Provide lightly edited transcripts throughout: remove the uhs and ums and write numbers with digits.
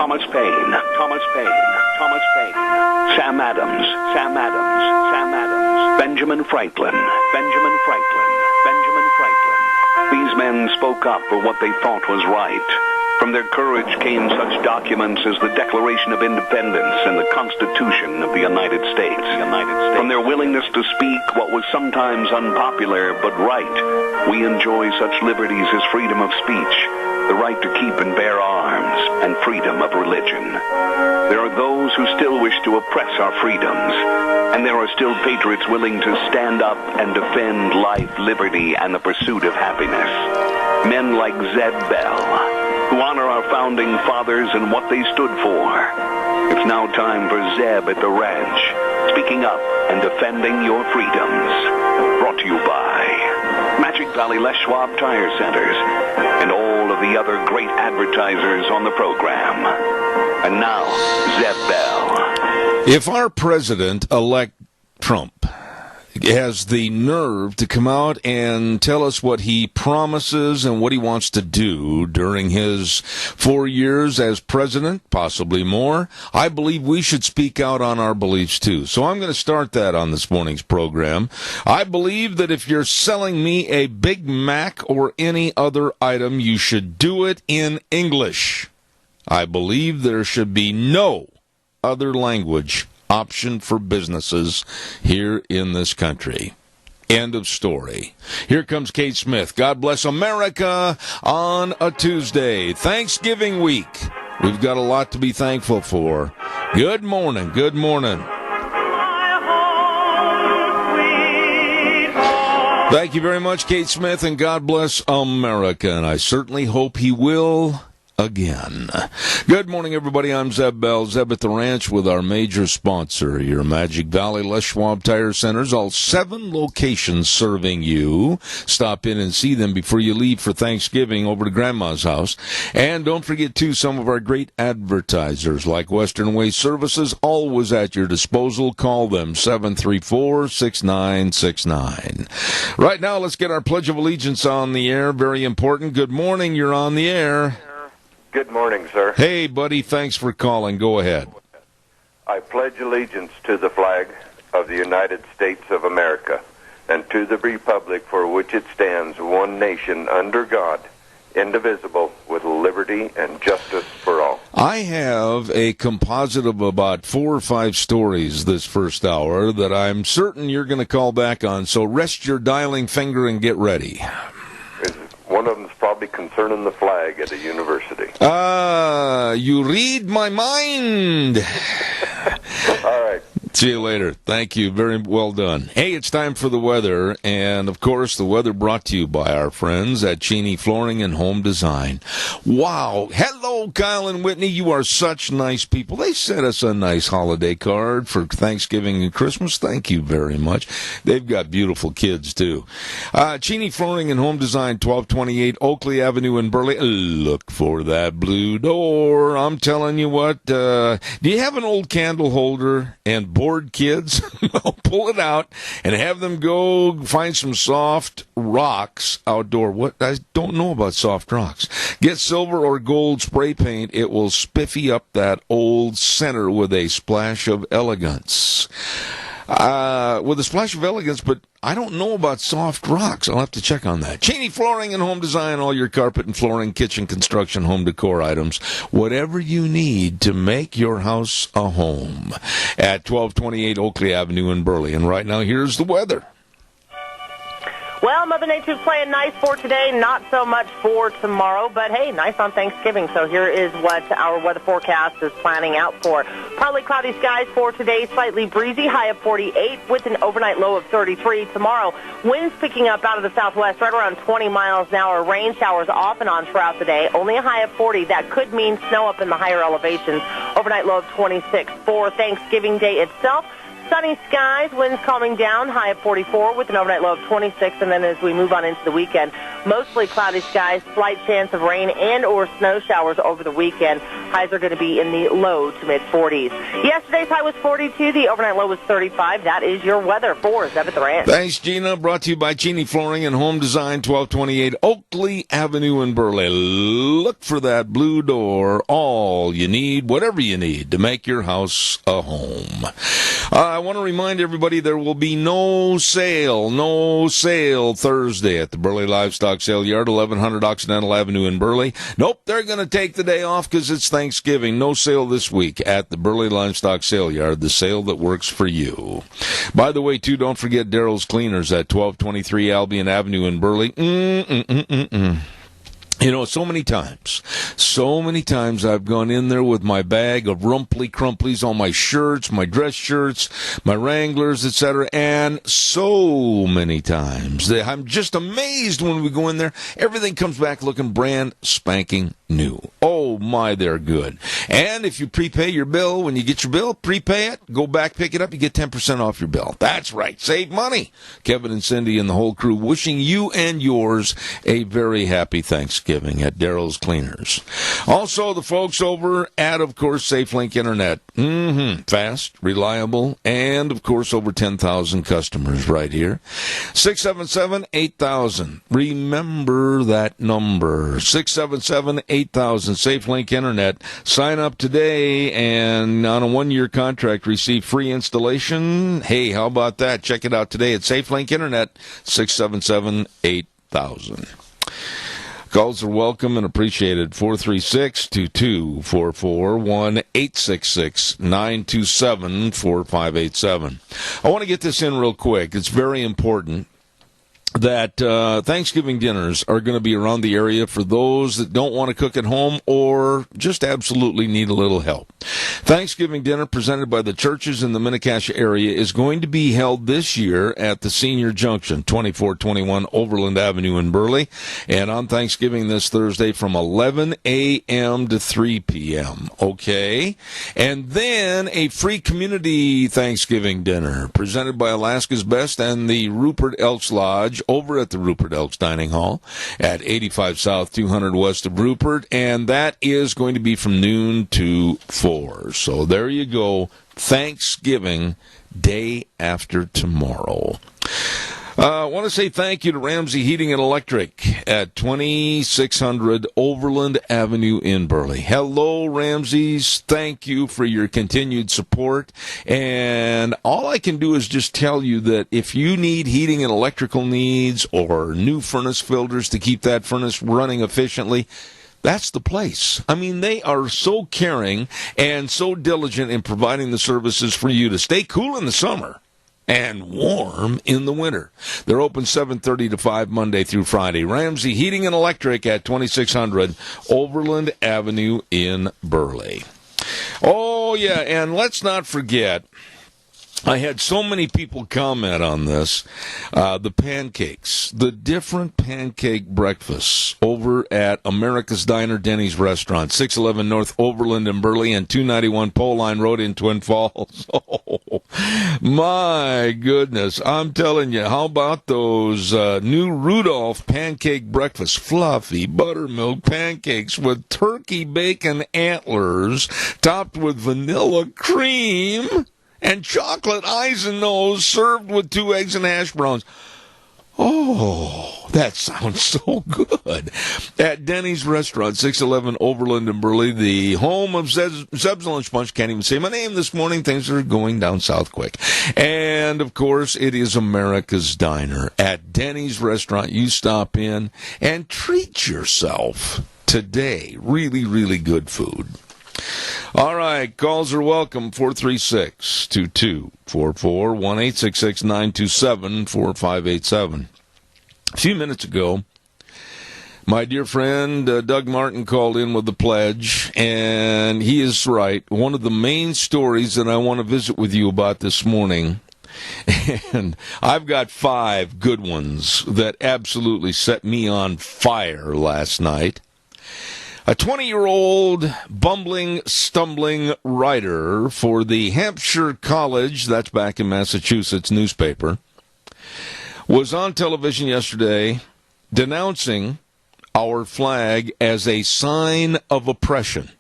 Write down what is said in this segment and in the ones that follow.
Thomas Paine, Thomas Paine, Thomas Paine, Sam Adams, Sam Adams, Sam Adams, Benjamin Franklin, Benjamin Franklin, Benjamin Franklin. These men spoke up for what they thought was right. From their courage came such documents as the Declaration of Independence and the Constitution of the United States. From their willingness to speak what was sometimes unpopular but right, we enjoy such liberties as freedom of speech, the right to keep and bear arms, and freedom of religion. There are those who still wish to oppress our freedoms, and there are still patriots willing to stand up and defend life, liberty, and the pursuit of happiness. Men like Zeb Bell, who honor our founding fathers and what they stood for. It's now time for Zeb at the ranch, speaking up and defending your freedoms. Brought to you by Magic Valley Les Schwab Tire Centers and all of the other great advertisers on the program. And now, Zeb Bell. If our president-elect Trump has the nerve to come out and tell us what he promises and what he wants to do during his 4 years as president, possibly more, I believe we should speak out on our beliefs too. So I'm going to start that on this morning's program. I believe that if you're selling me a Big Mac or any other item, you should do it in English. I believe there should be no other language option for businesses here in this country. End of story. Here comes Kate Smith. God bless America on a Tuesday. Thanksgiving week. We've got a lot to be thankful for. Good morning. Good morning. Thank you very much, Kate Smith, and God bless America. And I certainly hope he will again. Good morning, everybody. I'm Zeb Bell, Zeb at the Ranch, with our major sponsor, your Magic Valley Les Schwab Tire Centers, all 7 locations serving you. Stop in and see them before you leave for Thanksgiving over to Grandma's house. And don't forget, too, some of our great advertisers like Western Waste Services, always at your disposal. Call them 734-6969. Right now, let's get our Pledge of Allegiance on the air. Very important. Good morning. You're on the air. Good morning, sir. Hey, buddy, thanks for calling. Go ahead. I pledge allegiance to the flag of the United States of America and to the republic for which it stands, one nation, under God, indivisible, with liberty and justice for all. I have a composite of about 4 or 5 stories this first hour that I'm certain you're going to call back on, so rest your dialing finger and get ready. One of them's probably concerning the flag at a university. You read my mind. All right. See you later. Thank you. Very well done. Hey, it's time for the weather. And, of course, the weather brought to you by our friends at Cheney Flooring and Home Design. Wow. Hello, Kyle and Whitney. You are such nice people. They sent us a nice holiday card for Thanksgiving and Christmas. Thank you very much. They've got beautiful kids, too. Cheney Flooring and Home Design, 1228 Oakley Avenue in Burley. Look for that blue door. I'm telling you what. Do you have an old candle holder and bored kids? Pull it out and have them go find some soft rocks outdoor. What? I don't know about soft rocks. Get silver or gold spray paint. It will spiffy up that old center with a splash of elegance. With a splash of elegance, but I don't know about soft rocks. I'll have to check on that. Cheney Flooring and Home Design, all your carpet and flooring, kitchen, construction, home decor items. Whatever you need to make your house a home. At 1228 Oakley Avenue in Burley. And right now, here's the weather. Well, Mother Nature's playing nice for today, not so much for tomorrow, but hey, nice on Thanksgiving. So here is what our weather forecast is planning out for. Partly cloudy skies for today, slightly breezy, high of 48 with an overnight low of 33. Tomorrow, winds picking up out of the southwest, right around 20 miles an hour. Rain showers off and on throughout the day, only a high of 40. That could mean snow up in the higher elevations. Overnight low of 26 for Thanksgiving Day itself. Sunny skies, winds calming down, high of 44 with an overnight low of 26. And then as we move on into the weekend, Mostly cloudy skies, slight chance of rain and or snow showers over the weekend. Highs are going to be in the low to mid-40s. Yesterday's high was 42. The overnight low was 35. That is your weather for 7th Ranch. Thanks, Gina. Brought to you by Cheney Flooring and Home Design, 1228 Oakley Avenue in Burley. Look for that blue door. All you need, whatever you need, to make your house a home. I want to remind everybody there will be no sale Thursday at the Burley Livestock Sale Yard, 1100 Occidental Avenue in Burley. Nope, they're going to take the day off because it's Thanksgiving. No sale this week at the Burley Livestock Sale Yard, the sale that works for you. By the way, too, don't forget Daryl's Cleaners at 1223 Albion Avenue in Burley. You know, so many times I've gone in there with my bag of rumply crumplies, all my shirts, my dress shirts, my Wranglers, etc., and so many times I'm just amazed when we go in there. Everything comes back looking brand spanking new. Oh my, they're good. And if you prepay your bill, when you get your bill, prepay it, go back, pick it up, you get 10% off your bill. That's right, save money. Kevin and Cindy and the whole crew wishing you and yours a very happy Thanksgiving at Daryl's Cleaners. Also, the folks over at, of course, SafeLink Internet. Fast, reliable, and, of course, over 10,000 customers right here. 677-8000. Remember that number. 677-8000. SafeLink Internet. Sign up today and on a 1-year contract receive free installation. Hey, how about that? Check it out today at SafeLink Internet. 677-8000. Calls are welcome and appreciated. 436-2244, 1-866-927-4587. I want to get this in real quick. It's very important that Thanksgiving dinners are going to be around the area for those that don't want to cook at home or just absolutely need a little help. Thanksgiving dinner presented by the churches in the Mini-Cassia area is going to be held this year at the Senior Junction, 2421 Overland Avenue in Burley, and on Thanksgiving this Thursday from 11 a.m. to 3 p.m., okay? And then a free community Thanksgiving dinner presented by Alaska's Best and the Rupert Elks Lodge over at the Rupert Elks Dining Hall at 85 South, 200 West of Rupert, and that is going to be from noon to 4. So there you go, Thanksgiving day after tomorrow. I want to say thank you to Ramsey Heating and Electric at 2600 Overland Avenue in Burley. Hello, Ramsey's. Thank you for your continued support. And all I can do is just tell you that if you need heating and electrical needs or new furnace filters to keep that furnace running efficiently, that's the place. I mean, they are so caring and so diligent in providing the services for you to stay cool in the summer and warm in the winter. They're open 7:30 to 5 Monday through Friday. Ramsey Heating and Electric at 2600 Overland Avenue in Burley. Oh, yeah, and let's not forget, I had so many people comment on this, the pancakes, the different pancake breakfasts over at America's Diner Denny's Restaurant, 611 North Overland in Burley and 291 Pole Line Road in Twin Falls. Oh, my goodness. I'm telling you, how about those new Rudolph pancake breakfasts, fluffy buttermilk pancakes with turkey bacon antlers topped with vanilla cream and chocolate Eisenose served with 2 eggs and hash browns. Oh, that sounds so good. At Denny's Restaurant, 611 Overland in Burley, the home of Zeb's Lunch Bunch. Can't even say my name this morning. Things are going down south quick. And, of course, it is America's Diner. At Denny's Restaurant, you stop in and treat yourself today. Really, really good food. All right, calls are welcome, 436-2244, 1-866-927-4587. A few minutes ago, my dear friend Doug Martin called in with the pledge, and he is right. One of the main stories that I want to visit with you about this morning, and I've got 5 good ones that absolutely set me on fire last night. A 20-year-old bumbling, stumbling writer for the Hampshire College, that's back in Massachusetts, newspaper, was on television yesterday denouncing our flag as a sign of oppression.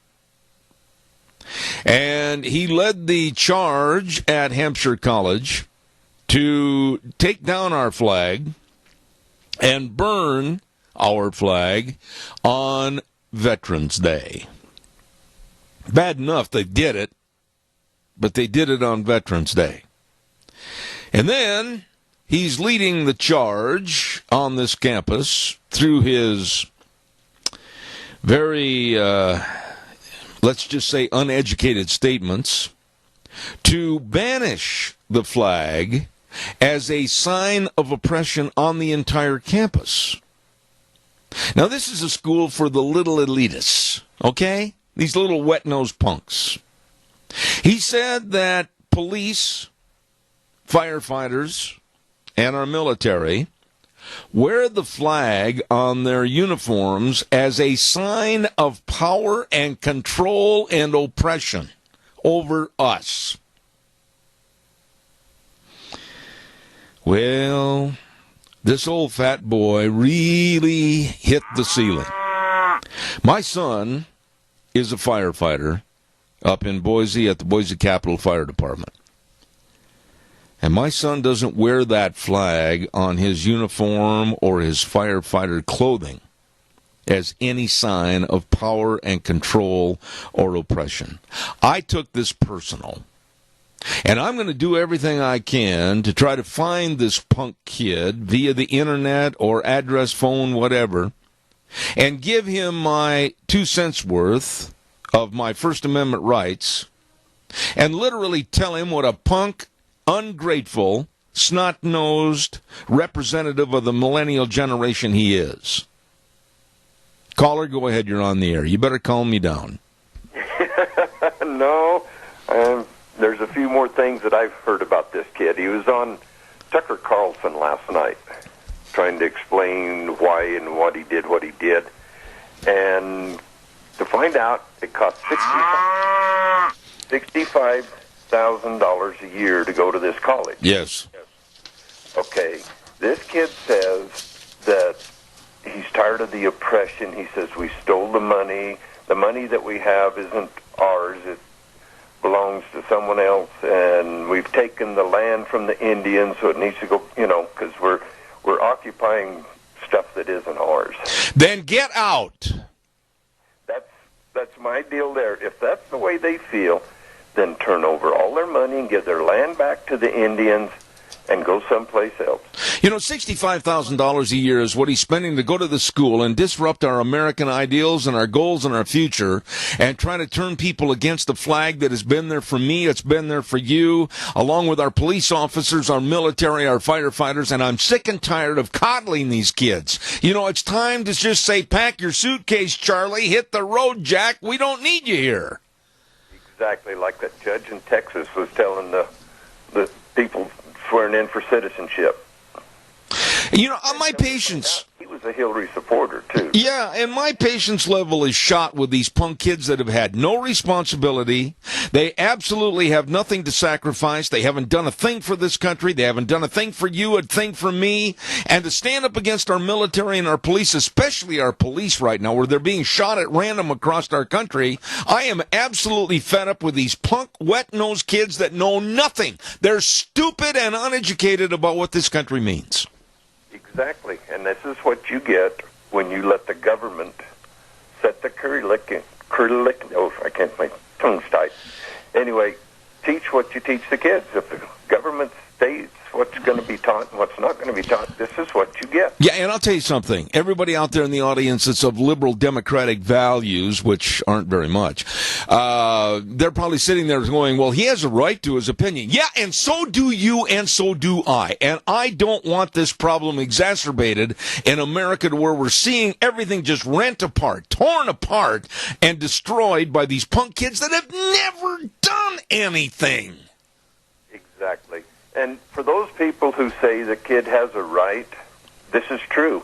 And he led the charge at Hampshire College to take down our flag and burn our flag on Veterans Day. Bad enough they did it, but they did it on Veterans Day. And then he's leading the charge on this campus through his very, let's just say, uneducated statements to banish the flag as a sign of oppression on the entire campus. Now, this is a school for the little elitists, okay? These little wet-nosed punks. He said that police, firefighters, and our military wear the flag on their uniforms as a sign of power and control and oppression over us. Well, this old fat boy really hit the ceiling. My son is a firefighter up in Boise at the Boise Capitol Fire Department. And my son doesn't wear that flag on his uniform or his firefighter clothing as any sign of power and control or oppression. I took this personal. And I'm going to do everything I can to try to find this punk kid via the internet or address, phone, whatever, and give him my 2 cents worth of my First Amendment rights and literally tell him what a punk, ungrateful, snot-nosed representative of the millennial generation he is. Caller, go ahead. You're on the air. You better calm me down. No. There's a few more things that I've heard about this kid. He was on Tucker Carlson last night trying to explain why and what he did. And to find out, it cost $65,000 a year to go to this college. Yes. Okay. This kid says that he's tired of the oppression. He says we stole the money. The money that we have isn't ours. It belongs to someone else, and we've taken the land from the Indians, so it needs to go, because we're occupying stuff that isn't ours. Then get out. That's my deal there. If that's the way they feel, then turn over all their money and give their land back to the Indians and go someplace else. $65,000 a year is what he's spending to go to the school and disrupt our American ideals and our goals and our future and try to turn people against the flag that has been there for me, it's been there for you, along with our police officers, our military, our firefighters, and I'm sick and tired of coddling these kids. It's time to just say, pack your suitcase, Charlie, hit the road, Jack, we don't need you here. Exactly like that judge in Texas was telling the people swearing in for citizenship. My patience... He was a Hillary supporter, too. Yeah, and my patience level is shot with these punk kids that have had no responsibility. They absolutely have nothing to sacrifice. They haven't done a thing for this country. They haven't done a thing for you, a thing for me. And to stand up against our military and our police, especially our police right now, where they're being shot at random across our country, I am absolutely fed up with these punk, wet-nosed kids that know nothing. They're stupid and uneducated about what this country means. Exactly, and this is what you get when you let the government set the curriculum. Oh, I can't, my tongue's tight. Anyway, teach what you teach the kids. If the government states what's going to be taught and what's not going to be taught, this is what you get. Yeah, and I'll tell you something. Everybody out there in the audience that's of liberal democratic values, which aren't very much, they're probably sitting there going, well, he has a right to his opinion. Yeah, and so do you, and so do I. And I don't want this problem exacerbated in America to where we're seeing everything just rent apart, torn apart, and destroyed by these punk kids that have never done anything. Exactly. And for those people who say the kid has a right, this is true.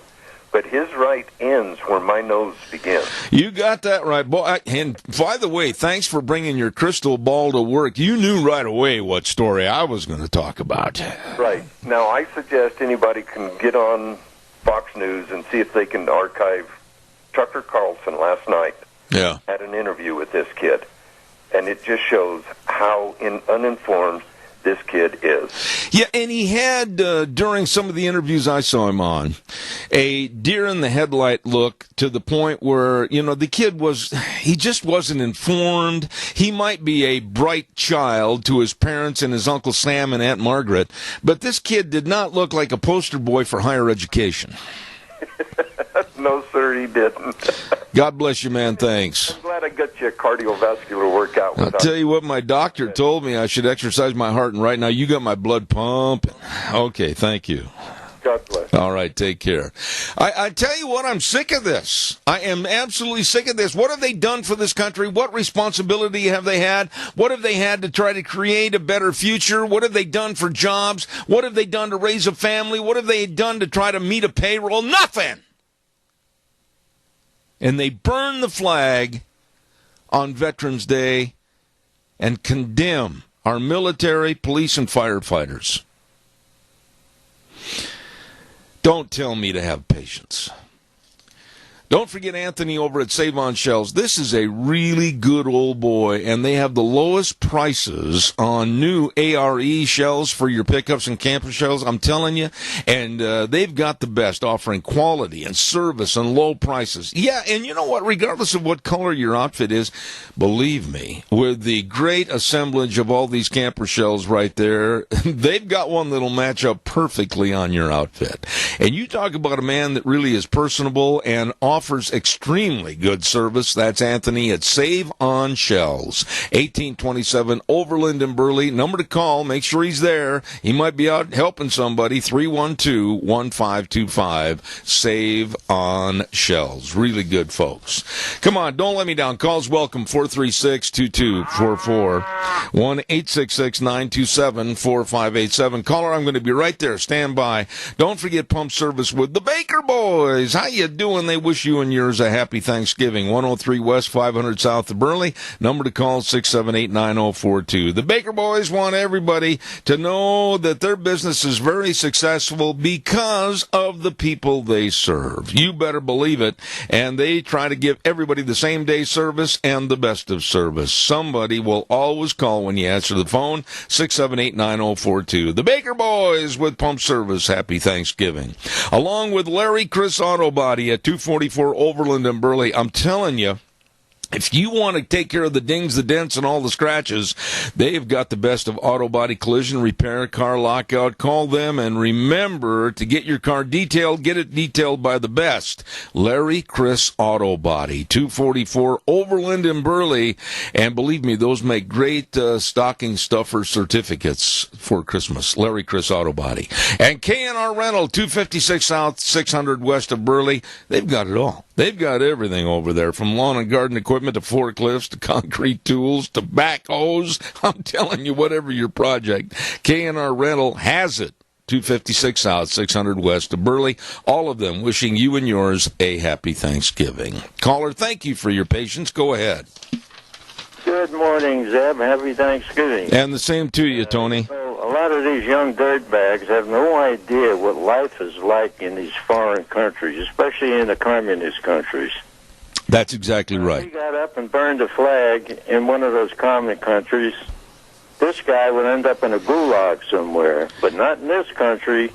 But his right ends where my nose begins. You got that right, boy. And by the way, thanks for bringing your crystal ball to work. You knew right away what story I was going to talk about. Right. Now, I suggest anybody can get on Fox News and see if they can archive Tucker Carlson last night. Yeah. Had an interview with this kid, and it just shows how uninformed this kid is. Yeah, and he had, during some of the interviews I saw him on, a deer-in-the-headlight look to the point where, the kid he just wasn't informed. He might be a bright child to his parents and his Uncle Sam and Aunt Margaret, but this kid did not look like a poster boy for higher education. No, sir, he didn't. God bless you, man. Thanks. I'm glad I got you a cardiovascular workout. I'll tell you what, my doctor told me I should exercise my heart, and right now you got my blood pumping. Okay, thank you. God bless. All right, take care. I tell you what, I'm sick of this. I am absolutely sick of this. What have they done for this country? What responsibility have they had? What have they had to try to create a better future? What have they done for jobs? What have they done to raise a family? What have they done to try to meet a payroll? Nothing! And they burn the flag on Veterans Day and condemn our military, police, and firefighters. Don't tell me to have patience. Don't forget Anthony over at Save On Shells. This is a really good old boy, and they have the lowest prices on new ARE shells for your pickups and camper shells, I'm telling you. And they've got the best, offering quality and service and low prices. Yeah, and you know what? Regardless of what color your outfit is, believe me, with the great assemblage of all these camper shells right there, they've got one that'll match up perfectly on your outfit. And you talk about a man that really is personable and offers extremely good service. That's Anthony at Save On Shells, 1827 Overland in Burley. Number to call. Make sure he's there. He might be out helping somebody. 312-1525. Save On Shells. Really good folks. Come on, don't let me down. Calls welcome. 436-2244. 1-866-927-4587. Caller, I'm going to be right there. Stand by. Don't forget pump service with the Baker Boys. How you doing? They wish you and yours a happy Thanksgiving. 103 West, 500 South of Burley. Number to call 678-9042. The Baker Boys want everybody to know that their business is very successful because of the people they serve. You better believe it. And they try to give everybody the same day service and the best of service. Somebody will always call when you answer the phone. 678-9042. The Baker Boys with pump service. Happy Thanksgiving. Along with Larry Chris Auto Body at 244 Overland and Burley. I'm telling you, if you want to take care of the dings, the dents, and all the scratches, they've got the best of auto body collision repair, car lockout. Call them, and remember to get your car detailed. Get it detailed by the best. Larry Chris Auto Body, 244 Overland in Burley. And believe me, those make great stocking stuffer certificates for Christmas. Larry Chris Auto Body. And K&R Rental, 256 South, 600 West of Burley. They've got it all. They've got everything over there, from lawn and garden equipment to forklifts to concrete tools to backhoes. I'm telling you, whatever your project, K&R Rental has it. 256 South, 600 West of Burley. All of them wishing you and yours a happy Thanksgiving. Caller, thank you for your patience. Go ahead. Good morning, Zeb. Happy Thanksgiving. And the same to you, Tony. A lot of these young dirtbags have no idea what life is like in these foreign countries, especially in the communist countries. That's exactly right. If he got up and burned a flag in one of those communist countries, this guy would end up in a gulag somewhere. But not in this country.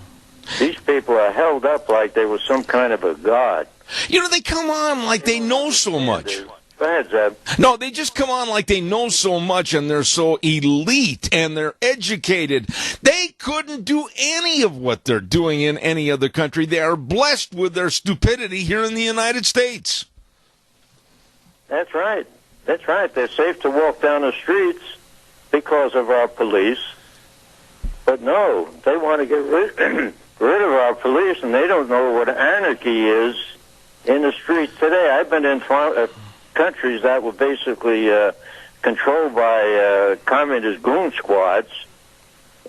These people are held up like they were some kind of a god. You know, they come on like they know so much. Go ahead, Zeb. No, they just come on like they know so much, and they're so elite, and they're educated. They couldn't do any of what they're doing in any other country. They are blessed with their stupidity here in the United States. That's right. That's right. They're safe to walk down the streets because of our police. But no, they want to get rid of our police, and they don't know what anarchy is in the streets today. I've been in countries that were basically controlled by communist goon squads.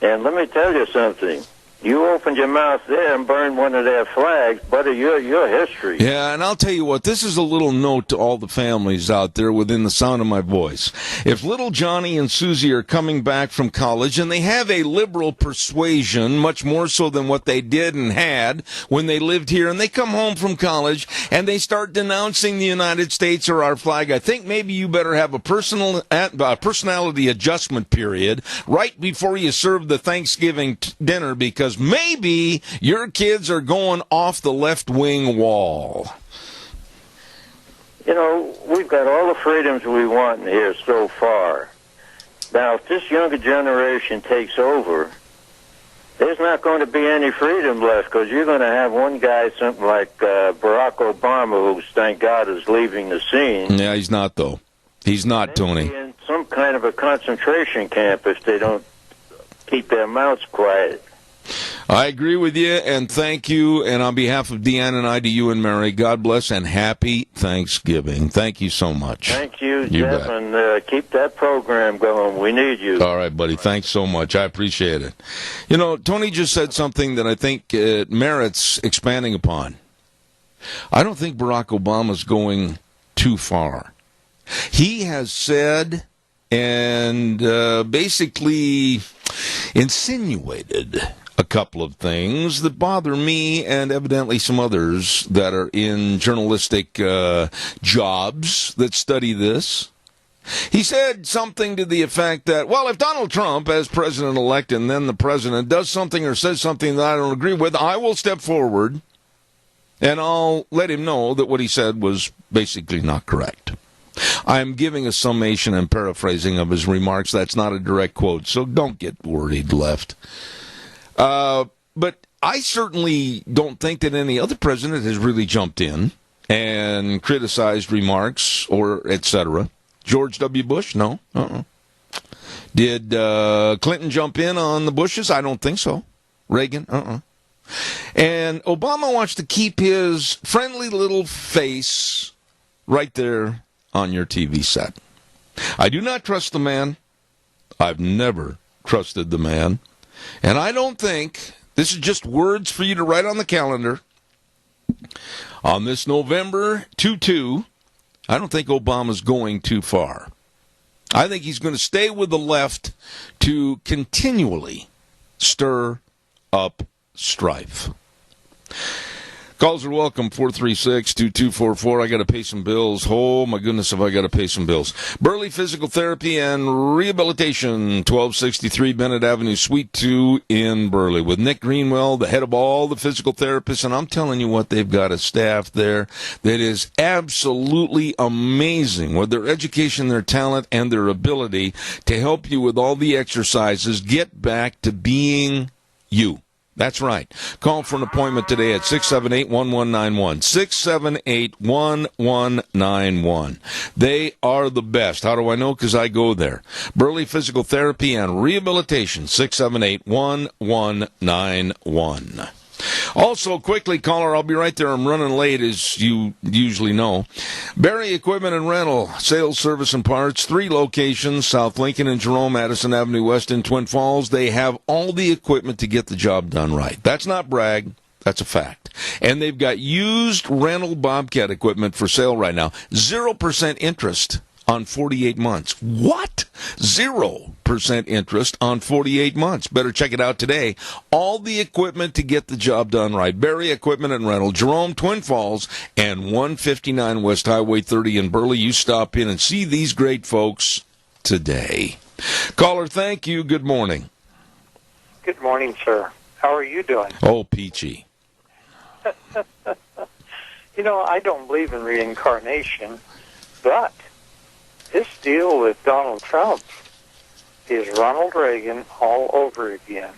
And let me tell you something. You opened your mouth there and burned one of their flags, buddy, your history. Yeah, and I'll tell you what, this is a little note to all the families out there within the sound of my voice. If little Johnny and Susie are coming back from college and they have a liberal persuasion, much more so than what they did and had when they lived here, and they come home from college and they start denouncing the United States or our flag, I think maybe you better have a personality adjustment period right before you serve the Thanksgiving dinner, because maybe your kids are going off the left-wing wall. You know, we've got all the freedoms we want in here so far. Now, if this younger generation takes over, there's not going to be any freedom left, because you're going to have one guy, something like Barack Obama, who, thank God, is leaving the scene. Yeah, he's not, though. He's not, Tony. Be in some kind of a concentration camp if they don't keep their mouths quiet. I agree with you, and thank you. And on behalf of Deanne and I, to you and Mary, God bless and happy Thanksgiving. Thank you so much. Thank you, Jeff, and keep that program going. We need you. All right, buddy. Thanks so much. I appreciate it. You know, Tony just said something that I think merits expanding upon. I don't think Barack Obama's going too far. He has said and basically insinuated a couple of things that bother me and evidently some others that are in journalistic jobs that study this. He said something to the effect that, well, if Donald Trump, as president-elect and then the president, does something or says something that I don't agree with, I will step forward and I'll let him know that what he said was basically not correct. I'm giving a summation and paraphrasing of his remarks. That's not a direct quote, so don't get worried, left. But I certainly don't think that any other president has really jumped in and criticized remarks or et cetera. George W. Bush? No. Did Clinton jump in on the Bushes? I don't think so. Reagan? And Obama wants to keep his friendly little face right there on your TV set. I do not trust the man. I've never trusted the man. And I don't think, this is just words for you to write on the calendar, on this November 2-2, I don't think Obama's going too far. I think he's going to stay with the left to continually stir up strife. Calls are welcome, 436-2244. I got to pay some bills. Oh, my goodness, have I got to pay some bills. Burley Physical Therapy and Rehabilitation, 1263 Bennett Avenue, Suite 2 in Burley, with Nick Greenwell, the head of all the physical therapists. And I'm telling you what, they've got a staff there that is absolutely amazing with their education, their talent, and their ability to help you with all the exercises. Get back to being you. That's right. Call for an appointment today at 678-1191. 678-1191. They are the best. How do I know? Because I go there. Burley Physical Therapy and Rehabilitation, 678-1191. Also, quickly, caller, I'll be right there. I'm running late, as you usually know. Barry Equipment and Rental, sales, service, and parts, 3 locations, South Lincoln and Jerome, Madison Avenue West in Twin Falls. They have all the equipment to get the job done right. That's not brag. That's a fact. And they've got used rental Bobcat equipment for sale right now. 0% interest on 48 months. What? 0% interest on 48 months. Better check it out today. All the equipment to get the job done right. Barry Equipment and Rental, Jerome, Twin Falls, and 159 West Highway 30 in Burley. You stop in and see these great folks today. Caller, thank you. Good morning. Good morning, sir. How are you doing? Oh, peachy. You know, I don't believe in reincarnation, but this deal with Donald Trump is Ronald Reagan all over again.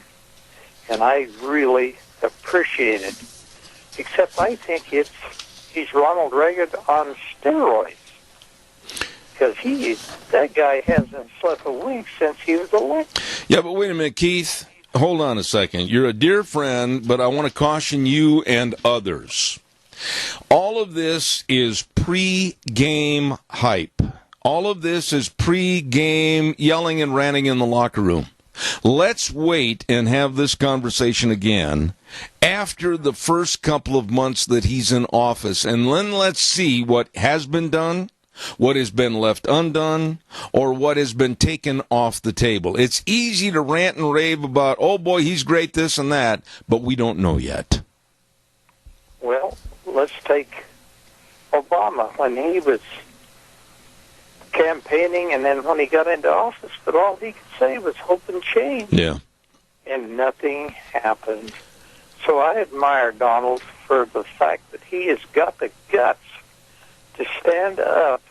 And I really appreciate it. Except I think he's Ronald Reagan on steroids. Because that guy hasn't slept a wink since he was elected. Yeah, but wait a minute, Keith. Hold on a second. You're a dear friend, but I want to caution you and others. All of this is pre-game hype. All of this is pre-game yelling and ranting in the locker room. Let's wait and have this conversation again after the first couple of months that he's in office, and then let's see what has been done, what has been left undone, or what has been taken off the table. It's easy to rant and rave about, oh boy, he's great, this and that, but we don't know yet. Well, let's take Obama when he was campaigning, and then when he got into office, but all he could say was hope and change. Yeah. And nothing happened. So I admire Donald for the fact that he has got the guts to stand up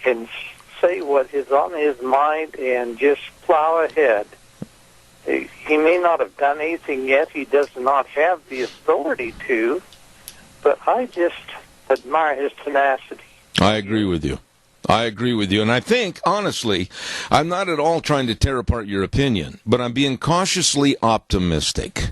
and say what is on his mind and just plow ahead. He may not have done anything yet. He does not have the authority to, but I just admire his tenacity. I agree with you. And I think, honestly, I'm not at all trying to tear apart your opinion, but I'm being cautiously optimistic.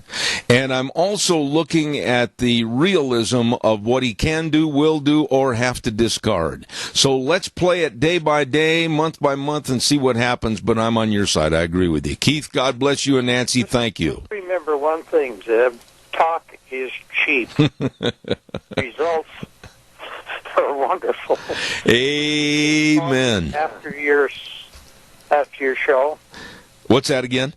And I'm also looking at the realism of what he can do, will do, or have to discard. So let's play it day by day, month by month, and see what happens, but I'm on your side. I agree with you. Keith, God bless you, and Nancy, thank you. Remember one thing, Zeb. Talk is cheap. Results are wonderful. Amen. After your show. What's that again?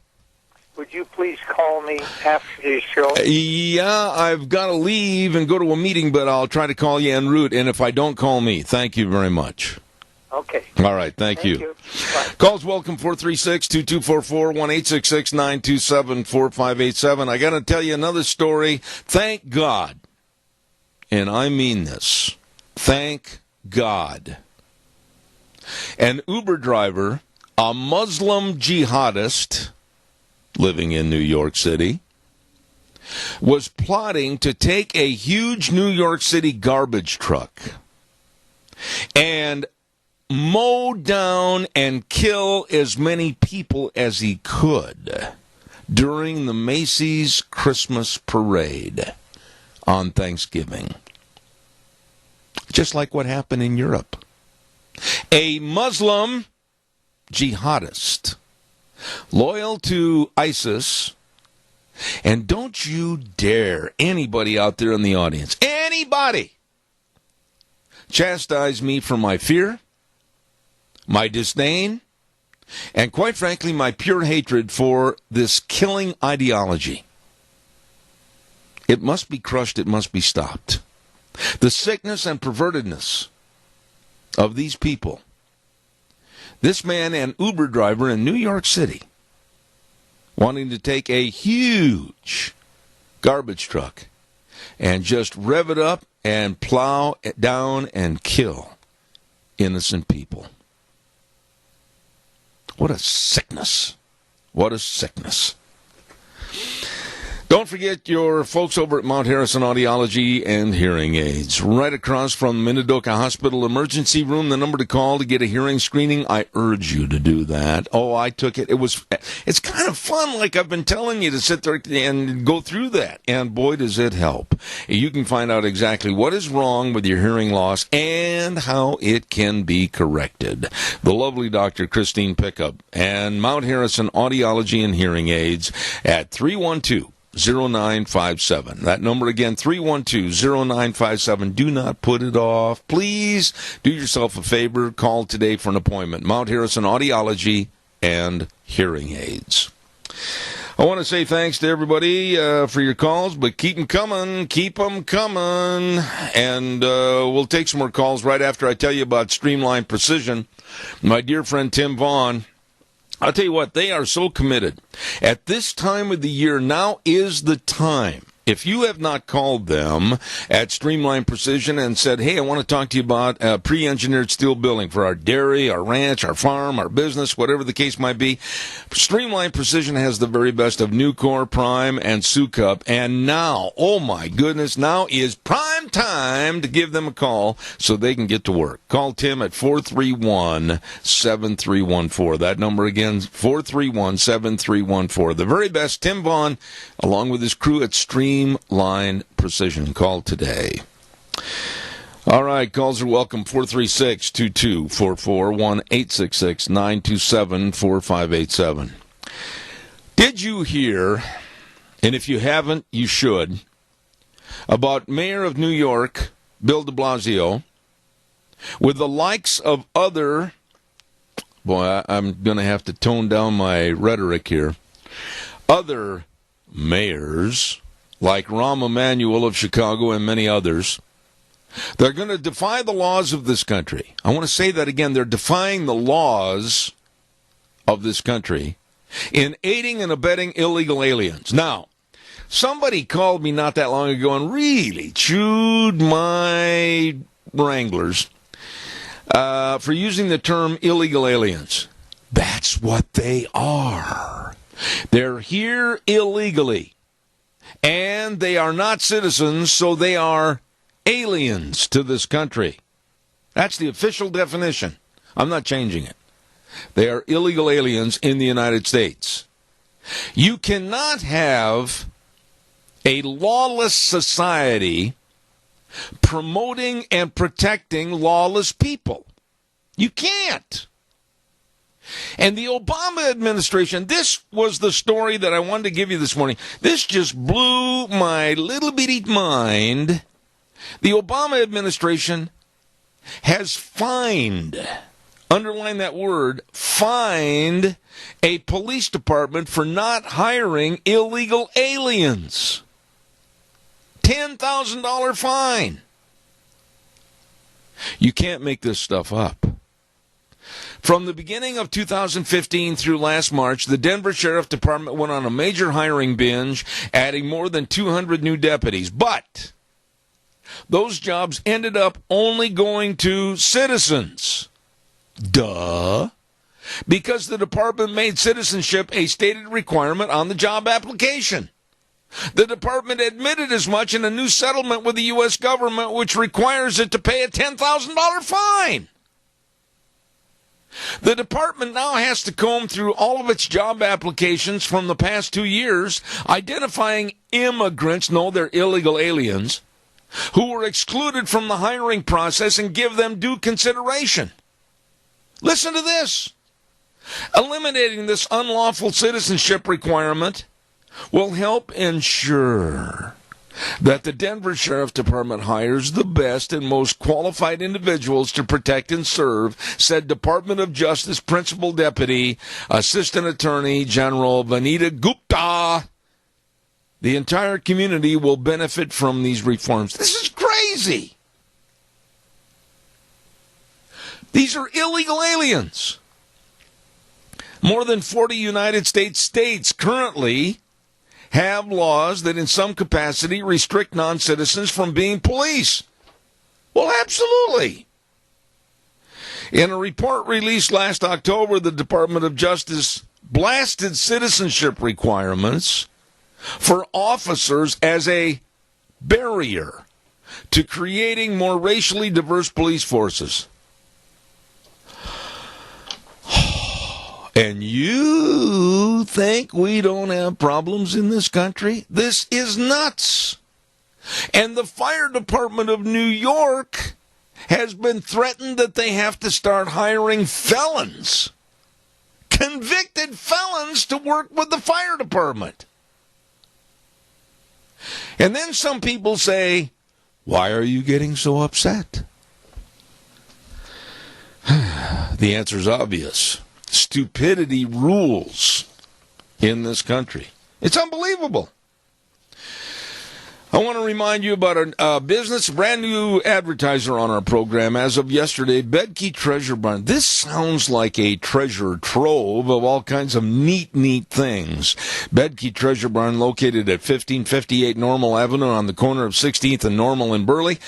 Would you please call me after the show? Yeah, I've got to leave and go to a meeting, but I'll try to call you en route. And if I don't, call me. Thank you very much. Okay. All right, thank you. Bye. Calls welcome, 436-2244, 1-866-927-4587. I got to tell you another story. Thank God, and I mean this, thank God. An Uber driver, a Muslim jihadist living in New York City, was plotting to take a huge New York City garbage truck and mow down and kill as many people as he could during the Macy's Christmas parade on Thanksgiving. Just like what happened in Europe. A Muslim jihadist, loyal to ISIS, and don't you dare, anybody out there in the audience, anybody, chastise me for my fear, my disdain, and quite frankly, my pure hatred for this killing ideology. It must be crushed. It must be stopped. The sickness and pervertedness of these people. This man, an Uber driver in New York City, wanting to take a huge garbage truck and just rev it up and plow it down and kill innocent people. What a sickness. What a sickness. Don't forget your folks over at Mount Harrison Audiology and Hearing Aids. Right across from Minidoka Hospital Emergency Room, the number to call to get a hearing screening. I urge you to do that. Oh, I took it. It's kind of fun, like I've been telling you, to sit there and go through that. And boy, does it help. You can find out exactly what is wrong with your hearing loss and how it can be corrected. The lovely Dr. Christine Pickup and Mount Harrison Audiology and Hearing Aids at 312-0957. That number again, 312-0957. Do not put it off. Please do yourself a favor. Call today for an appointment. Mount Harrison Audiology and Hearing Aids. I want to say thanks to everybody for your calls, but keep them coming. Keep them coming. And we'll take some more calls right after I tell you about Streamline Precision. My dear friend Tim Vaughn, I'll tell you what, they are so committed. At this time of the year, now is the time. If you have not called them at Streamline Precision and said, hey, I want to talk to you about pre-engineered steel building for our dairy, our ranch, our farm, our business, whatever the case might be, Streamline Precision has the very best of Nucor, Prime, and Sukup. And now, oh my goodness, now is prime time to give them a call so they can get to work. Call Tim at 431-7314. That number again, 431-7314. The very best, Tim Vaughn, along with his crew at Streamline Precision. Call today. All right, calls are welcome. 436-2244, 1-866-927-4587. Did you hear, and if you haven't, you should, about Mayor of New York, Bill de Blasio, with the likes of other, boy, I'm going to have to tone down my rhetoric here, other mayors, like Rahm Emanuel of Chicago and many others, they're going to defy the laws of this country. I want to say that again. They're defying the laws of this country in aiding and abetting illegal aliens. Now, somebody called me not that long ago and really chewed my wranglers for using the term illegal aliens. That's what they are. They're here illegally, and they are not citizens, so they are aliens to this country. That's the official definition. I'm not changing it. They are illegal aliens in the United States. You cannot have a lawless society promoting and protecting lawless people. You can't. And the Obama administration, this was the story that I wanted to give you this morning. This just blew my little bitty mind. The Obama administration has fined, underline that word, fined a police department for not hiring illegal aliens. $10,000 fine. You can't make this stuff up. From the beginning of 2015 through last March, the Denver Sheriff Department went on a major hiring binge, adding more than 200 new deputies. But those jobs ended up only going to citizens. Duh. Because the department made citizenship a stated requirement on the job application. The department admitted as much in a new settlement with the U.S. government, which requires it to pay a $10,000 fine. The department now has to comb through all of its job applications from the past 2 years, identifying immigrants, no, they're illegal aliens, who were excluded from the hiring process and give them due consideration. Listen to this. Eliminating this unlawful citizenship requirement will help ensure that the Denver Sheriff Department hires the best and most qualified individuals to protect and serve, said Department of Justice Principal Deputy Assistant Attorney General Vanita Gupta. The entire community will benefit from these reforms. This is crazy. These are illegal aliens. More than 40 United States currently have laws that in some capacity restrict non-citizens from being police. Well, absolutely. In a report released last October, the Department of Justice blasted citizenship requirements for officers as a barrier to creating more racially diverse police forces. And you think we don't have problems in this country? This is nuts. And the fire department of New York has been threatened that they have to start hiring felons, convicted felons, to work with the fire department. And then some people say, why are you getting so upset? The answer is obvious. Stupidity rules in this country. It's unbelievable. I want to remind you about a business, a brand new advertiser on our program as of yesterday, Bedke Treasure Barn. This sounds like a treasure trove of all kinds of neat things. Bedke Treasure Barn, located at 1558 Normal Avenue on the corner of 16th and Normal in Burley.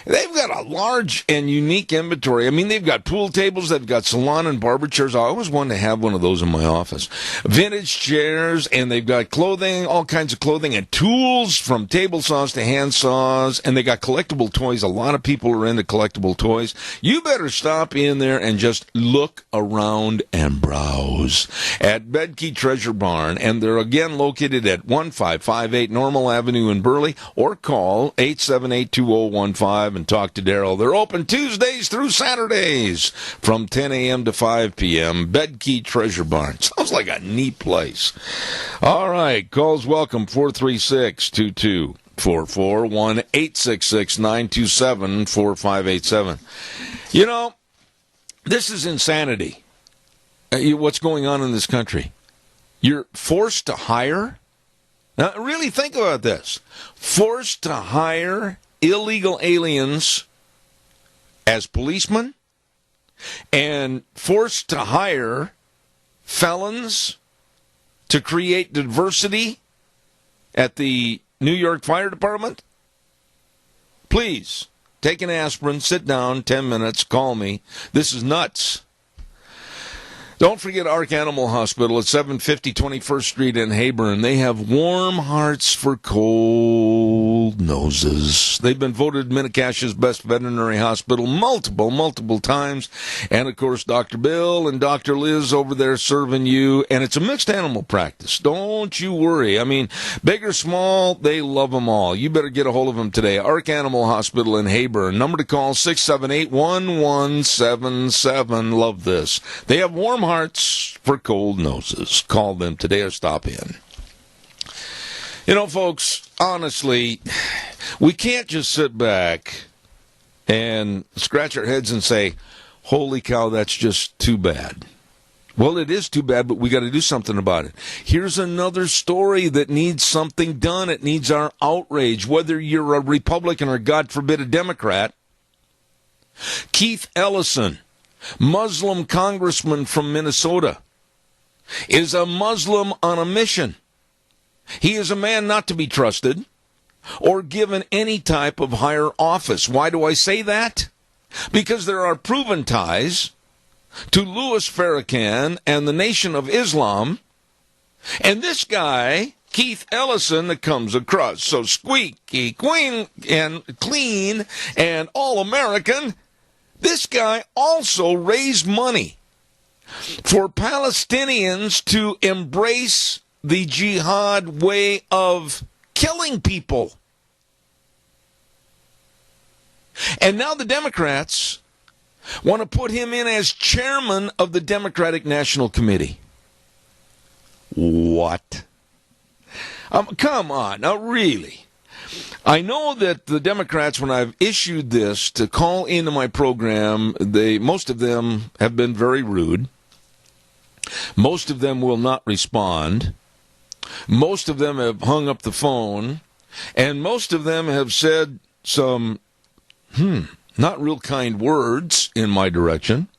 They've got a large and unique inventory. I mean, they've got pool tables, they've got salon and barber chairs. I always wanted to have one of those in my office. Vintage chairs, and they've got clothing, all kinds of clothing, and tools from table saws to hand saws, and they got collectible toys. A lot of people are into collectible toys. You better stop in there and just look around and browse at Bedke Treasure Barn, and they're again located at 1558 Normal Avenue in Burley, or call 878-2015 and talk to Daryl. They're open Tuesdays through Saturdays from 10 a.m. to 5 p.m. Bedkey Treasure Barn. Sounds like a neat place. All right, calls welcome, 436-2244, 1-866-927-4587. You know, this is insanity. What's going on in this country? You're forced to hire? Now, really think about this. Forced to hire illegal aliens as policemen and forced to hire felons to create diversity at the New York Fire Department? Please, take an aspirin, sit down, 10 minutes, call me. This is nuts. Don't forget Ark Animal Hospital at 750 21st Street in Hayburn. They have warm hearts for cold noses. They've been voted Minnecache's best veterinary hospital multiple times. And, of course, Dr. Bill and Dr. Liz over there serving you. And it's a mixed animal practice. Don't you worry. I mean, big or small, they love them all. You better get a hold of them today. Ark Animal Hospital in Hayburn. Number to call, 678-1177. Love this. They have warm hearts for cold noses. Call them today or stop in. You know, folks, honestly, we can't just sit back and scratch our heads and say, holy cow, that's just too bad. Well, it is too bad, but we got to do something about it. Here's another story that needs something done. It needs our outrage, whether you're a Republican or, God forbid, a Democrat. Keith Ellison, Muslim congressman from Minnesota, is a Muslim on a mission. He is a man not to be trusted or given any type of higher office. Why do I say that? Because there are proven ties to Louis Farrakhan and the Nation of Islam. And this guy, Keith Ellison, that comes across so squeaky clean and all-American, this guy also raised money for Palestinians to embrace the jihad way of killing people. And now the Democrats want to put him in as chairman of the Democratic National Committee. What? Come on, now really. I know that the Democrats, when I've issued this to call into my program, most of them have been very rude. Most of them will not respond. Most of them have hung up the phone. And most of them have said some, not real kind words in my direction.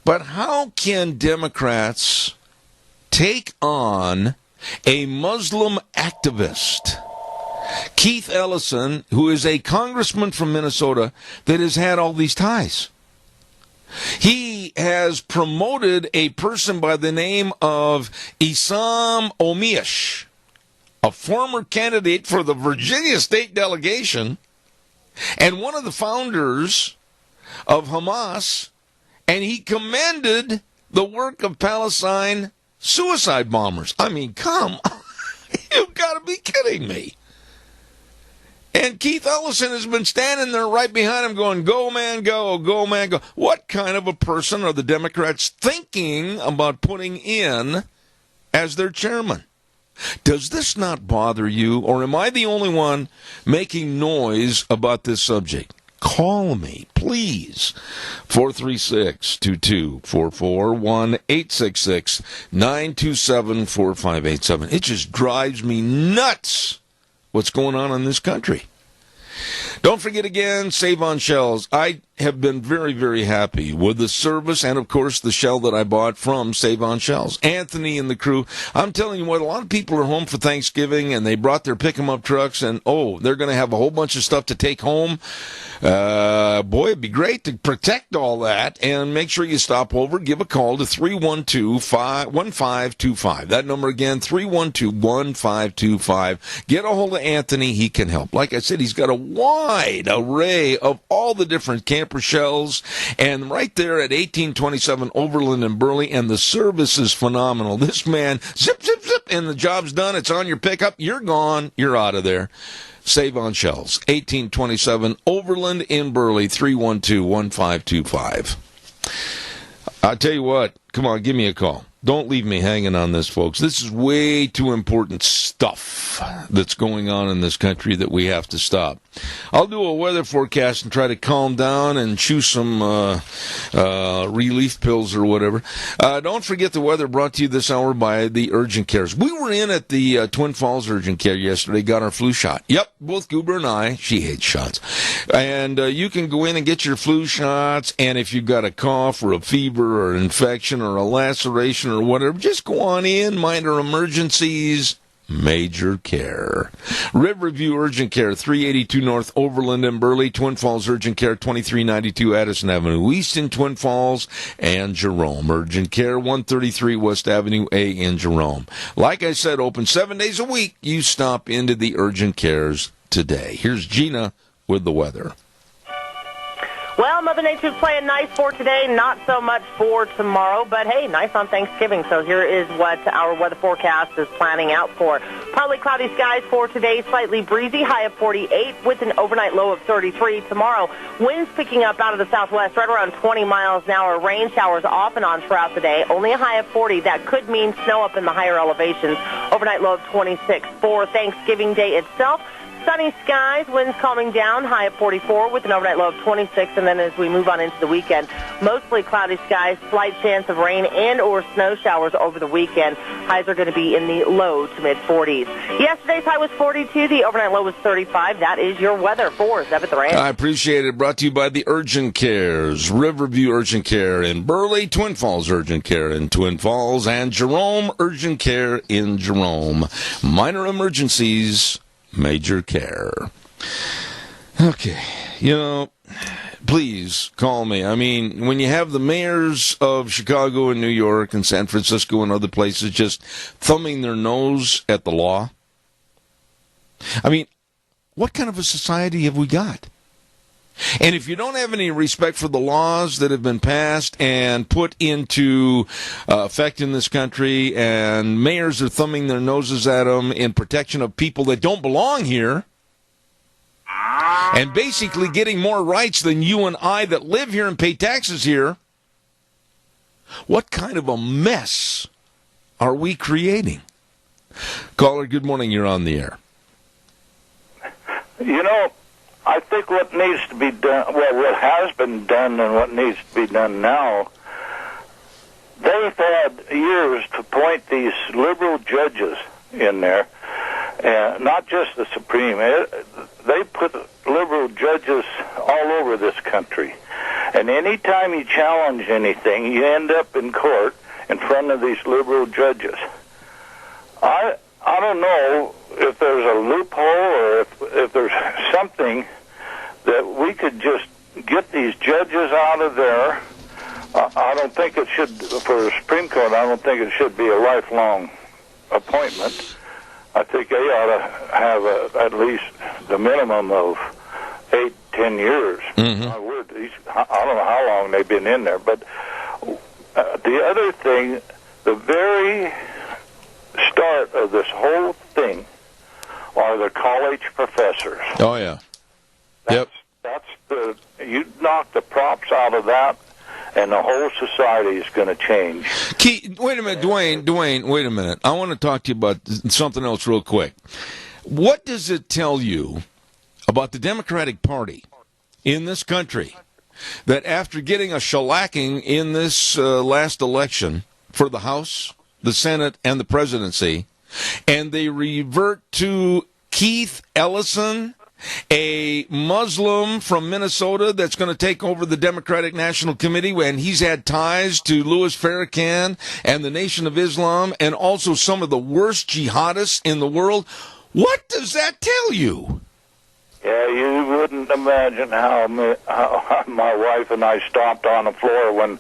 But how can Democrats take on a Muslim activist, Keith Ellison, who is a congressman from Minnesota that has had all these ties? He has promoted a person by the name of Issam Omish, a former candidate for the Virginia state delegation and one of the founders of Hamas, and he commended the work of Palestine suicide bombers. I mean, come on. You've got to be kidding me. And Keith Ellison has been standing there right behind him going, go, man, go, go, man, go. What kind of a person are the Democrats thinking about putting in as their chairman? Does this not bother you, or am I the only one making noise about this subject? Call me, please. 436-2244, 1-866-927-4587. It just drives me nuts what's going on in this country. Don't forget again, Save on Shells. I have been very, very happy with the service and, of course, the shell that I bought from Save on Shells. Anthony and the crew, I'm telling you what, a lot of people are home for Thanksgiving, and they brought their pick-em-up trucks, and, they're going to have a whole bunch of stuff to take home. Boy, it'd be great to protect all that, and make sure you stop over. Give a call to 312-1525. That number again, 312-1525. Get a hold of Anthony. He can help. Like I said, he's got a wide array of all the different camper shells, and right there at 1827 Overland and Burley, and the service is phenomenal. This man, zip, zip, zip, and the job's done, it's on your pickup, you're gone, you're out of there. Save on shells. 1827 Overland in Burley, 312-1525. I'll tell you what, come on, give me a call. Don't leave me hanging on this, folks. This is way too important stuff that's going on in this country that we have to stop. I'll do a weather forecast and try to calm down and chew some relief pills or whatever. Don't forget the weather brought to you this hour by the urgent cares. We were in at the Twin Falls urgent care yesterday, got our flu shot. Yep, both Goober and I. She hates shots. And you can go in and get your flu shots, and if you've got a cough or a fever or an infection or a laceration or whatever, just go on in, minor emergencies, major care. Riverview Urgent Care, 382 North Overland and Burley. Twin Falls Urgent Care, 2392 Addison Avenue East in Twin Falls and Jerome. Urgent Care, 133 West Avenue A in Jerome. Like I said, open 7 days a week. You stop into the urgent cares today. Here's Gina with the weather. Well, Mother Nature's playing nice for today, not so much for tomorrow, but hey, nice on Thanksgiving. So here is what our weather forecast is planning out for. Partly cloudy skies for today, slightly breezy, high of 48 with an overnight low of 33. Tomorrow, winds picking up out of the southwest, right around 20 miles an hour. Rain showers off and on throughout the day, only a high of 40. That could mean snow up in the higher elevations. Overnight low of 26. For Thanksgiving Day itself, sunny skies, winds calming down, high of 44 with an overnight low of 26. And then as we move on into the weekend, mostly cloudy skies, slight chance of rain and or snow showers over the weekend. Highs are going to be in the low to mid-40s. Yesterday's high was 42. The overnight low was 35. That is your weather for 7th Ranch. I appreciate it. Brought to you by the Urgent Cares. Riverview Urgent Care in Burley, Twin Falls Urgent Care in Twin Falls, and Jerome Urgent Care in Jerome. Minor emergencies, major care. Okay, please call me. I mean, when you have the mayors of Chicago and New York and San Francisco and other places just thumbing their nose at the law, I mean, what kind of a society have we got? And if you don't have any respect for the laws that have been passed and put into effect in this country, and mayors are thumbing their noses at them in protection of people that don't belong here, and basically getting more rights than you and I that live here and pay taxes here, what kind of a mess are we creating? Caller, good morning. You're on the air. I think what needs to be done, what has been done and what needs to be done now, they've had years to appoint these liberal judges in there, and not just the Supreme. They put liberal judges all over this country. And any time you challenge anything, you end up in court in front of these liberal judges. I don't know if there's a loophole or if there's something that we could just get these judges out of there. I don't think it should, for the Supreme Court, I don't think it should be a lifelong appointment. I think they ought to have at least the minimum of 8-10 years. Mm-hmm. I don't know how long they've been in there, but the other thing, the very start of this whole thing are the college professors. Oh, yeah. You knock the props out of that, and the whole society is going to change. Wait a minute, Dwayne, wait a minute. I want to talk to you about something else real quick. What does it tell you about the Democratic Party in this country that after getting a shellacking in this last election for the House, the Senate, and the presidency, and they revert to Keith Ellison, a Muslim from Minnesota that's going to take over the Democratic National Committee, and he's had ties to Louis Farrakhan and the Nation of Islam and also some of the worst jihadists in the world? What does that tell you? Yeah, you wouldn't imagine how my wife and I stomped on the floor when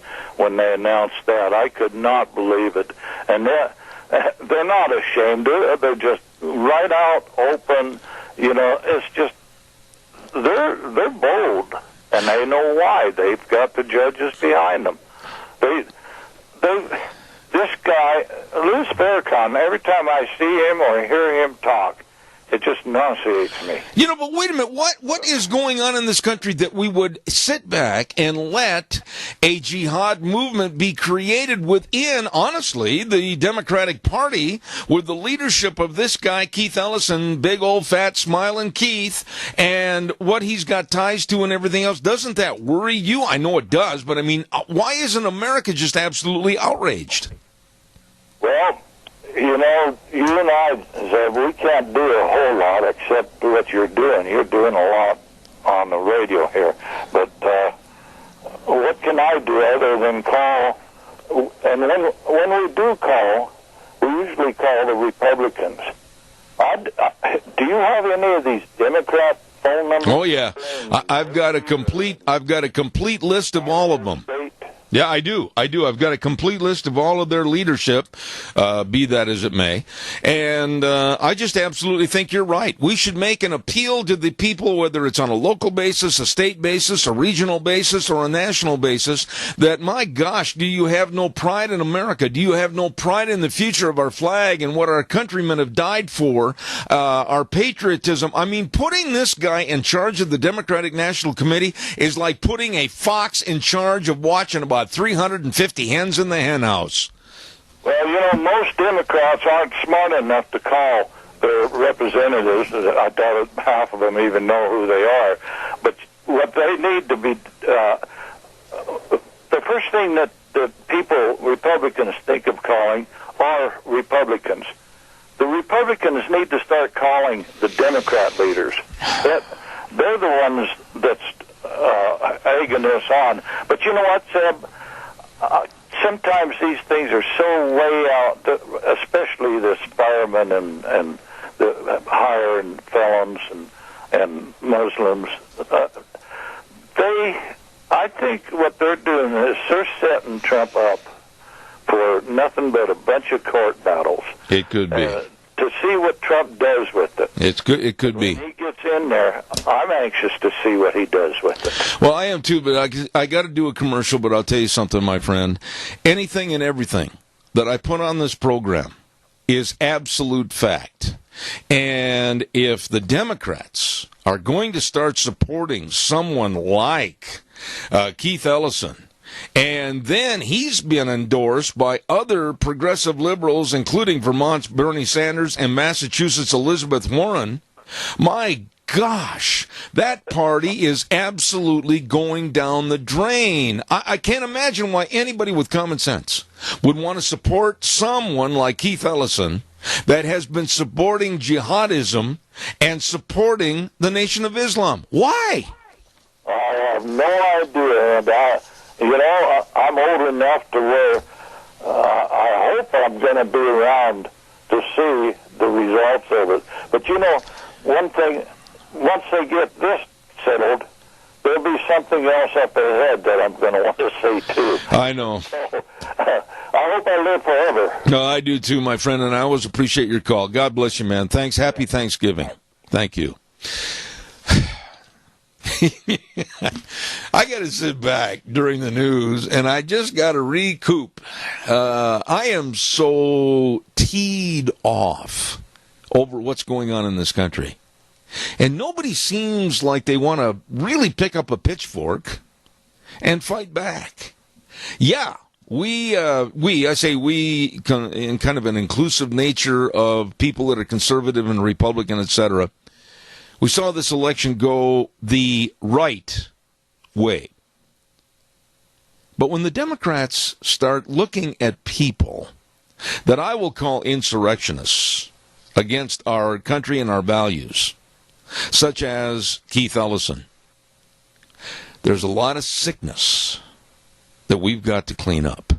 they announced that. I could not believe it. And they're not ashamed of it. They're just right out, open. It's just they're bold, and they know why. They've got the judges behind them. This guy, Louis Farrakhan, every time I see him or hear him talk, it just nauseates me. You know, but wait a minute. What is going on in this country that we would sit back and let a jihad movement be created within, honestly, the Democratic Party with the leadership of this guy, Keith Ellison, big old fat smiling Keith, and what he's got ties to and everything else? Doesn't that worry you? I know it does, but I mean, why isn't America just absolutely outraged? Well, you know, you and I, Zeb, we can't do a whole lot except what you're doing. You're doing a lot on the radio here. But what can I do other than call? And when we do call, we usually call the Republicans. Do you have any of these Democrat phone numbers? Oh yeah, I've got a complete list of all of them. Yeah, I do. I've got a complete list of all of their leadership, be that as it may. And I just absolutely think you're right. We should make an appeal to the people, whether it's on a local basis, a state basis, a regional basis, or a national basis, that, my gosh, do you have no pride in America? Do you have no pride in the future of our flag and what our countrymen have died for, our patriotism? I mean, putting this guy in charge of the Democratic National Committee is like putting a fox in charge of watching about 350 hens in the hen house. Well, you know, most Democrats aren't smart enough to call their representatives. I doubt half of them even know who they are. But what they need to be, the first thing that the people, Republicans, think of calling are Republicans. The Republicans need to start calling the Democrat leaders. They're the ones that's egging us on. But you know what, Seb? Sometimes these things are so way out, especially this firemen and the hiring felons and Muslims. I think what they're doing is they're setting Trump up for nothing but a bunch of court battles. It could be. To see what Trump does with it. It could be. When he gets in there, I'm anxious to see what he does with it. Well, I am too, but I got to do a commercial, but I'll tell you something, my friend. Anything and everything that I put on this program is absolute fact. And if the Democrats are going to start supporting someone like Keith Ellison, and then he's been endorsed by other progressive liberals, including Vermont's Bernie Sanders and Massachusetts' Elizabeth Warren, my gosh, that party is absolutely going down the drain. I can't imagine why anybody with common sense would want to support someone like Keith Ellison that has been supporting jihadism and supporting the Nation of Islam. Why? I have no idea. You know, I'm old enough to where I hope I'm going to be around to see the results of it. But you know, one thing, once they get this settled, there'll be something else up ahead that I'm going to want to see too. I know. So, I hope I live forever. No, I do too, my friend, and I always appreciate your call. God bless you, man. Thanks. Happy Thanksgiving. Thank you. I got to sit back during the news, and I just got to recoup. I am so teed off over what's going on in this country. And nobody seems like they want to really pick up a pitchfork and fight back. Yeah, I say we, in kind of an inclusive nature of people that are conservative and Republican, etc., we saw this election go the right way. But when the Democrats start looking at people that I will call insurrectionists against our country and our values, such as Keith Ellison, there's a lot of sickness that we've got to clean up.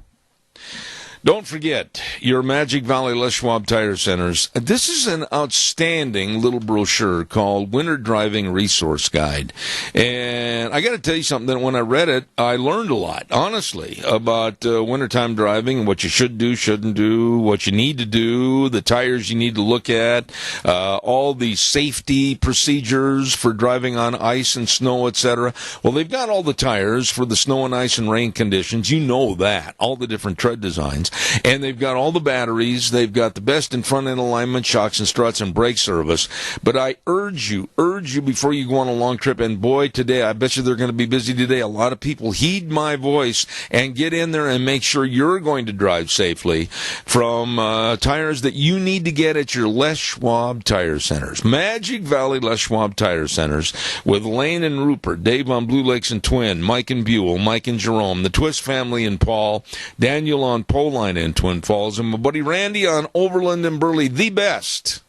Don't forget your Magic Valley Les Schwab Tire Centers. This is an outstanding little brochure called Winter Driving Resource Guide. And I got to tell you something, that when I read it, I learned a lot, honestly, about wintertime driving and what you should do, shouldn't do, what you need to do, the tires you need to look at, all the safety procedures for driving on ice and snow, etc. Well, they've got all the tires for the snow and ice and rain conditions. You know that, all the different tread designs. And they've got all the batteries. They've got the best in front-end alignment, shocks and struts, and brake service. But I urge you before you go on a long trip, and boy, today, I bet you they're going to be busy today. A lot of people heed my voice and get in there and make sure you're going to drive safely from tires that you need to get at your Les Schwab Tire Centers. Magic Valley Les Schwab Tire Centers with Lane and Rupert, Dave on Blue Lakes and Twin, Mike and Buell, Mike and Jerome, the Twist family and Paul, Daniel on Poline in Twin Falls, and my buddy Randy on Overland and Burley. The best.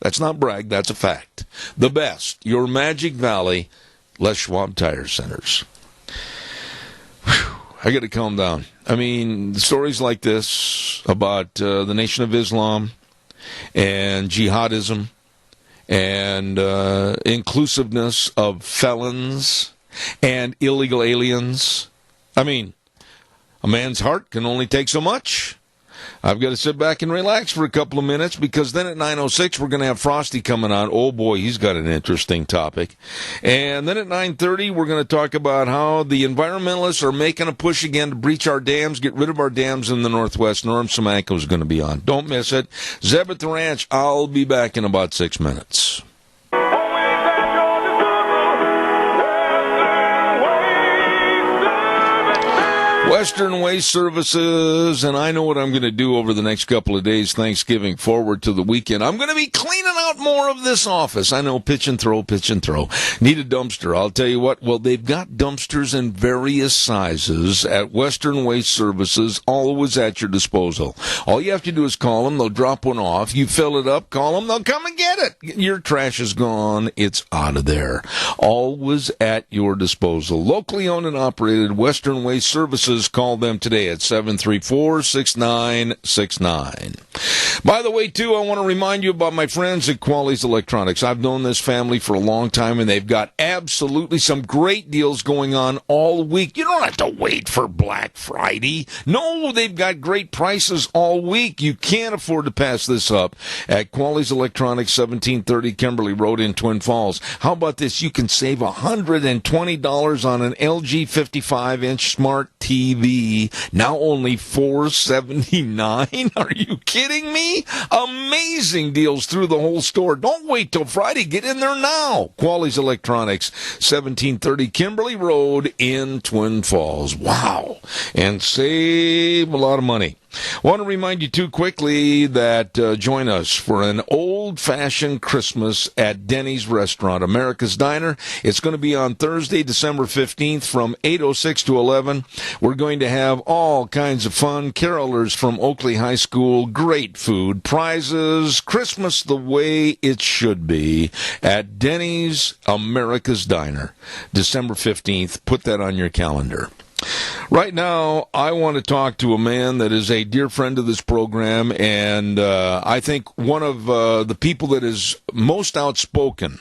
That's not brag, that's a fact. The best. Your Magic Valley Les Schwab Tire Centers. Whew. I got to calm down. I mean, stories like this about the Nation of Islam and jihadism and inclusiveness of felons and illegal aliens. I mean, a man's heart can only take so much. I've got to sit back and relax for a couple of minutes because then at 9:06 we're going to have Frosty coming on. Oh boy, he's got an interesting topic. And then at 9:30 we're going to talk about how the environmentalists are making a push again to breach our dams, get rid of our dams in the Northwest. Norm Simanko is going to be on. Don't miss it. Zeb at the Ranch. I'll be back in about 6 minutes. Western Waste Services, and I know what I'm going to do over the next couple of days, Thanksgiving forward to the weekend. I'm going to be cleaning out more of this office. I know, pitch and throw. Need a dumpster. I'll tell you what, well, they've got dumpsters in various sizes at Western Waste Services, always at your disposal. All you have to do is call them. They'll drop one off. You fill it up, call them. They'll come and get it. Your trash is gone. It's out of there. Always at your disposal. Locally owned and operated Western Waste Services. Call them today at 734-6969. By the way, too, I want to remind you about my friends at Quality's Electronics. I've known this family for a long time, and they've got absolutely some great deals going on all week. You don't have to wait for Black Friday. No, they've got great prices all week. You can't afford to pass this up at Quality's Electronics, 1730 Kimberly Road in Twin Falls. How about this? You can save $120 on an LG 55-inch smart TV. Now only $479. Are you kidding me? Amazing deals through the whole store. Don't wait till Friday. Get in there now. Quality's Electronics, 1730 Kimberly Road in Twin Falls. Wow. And save a lot of money. I want to remind you, too, quickly that join us for an old-fashioned Christmas at Denny's Restaurant, America's Diner. It's going to be on Thursday, December 15th from 8:06 to 11. We're going to have all kinds of fun, carolers from Oakley High School, great food, prizes, Christmas the way it should be at Denny's, America's Diner, December 15th. Put that on your calendar. Right now, I want to talk to a man that is a dear friend of this program, and I think one of the people that is most outspoken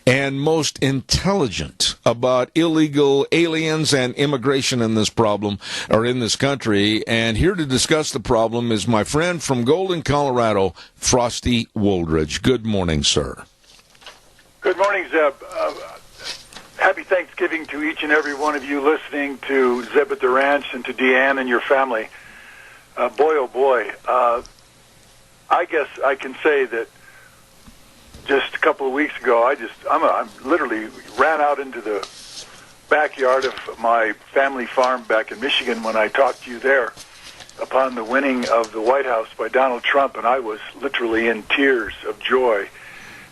and most intelligent about illegal aliens and immigration in this problem, or in this country. And here to discuss the problem is my friend from Golden, Colorado, Frosty Woldridge. Good morning, sir. Good morning, Zeb. Happy Thanksgiving to each and every one of you listening to Zeb at the Ranch and to Deanne and your family. Boy, oh boy. I guess I can say that just a couple of weeks ago, I literally ran out into the backyard of my family farm back in Michigan when I talked to you there upon the winning of the White House by Donald Trump, and I was literally in tears of joy.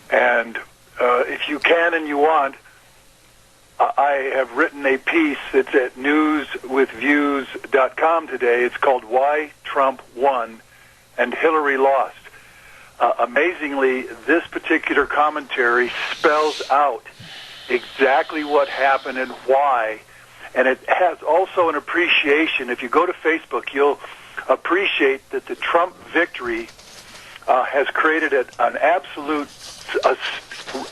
And if you can and you want, I have written a piece that's at newswithviews.com today. It's called Why Trump Won and Hillary Lost. Amazingly, this particular commentary spells out exactly what happened and why. And it has also an appreciation. If you go to Facebook, you'll appreciate that the Trump victory has created an absolute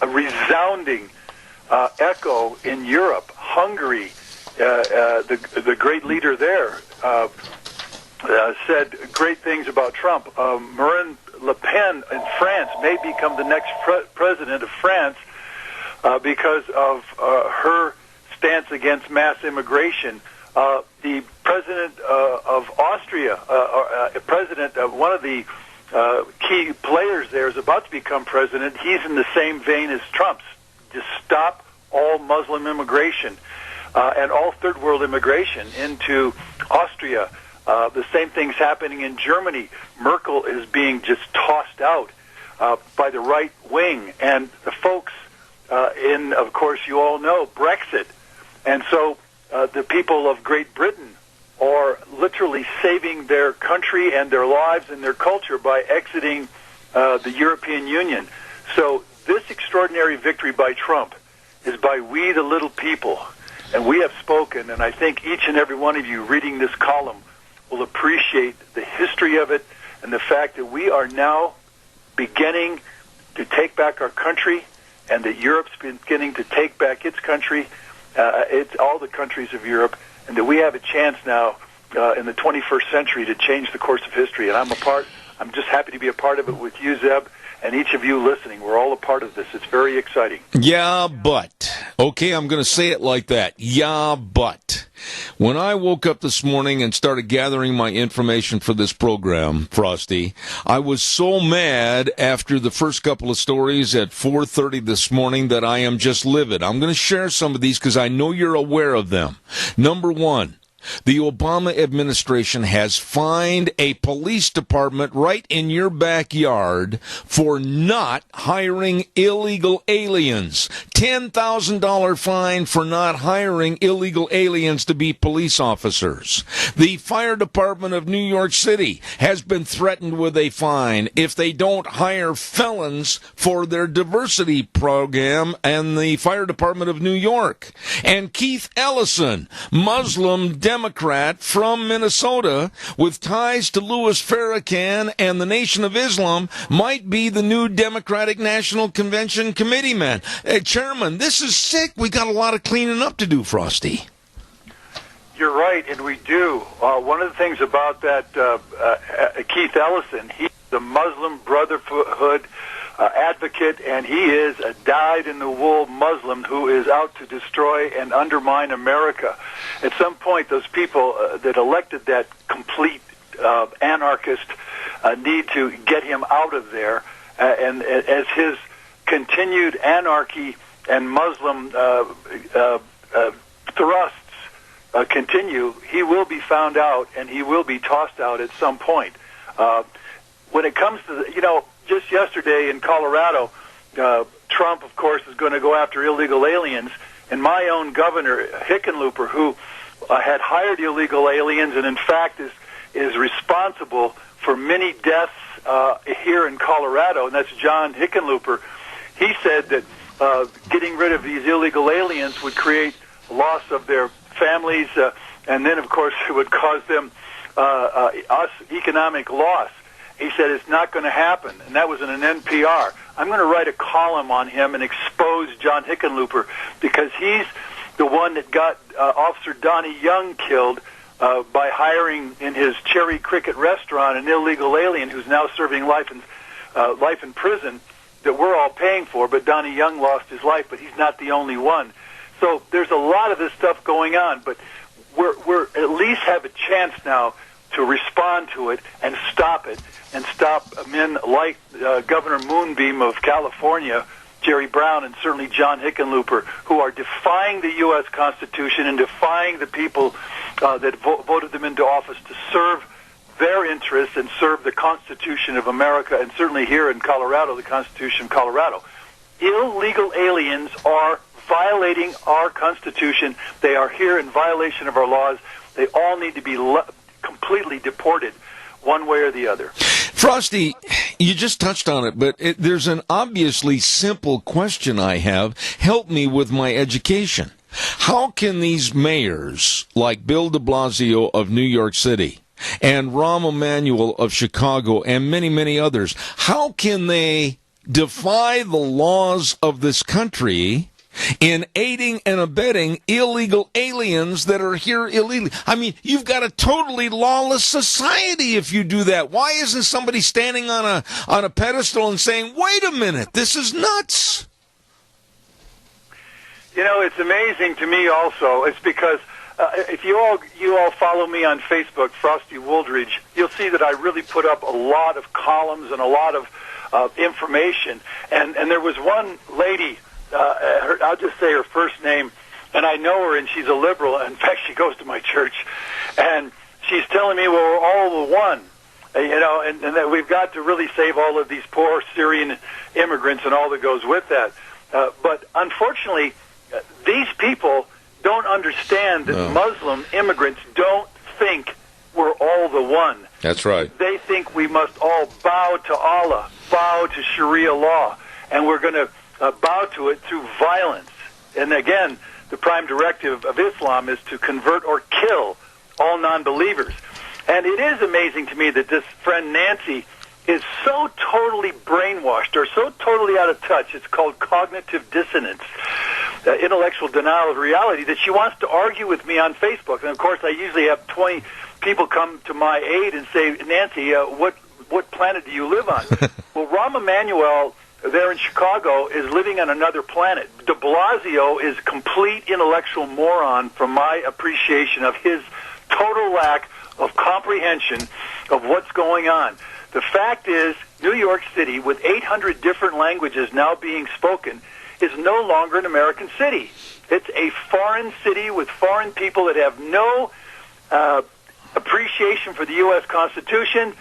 a resounding echo in Europe. Hungary, the great leader there, said great things about Trump. Marine Le Pen in France may become the next president of France because of her stance against mass immigration. the president of Austria, one of the key players there, is about to become president. He's in the same vein as Trump's. Just stop all Muslim immigration and all third world immigration into Austria. The same thing's happening in Germany. Merkel is being just tossed out by the right wing, and the folks of course, you all know, Brexit. And so the people of Great Britain are literally saving their country and their lives and their culture by exiting the European Union. So this extraordinary victory by Trump is by we, the little people. And we have spoken, and I think each and every one of you reading this column will appreciate the history of it and the fact that we are now beginning to take back our country, and that Europe's beginning to take back its country, it's all the countries of Europe, and that we have a chance now in the 21st century to change the course of history. And I'm just happy to be a part of it with you, Zeb, and each of you listening. We're all a part of this. It's very exciting. Yeah, but. Okay, I'm going to say it like that. Yeah, but. When I woke up this morning and started gathering my information for this program, Frosty, I was so mad after the first couple of stories at 4:30 this morning that I am just livid. I'm going to share some of these because I know you're aware of them. Number one, the Obama administration has fined a police department right in your backyard for not hiring illegal aliens. $10,000 fine for not hiring illegal aliens to be police officers. The fire department of New York City has been threatened with a fine if they don't hire felons for their diversity program, and the fire department of New York. And Keith Ellison, Muslim Democrat from Minnesota with ties to Louis Farrakhan and the Nation of Islam, might be the new Democratic National Convention committeeman. Chairman, this is sick. We got a lot of cleaning up to do, Frosty. You're right, and we do. One of the things about that Keith Ellison, he's the Muslim Brotherhood advocate, and he is a dyed-in-the-wool Muslim who is out to destroy and undermine America. At some point, those people that elected that complete anarchist need to get him out of there, and as his continued anarchy and Muslim thrusts continue, he will be found out, and he will be tossed out at some point. When it comes to, just yesterday in Colorado, Trump, of course, is going to go after illegal aliens, and my own governor, Hickenlooper, who had hired illegal aliens and, in fact, is responsible for many deaths here in Colorado, and that's John Hickenlooper. He said that getting rid of these illegal aliens would create loss of their families, and then, of course, it would cause them us economic loss. He said it's not going to happen, and that was in an NPR. I'm going to write a column on him and expose John Hickenlooper, because he's the one that got Officer Donnie Young killed by hiring in his Cherry Cricket restaurant an illegal alien who's now serving life in prison that we're all paying for, but Donnie Young lost his life, but he's not the only one. So there's a lot of this stuff going on, but we're at least have a chance now to respond to it and stop it, and stop men like Governor Moonbeam of California, Jerry Brown, and certainly John Hickenlooper, who are defying the U.S. Constitution and defying the people that voted them into office to serve their interests and serve the Constitution of America, and certainly here in Colorado, the Constitution of Colorado. Illegal aliens are violating our Constitution. They are here in violation of our laws. They all need to be completely deported, one way or the other. Frosty, you just touched on it, but there's an obviously simple question I have. Help me with my education. How can these mayors, like Bill de Blasio of New York City and Rahm Emanuel of Chicago and many, many others, how can they defy the laws of this country in aiding and abetting illegal aliens that are here illegally? I mean, you've got a totally lawless society if you do that. Why isn't somebody standing on a pedestal and saying, wait a minute, this is nuts? It's amazing to me also. It's because if you all follow me on Facebook, Frosty Wooldridge, you'll see that I really put up a lot of columns and a lot of information. And there was one lady, I'll just say her first name, and I know her, and she's a liberal. In fact, she goes to my church. And she's telling me, well, we're all the one, and that we've got to really save all of these poor Syrian immigrants and all that goes with that. But unfortunately, these people don't understand that Muslim immigrants don't think we're all the one. That's right. They think we must all bow to Allah, bow to Sharia law, and we're going to bow to it through violence. And again, the prime directive of Islam is to convert or kill all non-believers. And it is amazing to me that this friend Nancy is so totally brainwashed or so totally out of touch. It's called cognitive dissonance, intellectual denial of reality, that she wants to argue with me on Facebook. And, of course, I usually have 20 people come to my aid and say, Nancy, what planet do you live on? Well, Rahm Emanuel there in Chicago is living on another planet. De Blasio is complete intellectual moron from my appreciation of his total lack of comprehension of what's going on. The fact is, New York City, with 800 different languages now being spoken, is no longer an American city. It's a foreign city with foreign people that have no appreciation for the U.S. Constitution.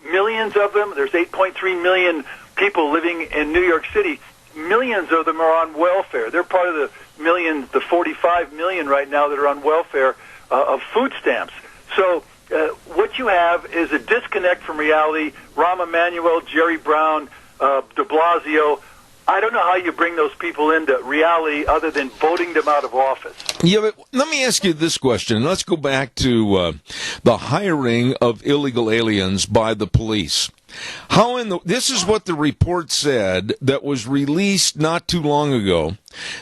Millions of them, there's 8.3 million people living in New York City. Millions of them are on welfare. They're part of the 45 million right now that are on welfare of food stamps. So what you have is a disconnect from reality. Rahm Emanuel, Jerry Brown, de Blasio, I don't know how you bring those people into reality other than voting them out of office. Yeah, but let me ask you this question. Let's go back to the hiring of illegal aliens by the police. This is what the report said that was released not too long ago.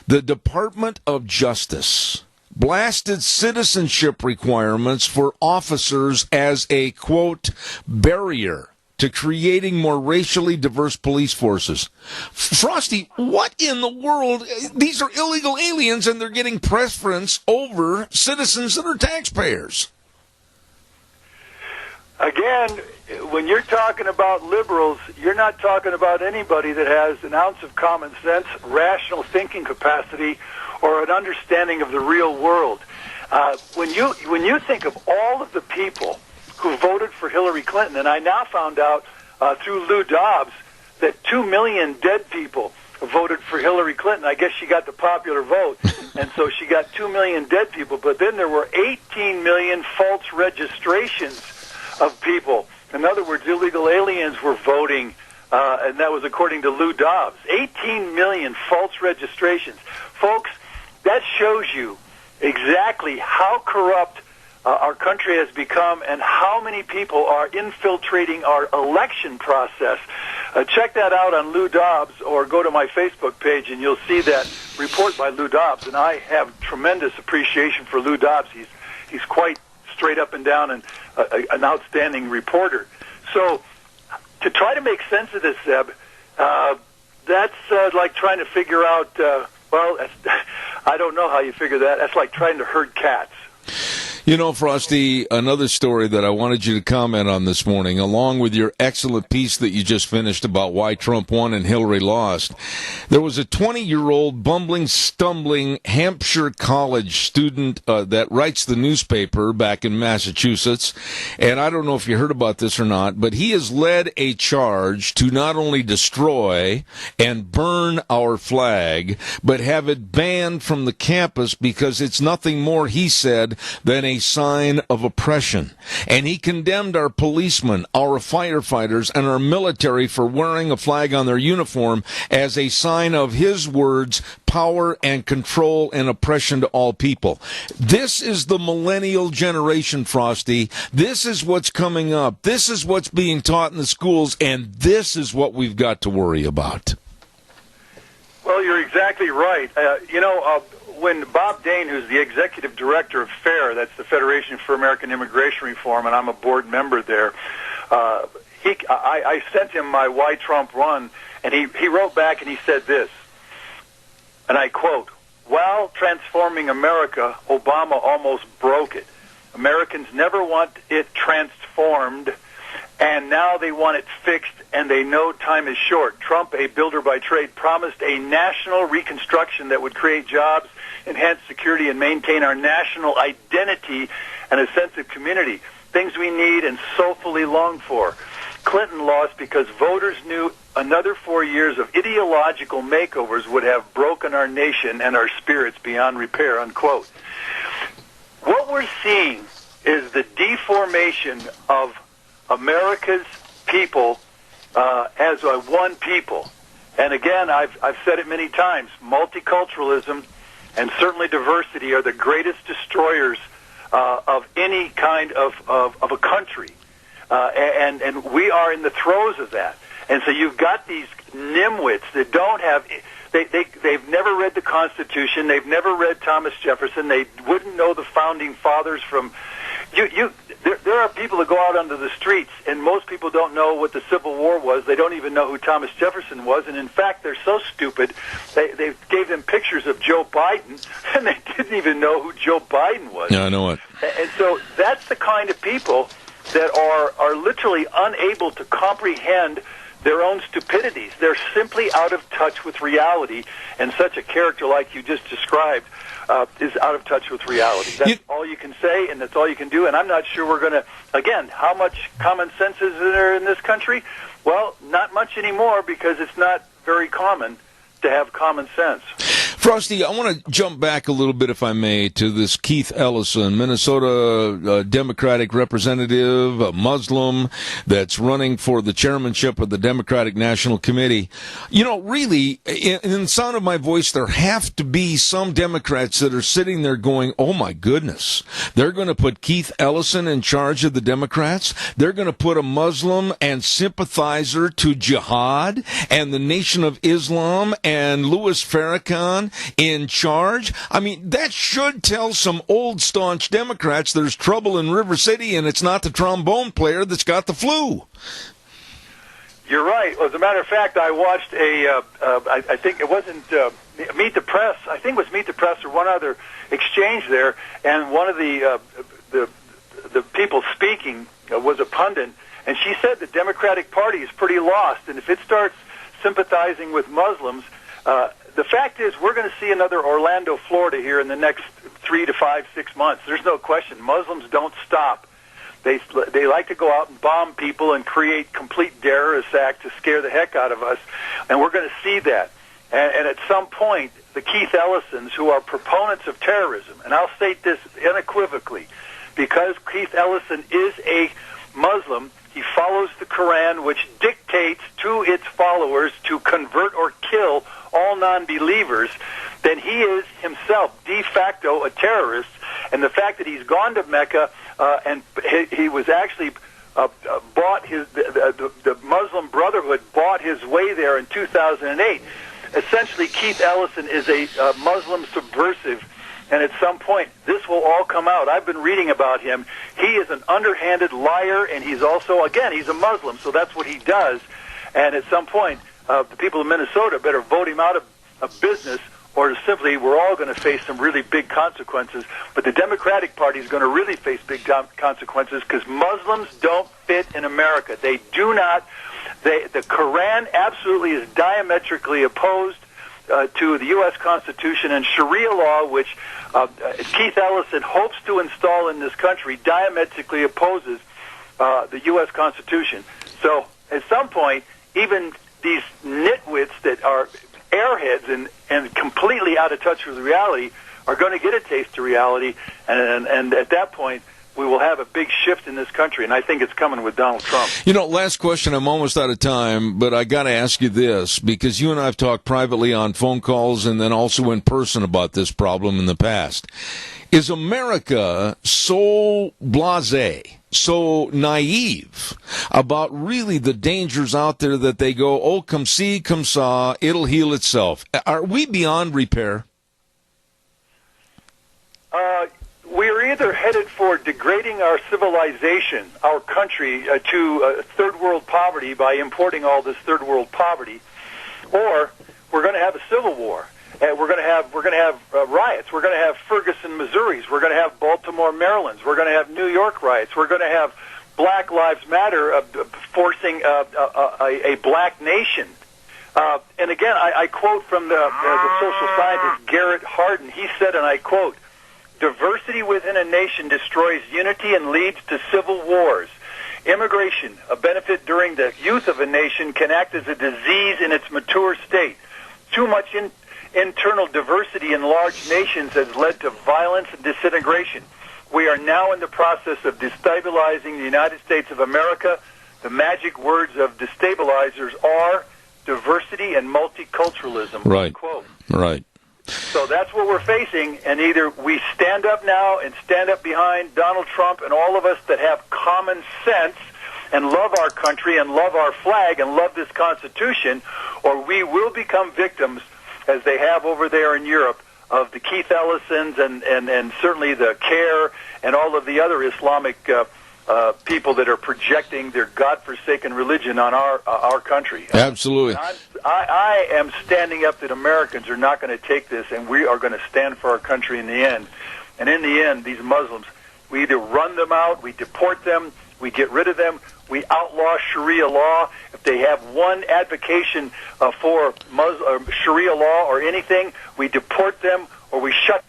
The Department of Justice blasted citizenship requirements for officers as a, quote, barrier to creating more racially diverse police forces. Frosty, what in the world? These are illegal aliens, and they're getting preference over citizens that are taxpayers. Again, when you're talking about liberals, you're not talking about anybody that has an ounce of common sense, rational thinking capacity, or an understanding of the real world. When you think of all of the people who voted for Hillary Clinton, and I now found out through Lou Dobbs that 2 million dead people voted for Hillary Clinton. I guess she got the popular vote, and so she got 2 million dead people. But then there were 18 million false registrations of people. In other words, illegal aliens were voting, and that was according to Lou Dobbs. 18 million false registrations. Folks, that shows you exactly how corrupt our country has become and how many people are infiltrating our election process. Check that out on Lou Dobbs, or go to my Facebook page and you'll see that report by Lou Dobbs. And I have tremendous appreciation for Lou Dobbs. He's quite straight up and down and an outstanding reporter. So to try to make sense of this, Zeb, that's like trying to figure out, I don't know how you figure that. That's like trying to herd cats. You know, Frosty, another story that I wanted you to comment on this morning, along with your excellent piece that you just finished about why Trump won and Hillary lost. There was a 20-year-old bumbling, stumbling Hampshire college student that writes the newspaper back in Massachusetts. And I don't know if you heard about this or not, but he has led a charge to not only destroy and burn our flag, but have it banned from the campus because it's nothing more, he said, than a sign of oppression. And he condemned our policemen, our firefighters, and our military for wearing a flag on their uniform as a sign of his words, power and control and oppression to all people. This is the millennial generation, Frosty. This is what's coming up. This is what's being taught in the schools, and this is what we've got to worry about. Well, you're exactly right. When Bob Dane, who's the executive director of FAIR, that's the Federation for American Immigration Reform, and I'm a board member there, I sent him my Why Trump Won, and he wrote back and he said this, and I quote, while transforming America, Obama almost broke it. Americans never want it transformed, and now they want it fixed, and they know time is short. Trump, a builder by trade, promised a national reconstruction that would create jobs, enhance security, and maintain our national identity and a sense of community, things we need and soulfully long for. Clinton lost because voters knew another 4 years of ideological makeovers would have broken our nation and our spirits beyond repair, unquote. What we're seeing is the deformation of America's people as a one people. And again, I've said it many times, multiculturalism and certainly diversity are the greatest destroyers of any kind of a country. And we are in the throes of that. And so you've got these nimwits that don't have... They've never read the Constitution. They've never read Thomas Jefferson. They wouldn't know the Founding Fathers from... There are people that go out onto the streets, and most people don't know what the Civil War was. They don't even know who Thomas Jefferson was. And in fact, they're so stupid, they gave them pictures of Joe Biden, and they didn't even know who Joe Biden was. Yeah, I know it. And so that's the kind of people that are literally unable to comprehend their own stupidities. They're simply out of touch with reality, and such a character like you just described is out of touch with reality. That's all you can say, and that's all you can do, and I'm not sure we're going to, again, how much common sense is there in this country? Well, not much anymore, because it's not very common to have common sense. Frosty, I want to jump back a little bit, if I may, to this Keith Ellison, Minnesota Democratic representative, a Muslim that's running for the chairmanship of the Democratic National Committee. You know, really, in the sound of my voice, there have to be some Democrats that are sitting there going, oh my goodness, they're going to put Keith Ellison in charge of the Democrats? They're going to put a Muslim and sympathizer to jihad and the Nation of Islam and Louis Farrakhan in charge? I mean, that should tell some old staunch Democrats there's trouble in River City, and it's not the trombone player that's got the flu. You're right. As a matter of fact, I watched I think it wasn't Meet the Press. I think it was Meet the Press or one other exchange there, and one of the people speaking was a pundit, and she said the Democratic Party is pretty lost, and if it starts sympathizing with Muslims, the fact is, we're going to see another Orlando, Florida here in the next 3 to 5, 6 months. There's no question. Muslims don't stop. They like to go out and bomb people and create complete terrorist acts to scare the heck out of us, and we're going to see that. And at some point, the Keith Ellisons, who are proponents of terrorism, and I'll state this unequivocally, because Keith Ellison is a Muslim, he follows the Quran, which dictates to its followers to convert or kill all non-believers, then he is himself de facto a terrorist. And the fact that he's gone to Mecca and he was actually bought the Muslim Brotherhood bought his way there in 2008. Essentially, Keith Ellison is a Muslim subversive. And at some point, this will all come out. I've been reading about him. He is an underhanded liar, and he's also, again, he's a Muslim, so that's what he does. And at some point, the people of Minnesota better vote him out of business, or simply we're all going to face some really big consequences. But the Democratic Party is going to really face big consequences because Muslims don't fit in America. They do not. The Quran absolutely is diametrically opposed to the U.S. Constitution, and Sharia law, which Keith Ellison hopes to install in this country, diametrically opposes the U.S. Constitution. So at some point, even these nitwits that are airheads and completely out of touch with reality are going to get a taste of reality, and at that point, we will have a big shift in this country, and I think it's coming with Donald Trump. You know, last question, I'm almost out of time, but I got to ask you this, because you and I have talked privately on phone calls and then also in person about this problem in the past. Is America so blasé, so naive about really the dangers out there that they go, oh, come see, come saw, it'll heal itself? Are we beyond repair? We're either headed for degrading our civilization, our country, to third world poverty by importing all this third world poverty, or we're going to have a civil war. And we're going to have riots. We're going to have Ferguson, Missouris. We're going to have Baltimore, Maryland's. We're going to have New York riots. We're going to have Black Lives Matter forcing a black nation. And again, I quote from the social scientist Garrett Hardin. He said, and I quote, "Diversity within a nation destroys unity and leads to civil wars. Immigration, a benefit during the youth of a nation, can act as a disease in its mature state. Too much internal diversity in large nations has led to violence and disintegration. We are now in the process of destabilizing the United States of America. The magic words of destabilizers are diversity and multiculturalism." Right. Quote. Right. So that's what we're facing, and either we stand up now and stand up behind Donald Trump and all of us that have common sense and love our country and love our flag and love this Constitution, or we will become victims, as they have over there in Europe, of the Keith Ellisons and certainly the CARE and all of the other Islamic people that are projecting their godforsaken religion on our country. Absolutely. I am standing up that Americans are not going to take this, and we are going to stand for our country in the end. And in the end, these Muslims, we either run them out, we deport them, we get rid of them, we outlaw Sharia law. If they have one advocation for Sharia law or anything, we deport them or we shut.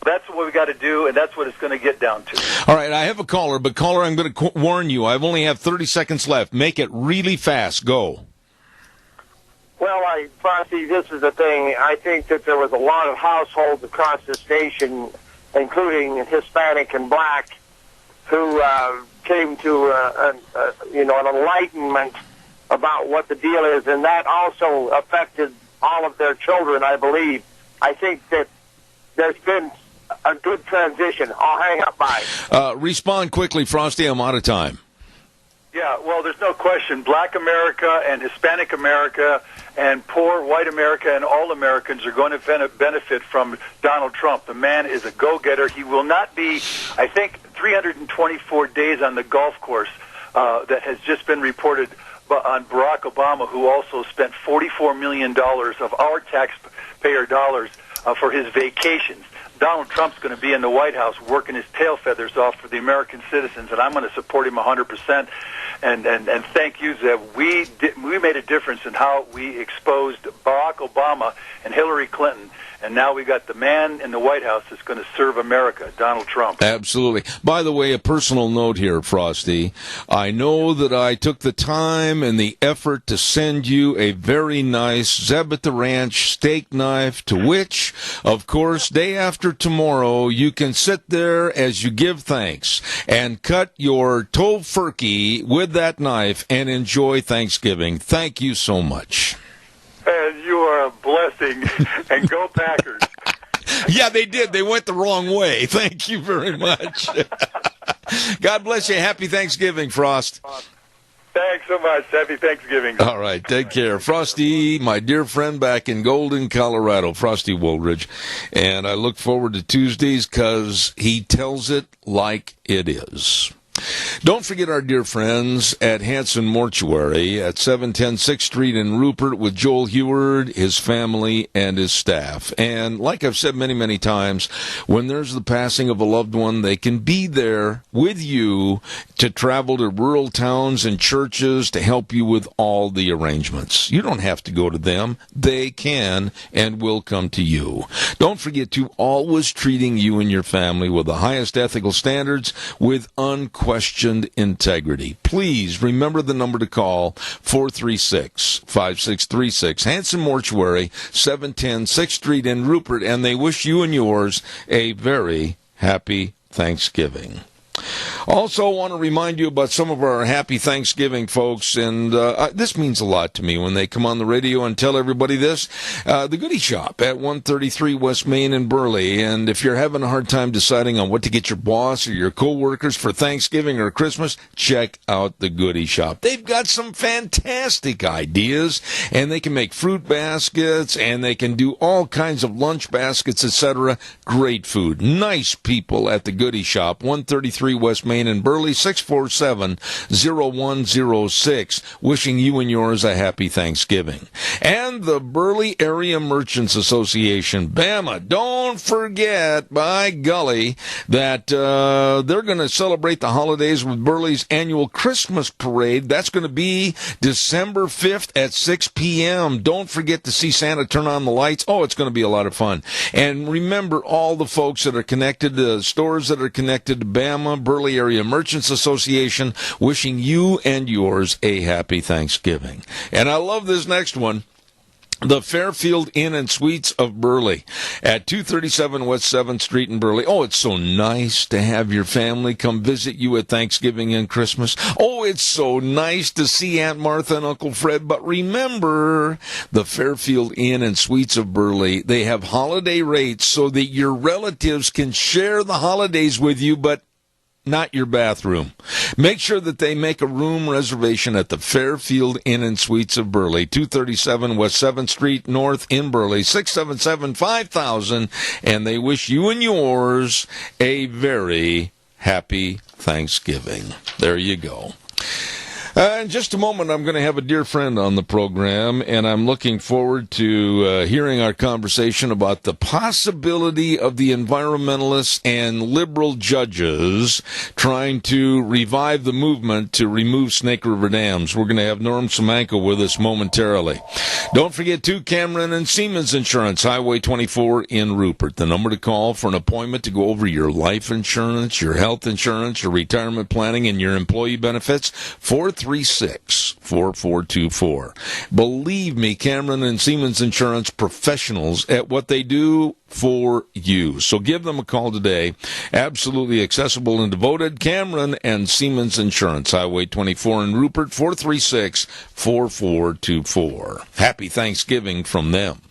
That's what we got to do, and that's what it's going to get down to. All right, I have a caller, but caller, I'm going to warn you. I only have 30 seconds left. Make it really fast. Go. Well, Frosty, this is the thing. I think that there was a lot of households across this nation, including Hispanic and Black, who came to an enlightenment about what the deal is, and that also affected all of their children, I believe. I think that there's been a good transition. I'll hang up. Bye. Respond quickly, Frosty. I'm out of time. Yeah, well, there's no question. Black America and Hispanic America and poor white America and all Americans are going to benefit from Donald Trump. The man is a go-getter. He will not be, I think, 324 days on the golf course that has just been reported on Barack Obama, who also spent $44 million of our taxpayer dollars for his vacations. Donald Trump's going to be in the White House working his tail feathers off for the American citizens, and I'm going to support him 100%. And thank you, Zeb. We made a difference in how we exposed Barack Obama and Hillary Clinton, and now we got the man in the White House that's going to serve America, Donald Trump. Absolutely. By the way, a personal note here, Frosty. I know that I took the time and the effort to send you a very nice Zeb at the Ranch steak knife, to which, of course, day after tomorrow, you can sit there as you give thanks and cut your tofurkey with that knife and enjoy Thanksgiving. Thank you so much. And you are a blessing, and go Packers. Yeah, they did. They went the wrong way. Thank you very much. God bless you. Happy Thanksgiving, Frost. Thanks so much. Happy Thanksgiving. All right, take care. Frosty, my dear friend back in Golden, Colorado, Frosty Woolridge. And I look forward to Tuesdays because he tells it like it is. Don't forget our dear friends at Hanson Mortuary at 710 6th Street in Rupert with Joel Heward, his family, and his staff. And like I've said many, many times, when there's the passing of a loved one, they can be there with you to travel to rural towns and churches to help you with all the arrangements. You don't have to go to them. They can and will come to you. Don't forget to always treating you and your family with the highest ethical standards with unquestioned integrity. Please remember the number to call, 436-5636. Hanson Mortuary, 710 6th Street in Rupert, and they wish you and yours a very happy Thanksgiving. Also, want to remind you about some of our happy Thanksgiving folks, and this means a lot to me when they come on the radio and tell everybody this. The Goody Shop at 133 West Main in Burley, and if you're having a hard time deciding on what to get your boss or your co-workers for Thanksgiving or Christmas, check out the Goody Shop. They've got some fantastic ideas, and they can make fruit baskets, and they can do all kinds of lunch baskets, etc. Great food. Nice people at the Goody Shop, 133 West Main Lane in Burley, 647-0106. Wishing you and yours a happy Thanksgiving. And the Burley Area Merchants Association, Bama, don't forget, by golly, that they're going to celebrate the holidays with Burley's annual Christmas parade. That's going to be December 5th at 6 p.m. Don't forget to see Santa turn on the lights. Oh, it's going to be a lot of fun. And remember all the folks that are connected, the stores that are connected to Bama, Burley Area Merchants Association, wishing you and yours a happy Thanksgiving. And I love this next one. The Fairfield Inn and Suites of Burley at 237 West 7th Street in Burley. Oh, it's so nice to have your family come visit you at Thanksgiving and Christmas. Oh, it's so nice to see Aunt Martha and Uncle Fred. But remember, the Fairfield Inn and Suites of Burley, they have holiday rates so that your relatives can share the holidays with you, but not your bathroom. Make sure that they make a room reservation at the Fairfield Inn and Suites of Burley, 237 West 7th Street North in Burley, 677-5000, and they wish you and yours a very happy Thanksgiving. There you go. In just a moment, I'm going to have a dear friend on the program, and I'm looking forward to hearing our conversation about the possibility of the environmentalists and liberal judges trying to revive the movement to remove Snake River dams. We're going to have Norm Semenko with us momentarily. Don't forget, too, Cameron and Siemens Insurance, Highway 24 in Rupert. The number to call for an appointment to go over your life insurance, your health insurance, your retirement planning, and your employee benefits, 436-4424. Believe me, Cameron and Siemens Insurance professionals at what they do for you. So give them a call today. Absolutely accessible and devoted. Cameron and Siemens Insurance, Highway 24 in Rupert, 436-4424. Happy Thanksgiving from them.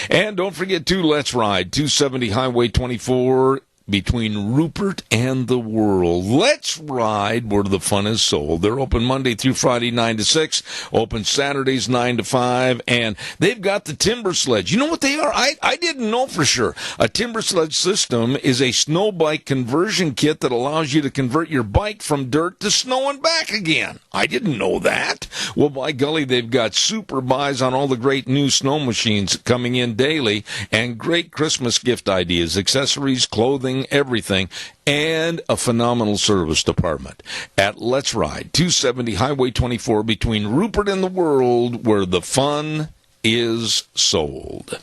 And don't forget, too, Let's Ride, 270 Highway 24 between Rupert and the world. Let's Ride where the fun is sold. They're open Monday through Friday, 9 to 6, open Saturdays, 9 to 5, and they've got the timber sledge. You know what they are? I didn't know for sure. A timber sledge system is a snow bike conversion kit that allows you to convert your bike from dirt to snow and back again. I didn't know that. Well, by golly, they've got super buys on all the great new snow machines coming in daily, and great Christmas gift ideas, accessories, clothing, everything, and a phenomenal service department at Let's Ride, 270 Highway 24 between Rupert and the world, where the fun is sold.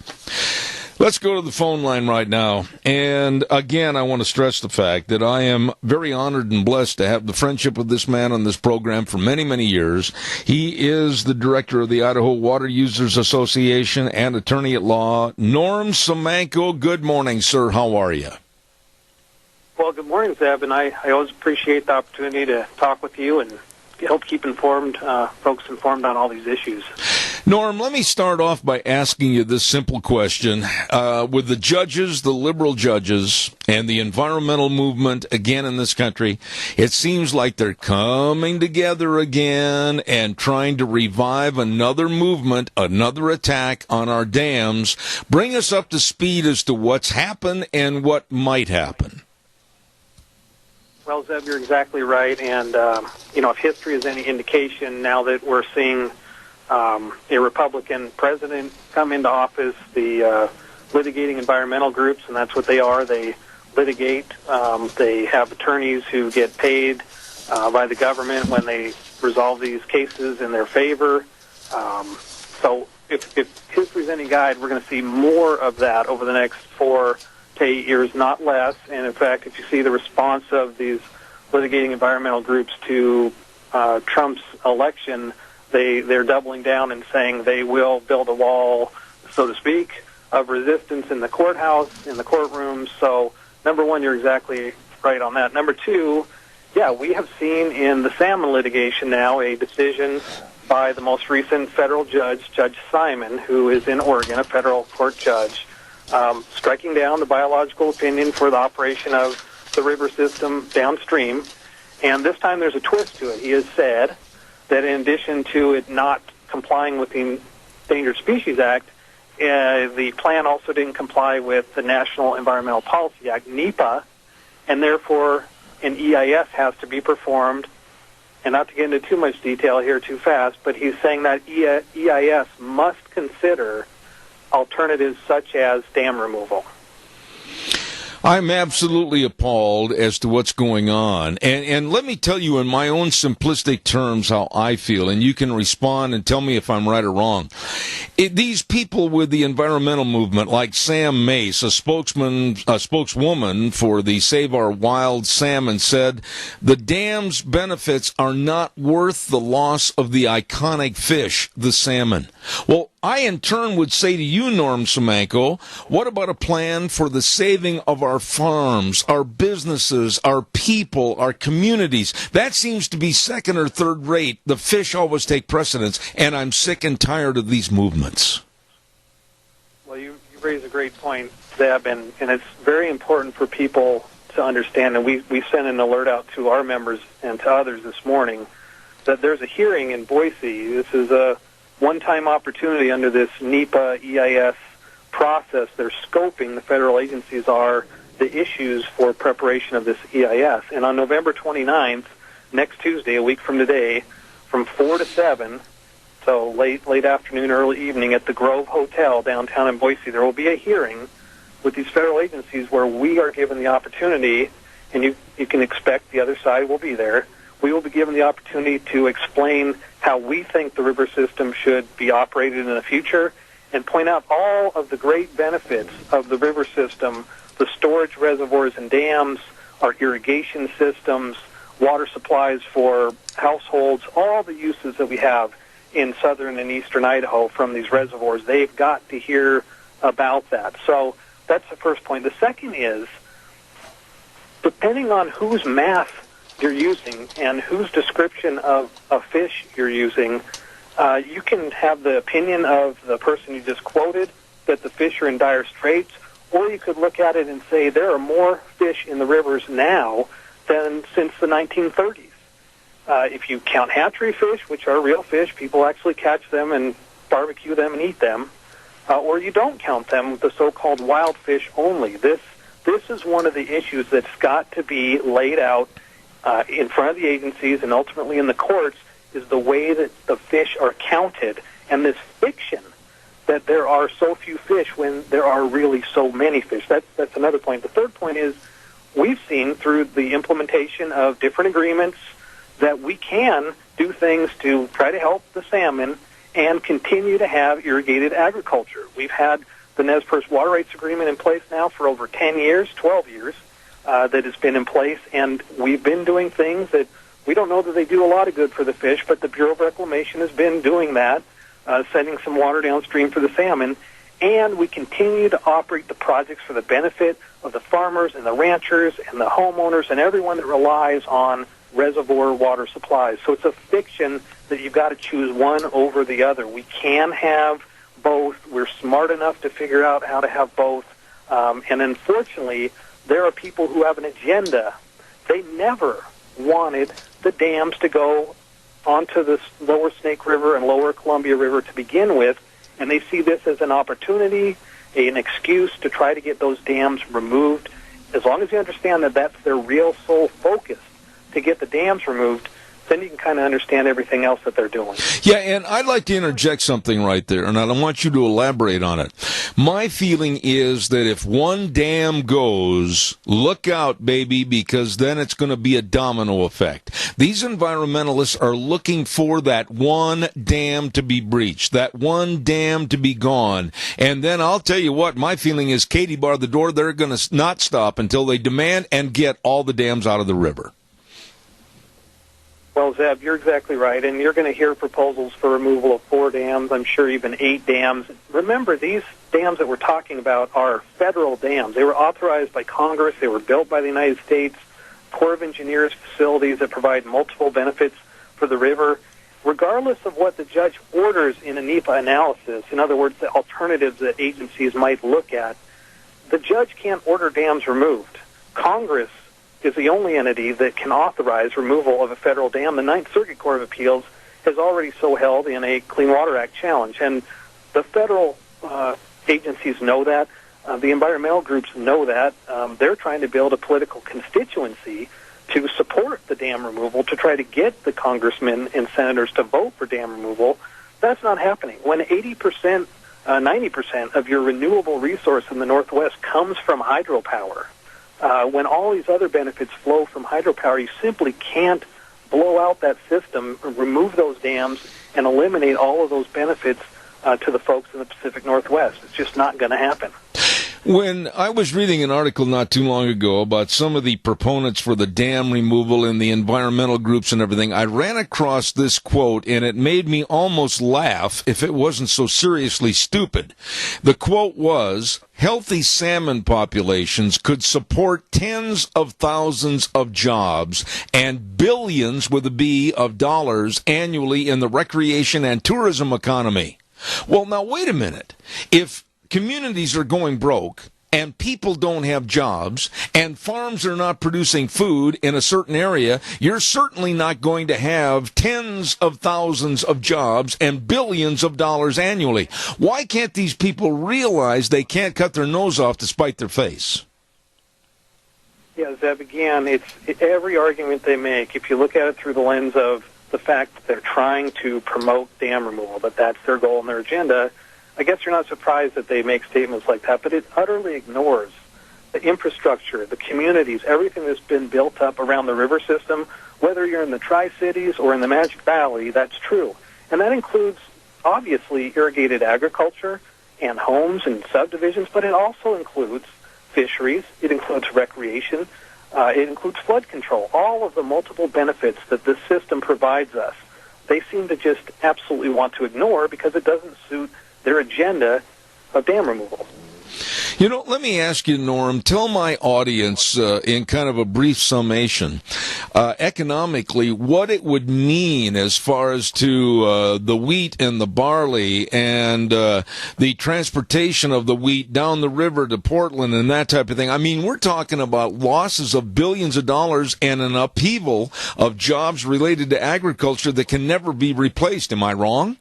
Let's go to the phone line right now. And again, I want to stress the fact that I am very honored and blessed to have the friendship with this man on this program for many, many years. He is the director of the Idaho Water Users Association and attorney at law. Norm Semenko, good morning, sir. How are you? Well, good morning, Zeb, and I always appreciate the opportunity to talk with you and help keep folks informed on all these issues. Norm, let me start off by asking you this simple question. With the judges, the liberal judges, and the environmental movement again in this country, it seems like they're coming together again and trying to revive another movement, another attack on our dams. Bring us up to speed as to what's happened and what might happen. Well, Zeb, you're exactly right, and if history is any indication, now that we're seeing a Republican president come into office, the litigating environmental groups, and that's what they are. They litigate. They have attorneys who get paid by the government when they resolve these cases in their favor. So if history is any guide, we're going to see more of that over the next 4 to 8 years, not less. And in fact, if you see the response of these litigating environmental groups to Trump's election, they're doubling down and saying they will build a wall, so to speak, of resistance in the courthouse, in the courtrooms. So, number one, you're exactly right on that. Number two, yeah, we have seen in the salmon litigation now a decision by the most recent federal judge, Judge Simon, who is in Oregon, a federal court judge, striking down the biological opinion for the operation of the river system downstream. And this time there's a twist to it. He has said that in addition to it not complying with the Endangered Species Act, the plan also didn't comply with the National Environmental Policy Act, NEPA, and therefore an EIS has to be performed. And not to get into too much detail here too fast, but he's saying that EIS must consider alternatives such as dam removal. I'm absolutely appalled as to what's going on. And let me tell you in my own simplistic terms how I feel, and you can respond and tell me if I'm right or wrong. These people with the environmental movement, like Sam Mace, a spokeswoman for the Save Our Wild Salmon, said the dam's benefits are not worth the loss of the iconic fish, the salmon. Well, I in turn would say to you, Norm Semenko, what about a plan for the saving of our farms, our businesses, our people, our communities? That seems to be second or third rate. The fish always take precedence, and I'm sick and tired of these movements. Well, you raise a great point, Zeb, and it's very important for people to understand, and we sent an alert out to our members and to others this morning, that there's a hearing in Boise. This is a one-time opportunity under this NEPA EIS process. They're scoping, the federal agencies are, the issues for preparation of this EIS. And on November 29th, next Tuesday, a week from today, from 4 to 7, so late afternoon, early evening, at the Grove Hotel downtown in Boise, there will be a hearing with these federal agencies where we are given the opportunity, and you can expect the other side will be there, we will be given the opportunity to explain how we think the river system should be operated in the future and point out all of the great benefits of the river system, the storage reservoirs and dams, our irrigation systems, water supplies for households, all the uses that we have in southern and eastern Idaho from these reservoirs. They've got to hear about that. So that's the first point. The second is, depending on whose math you're using and whose description of a fish you're using, you can have the opinion of the person you just quoted that the fish are in dire straits, or you could look at it and say there are more fish in the rivers now than since the 1930s. If you count hatchery fish, which are real fish, people actually catch them and barbecue them and eat them, or you don't count them, the so-called wild fish only. This is one of the issues that's got to be laid out in front of the agencies and ultimately in the courts, is the way that the fish are counted, and this fiction that there are so few fish when there are really so many fish. That's another point. The third point is we've seen through the implementation of different agreements that we can do things to try to help the salmon and continue to have irrigated agriculture. We've had the Nez Perce Water Rights Agreement in place now for over 10 years, 12 years, that has been in place, and we've been doing things that we don't know that they do a lot of good for the fish, but the Bureau of Reclamation has been doing that, sending some water downstream for the salmon, and we continue to operate the projects for the benefit of the farmers and the ranchers and the homeowners and everyone that relies on reservoir water supplies. So it's a fiction that you've got to choose one over the other. We can have both. We're smart enough to figure out how to have both. And unfortunately, there are people who have an agenda. They never wanted the dams to go onto the lower Snake River and lower Columbia River to begin with, and they see this as an opportunity, an excuse to try to get those dams removed. As long as you understand that that's their real sole focus, to get the dams removed, then you can kind of understand everything else that they're doing. Yeah, and I'd like to interject something right there, and I want you to elaborate on it. My feeling is that if one dam goes, look out, baby, because then it's going to be a domino effect. These environmentalists are looking for that one dam to be breached, that one dam to be gone. And then I'll tell you what, my feeling is Katie bar the door, they're going to not stop until they demand and get all the dams out of the river. Well, Zeb, you're exactly right, and you're going to hear proposals for removal of 4 dams, I'm sure even 8 dams. Remember, these dams that we're talking about are federal dams. They were authorized by Congress. They were built by the United States Corps of Engineers facilities that provide multiple benefits for the river. Regardless of what the judge orders in a NEPA analysis, in other words, the alternatives that agencies might look at, the judge can't order dams removed. Congress is the only entity that can authorize removal of a federal dam. The Ninth Circuit Court of Appeals has already so held in a Clean Water Act challenge, and the federal agencies know that. The environmental groups know that. They're trying to build a political constituency to support the dam removal, to try to get the congressmen and senators to vote for dam removal. That's not happening. When 80%, 90% of your renewable resource in the Northwest comes from hydropower, when all these other benefits flow from hydropower, you simply can't blow out that system, remove those dams, and eliminate all of those benefits to the folks in the Pacific Northwest. It's just not going to happen. When I was reading an article not too long ago about some of the proponents for the dam removal and the environmental groups and everything, I ran across this quote, and it made me almost laugh if it wasn't so seriously stupid. The quote was, "Healthy salmon populations could support tens of thousands of jobs and billions with a B of dollars annually in the recreation and tourism economy." Well, now, wait a minute. If communities are going broke and people don't have jobs and farms are not producing food in a certain area, you're certainly not going to have tens of thousands of jobs and billions of dollars annually. Why can't these people realize they can't cut their nose off to spite their face? Yeah, Zeb, again, it's every argument they make, if you look at it through the lens of the fact that they're trying to promote dam removal, that that's their goal and their agenda, I guess you're not surprised that they make statements like that, but it utterly ignores the infrastructure, the communities, everything that's been built up around the river system, whether you're in the Tri-Cities or in the Magic Valley, that's true. And that includes, obviously, irrigated agriculture and homes and subdivisions, but it also includes fisheries, it includes recreation, it includes flood control, all of the multiple benefits that this system provides us. They seem to just absolutely want to ignore because it doesn't suit their agenda of dam removal. You know, let me ask you, Norm, tell my audience in kind of a brief summation, economically, what it would mean as far as to the wheat and the barley and the transportation of the wheat down the river to Portland and that type of thing. I mean, we're talking about losses of billions of dollars and an upheaval of jobs related to agriculture that can never be replaced. Am I wrong?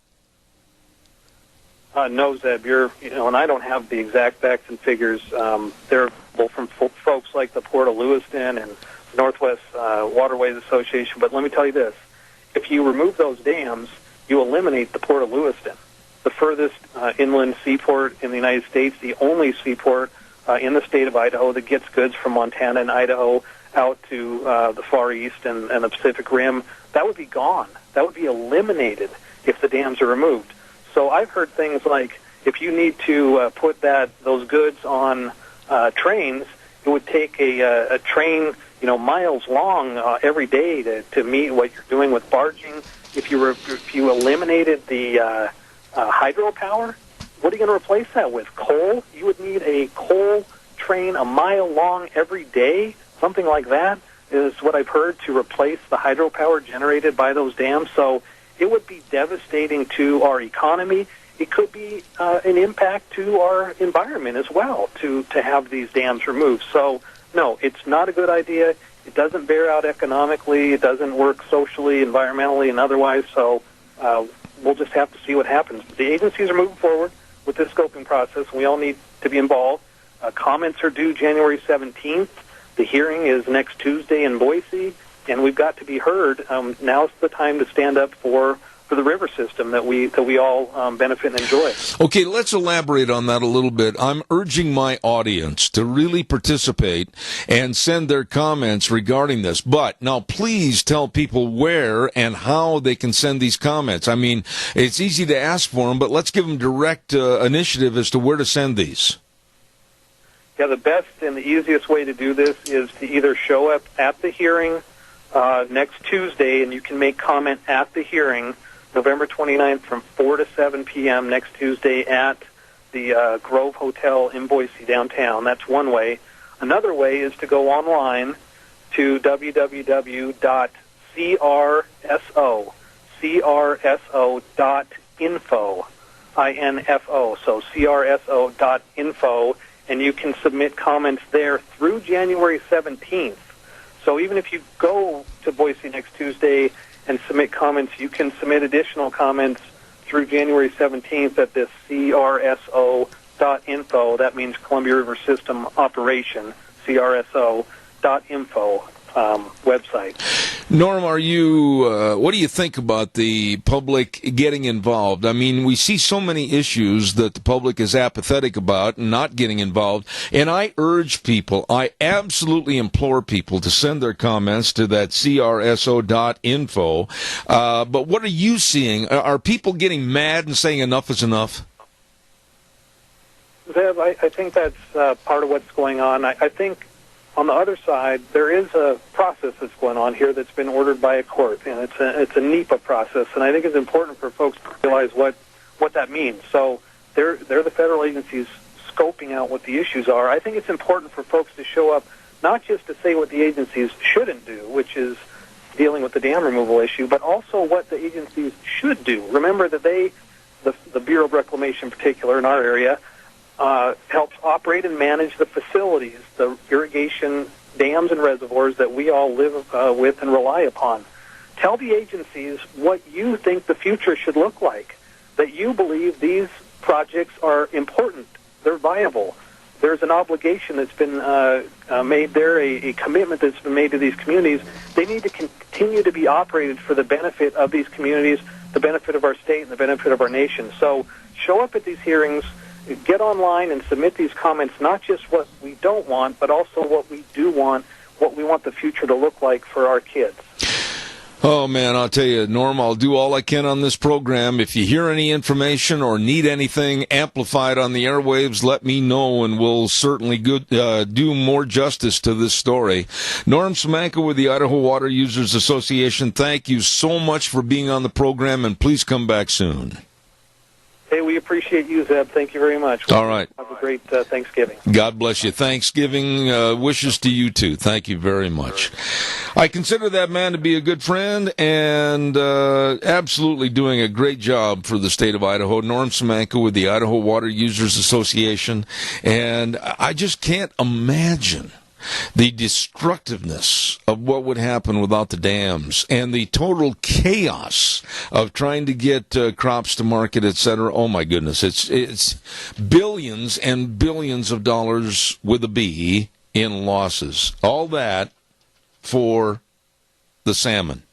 No, Zeb, and I don't have the exact facts and figures. They're both from folks like the Port of Lewiston and Northwest Waterways Association. But let me tell you this. If you remove those dams, you eliminate the Port of Lewiston, the furthest inland seaport in the United States, the only seaport in the state of Idaho that gets goods from Montana and Idaho out to the Far East and the Pacific Rim. That would be gone. That would be eliminated if the dams are removed. So I've heard things like if you need to put those goods on trains, it would take a train, miles long every day to meet what you're doing with barging. If you eliminated the hydropower, what are you going to replace that with? Coal? You would need a coal train a mile long every day. Something like that is what I've heard to replace the hydropower generated by those dams. So it would be devastating to our economy. It could be an impact to our environment as well to have these dams removed. So, no, it's not a good idea. It doesn't bear out economically. It doesn't work socially, environmentally, and otherwise. So we'll just have to see what happens. But the agencies are moving forward with this scoping process, and we all need to be involved. Comments are due January 17th. The hearing is next Tuesday in Boise. And we've got to be heard. Now's the time to stand up for the river system that we all benefit and enjoy. Okay, let's elaborate on that a little bit. I'm urging my audience to really participate and send their comments regarding this. But now please tell people where and how they can send these comments. I mean, it's easy to ask for them, but let's give them direct initiative as to where to send these. Yeah, the best and the easiest way to do this is to either show up at the hearing next Tuesday, and you can make comment at the hearing, November 29th from 4 to 7 p.m. next Tuesday at the Grove Hotel in Boise downtown. That's one way. Another way is to go online to www.crso.info, I-N-F-O, so crso.info, and you can submit comments there through January 17th. So even if you go to Boise next Tuesday and submit comments, you can submit additional comments through January 17th at this crso.info. That means Columbia River System Operation, crso.info. website. Norm, what do you think about the public getting involved? I mean, we see so many issues that the public is apathetic about and not getting involved, and I urge people, I absolutely implore people to send their comments to that crso.info. But what are you seeing? Are people getting mad and saying enough is enough? Zeb, I think that's part of what's going on. I think on the other side, there is a process that's going on here that's been ordered by a court, and it's a NEPA process, and I think it's important for folks to realize what that means. So they're the federal agencies scoping out what the issues are. I think it's important for folks to show up, not just to say what the agencies shouldn't do, which is dealing with the dam removal issue, but also what the agencies should do. Remember that the Bureau of Reclamation in particular in our area, helps operate and manage the facilities, the irrigation dams and reservoirs that we all live with and rely upon. Tell the agencies what you think the future should look like, that you believe these projects are important, they're viable. There's an obligation that's been made there, a commitment that's been made to these communities. They need to continue to be operated for the benefit of these communities, the benefit of our state, and the benefit of our nation. So show up at these hearings, get online and submit these comments, not just what we don't want, but also what we do want, what we want the future to look like for our kids. Oh, man, I'll tell you, Norm, I'll do all I can on this program. If you hear any information or need anything amplified on the airwaves, let me know, and we'll certainly do more justice to this story. Norm Simanka with the Idaho Water Users Association, thank you so much for being on the program, and please come back soon. Hey, we appreciate you, Zeb. Thank you very much. All right. Have a great Thanksgiving. God bless you. Thanksgiving wishes to you, too. Thank you very much. I consider that man to be a good friend and absolutely doing a great job for the state of Idaho. Norm Simanka with the Idaho Water Users Association. And I just can't imagine the destructiveness of what would happen without the dams and the total chaos of trying to get crops to market, etc. Oh my goodness, it's billions and billions of dollars with a B in losses. All that for the salmon.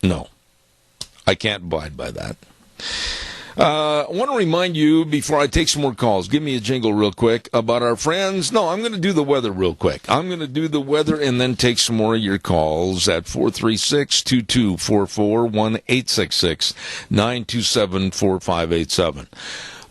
No, I can't abide by that. I want to remind you, before I take some more calls, give me a jingle real quick about our friends. No, I'm going to do the weather real quick. I'm going to do the weather and then take some more of your calls at 436-2244, 1-866-927-4587.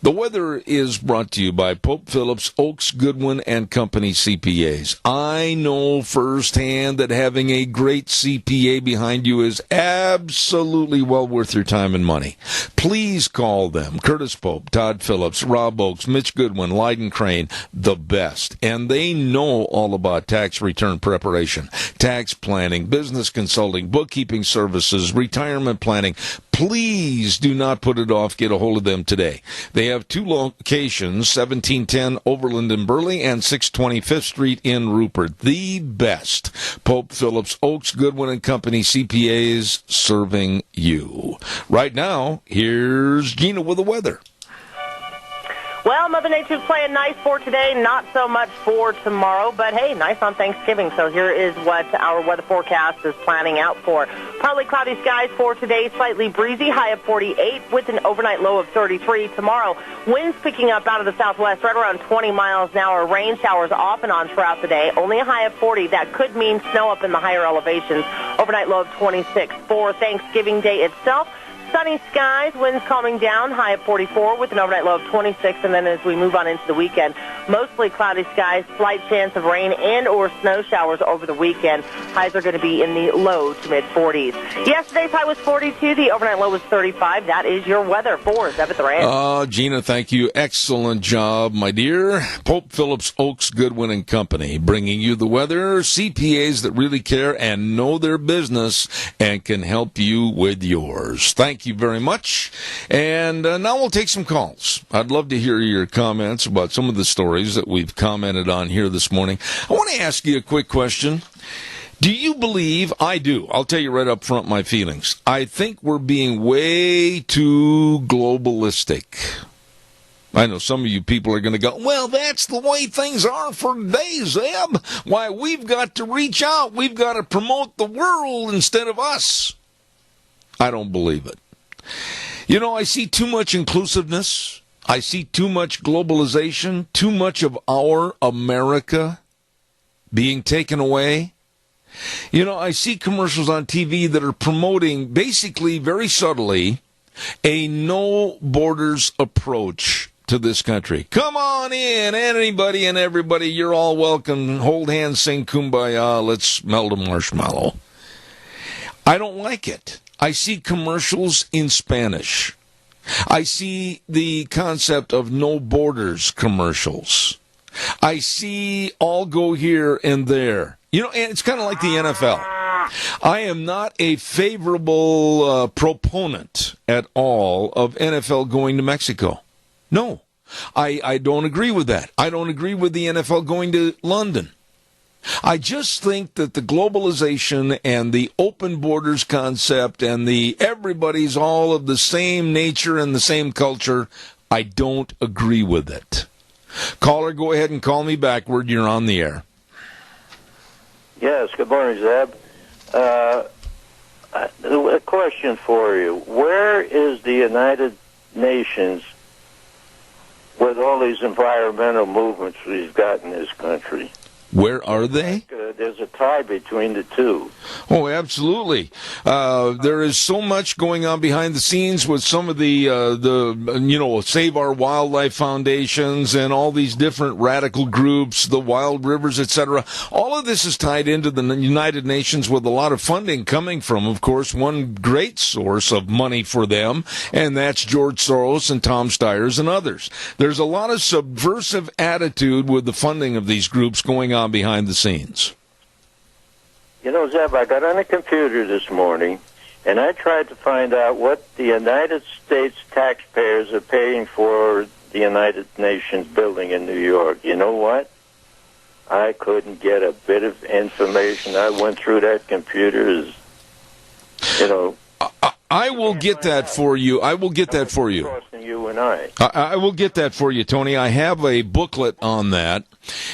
The weather is brought to you by Pope Phillips, Oaks, Goodwin, and Company CPAs. I know firsthand that having a great CPA behind you is absolutely well worth your time and money. Please call them. Curtis Pope, Todd Phillips, Rob Oaks, Mitch Goodwin, Lyden Crane, the best. And they know all about tax return preparation, tax planning, business consulting, bookkeeping services, retirement planning. Please do not put it off. Get a hold of them today. They have two locations, 1710 Overland in Burley and 625th Street in Rupert. The best. Pope Phillips, Oaks, Goodwin, and Company CPAs serving you. Right now, here's Gina with the weather. Well, Mother Nature's playing nice for today, not so much for tomorrow, but hey, nice on Thanksgiving. So here is what our weather forecast is planning out for. Partly cloudy skies for today, slightly breezy, high of 48 with an overnight low of 33. Tomorrow, winds picking up out of the southwest right around 20 miles an hour. Rain showers off and on throughout the day, only a high of 40. That could mean snow up in the higher elevations. Overnight low of 26. For Thanksgiving Day itself, sunny skies, winds calming down, high of 44 with an overnight low of 26. And then as we move on into the weekend, mostly cloudy skies, slight chance of rain and or snow showers over the weekend. Highs are going to be in the low to mid-40s. Yesterday's high was 42. The overnight low was 35. That is your weather for Zeb at the Ranch. Gina, thank you. Excellent job, my dear. Pope Phillips, Oaks, Goodwin, and Company, bringing you the weather. CPAs that really care and know their business and can help you with yours. Thank you very much. And now we'll take some calls. I'd love to hear your comments about some of the stories that we've commented on here this morning. I want to ask you a quick question. Do you believe? I do. I'll tell you right up front my feelings. I think we're being way too globalistic. I know some of you people are going to go, well, that's the way things are for today, Zeb. Why, we've got to reach out. We've got to promote the world instead of us. I don't believe it. You know, I see too much inclusiveness. I see too much globalization, too much of our America being taken away. You know, I see commercials on TV that are promoting, basically, very subtly, a no borders approach to this country. Come on in, anybody and everybody, you're all welcome. Hold hands, sing Kumbaya, let's melt a marshmallow. I don't like it. I see commercials in Spanish. I see the concept of no borders commercials. I see all go here and there. You know, and it's kind of like the NFL. I am not a favorable proponent at all of NFL going to Mexico. No, I don't agree with that. I don't agree with the NFL going to London. I just think that the globalization and the open borders concept and the everybody's all of the same nature and the same culture, I don't agree with it. Caller, go ahead and call me backward. You're on the air. Yes, good morning, Zeb. A question for you. Where is the United Nations with all these environmental movements we've got in this country? Where are they? There's a tie between the two. Oh, absolutely. There is so much going on behind the scenes with some of the Save Our Wildlife Foundations and all these different radical groups, the Wild Rivers, etc. All of this is tied into the United Nations with a lot of funding coming from, of course, one great source of money for them, and that's George Soros and Tom Steyer's and others. There's a lot of subversive attitude with the funding of these groups going on behind the scenes. You know, Zeb, I got on a computer this morning, and I tried to find out what the United States taxpayers are paying for the United Nations building in New York. You know what? I couldn't get a bit of information. I went through that computer, I will get that for you. I will get that for you. You and I will get that for you, Tony. I have a booklet on that,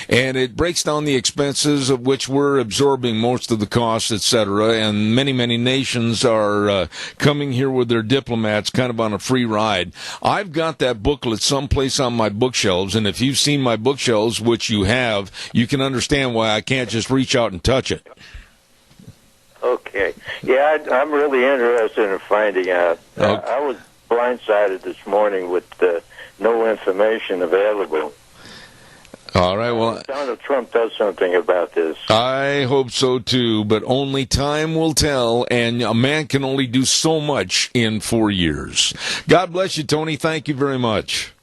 and it breaks down the expenses of which we're absorbing most of the costs, etc. And many, many nations are coming here with their diplomats kind of on a free ride. I've got that booklet someplace on my bookshelves, and if you've seen my bookshelves, which you have, you can understand why I can't just reach out and touch it. Okay. Yeah, I'm really interested in finding out. Okay. I was blindsided this morning with no information available. All right, well, Donald Trump does something about this. I hope so too, but only time will tell, and a man can only do so much in 4 years. God bless you, Tony. Thank you very much.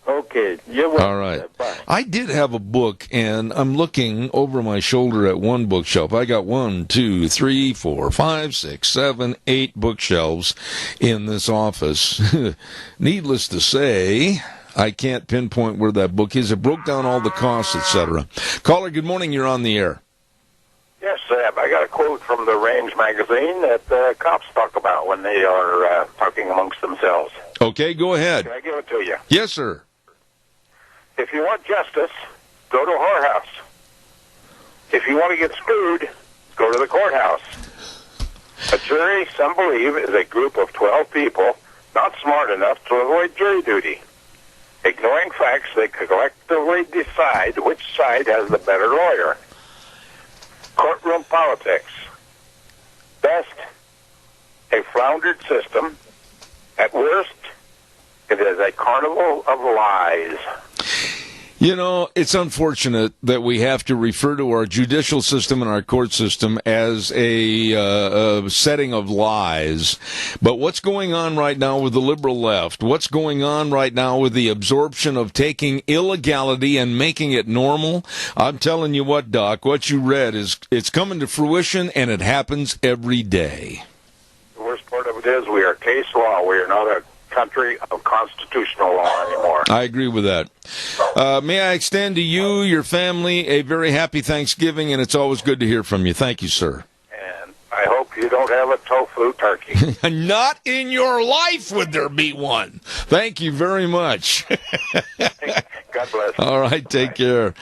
Okay, you're welcome. All right. Bye. I did have a book, and I'm looking over my shoulder at one bookshelf. I got 1, 2, 3, 4, 5, 6, 7, 8 bookshelves in this office. Needless to say, I can't pinpoint where that book is. It broke down all the costs, etc. Caller, good morning. You're on the air. Yes, Seb. I got a quote from the Range magazine that cops talk about when they are talking amongst themselves. Okay, go ahead. Can I give it to you? Yes, sir. If you want justice, go to a whorehouse. If you want to get screwed, go to the courthouse. A jury, some believe, is a group of 12 people not smart enough to avoid jury duty. Ignoring facts, they collectively decide which side has the better lawyer. Courtroom politics. Best, a floundered system. At worst, it is a carnival of lies. You know, it's unfortunate that we have to refer to our judicial system and our court system as a setting of lies. But what's going on right now with the liberal left? What's going on right now with the absorption of taking illegality and making it normal? I'm telling you what, Doc, what you read it's coming to fruition, and it happens every day. The worst part of it is we are case law. We are not a country of constitutional law anymore. I agree with that. May I extend to you, your family, a very happy Thanksgiving, and it's always good to hear from you. Thank you, sir. And I hope you don't have a tofu turkey. Not in your life would there be one. Thank you very much. God bless. All right, take care.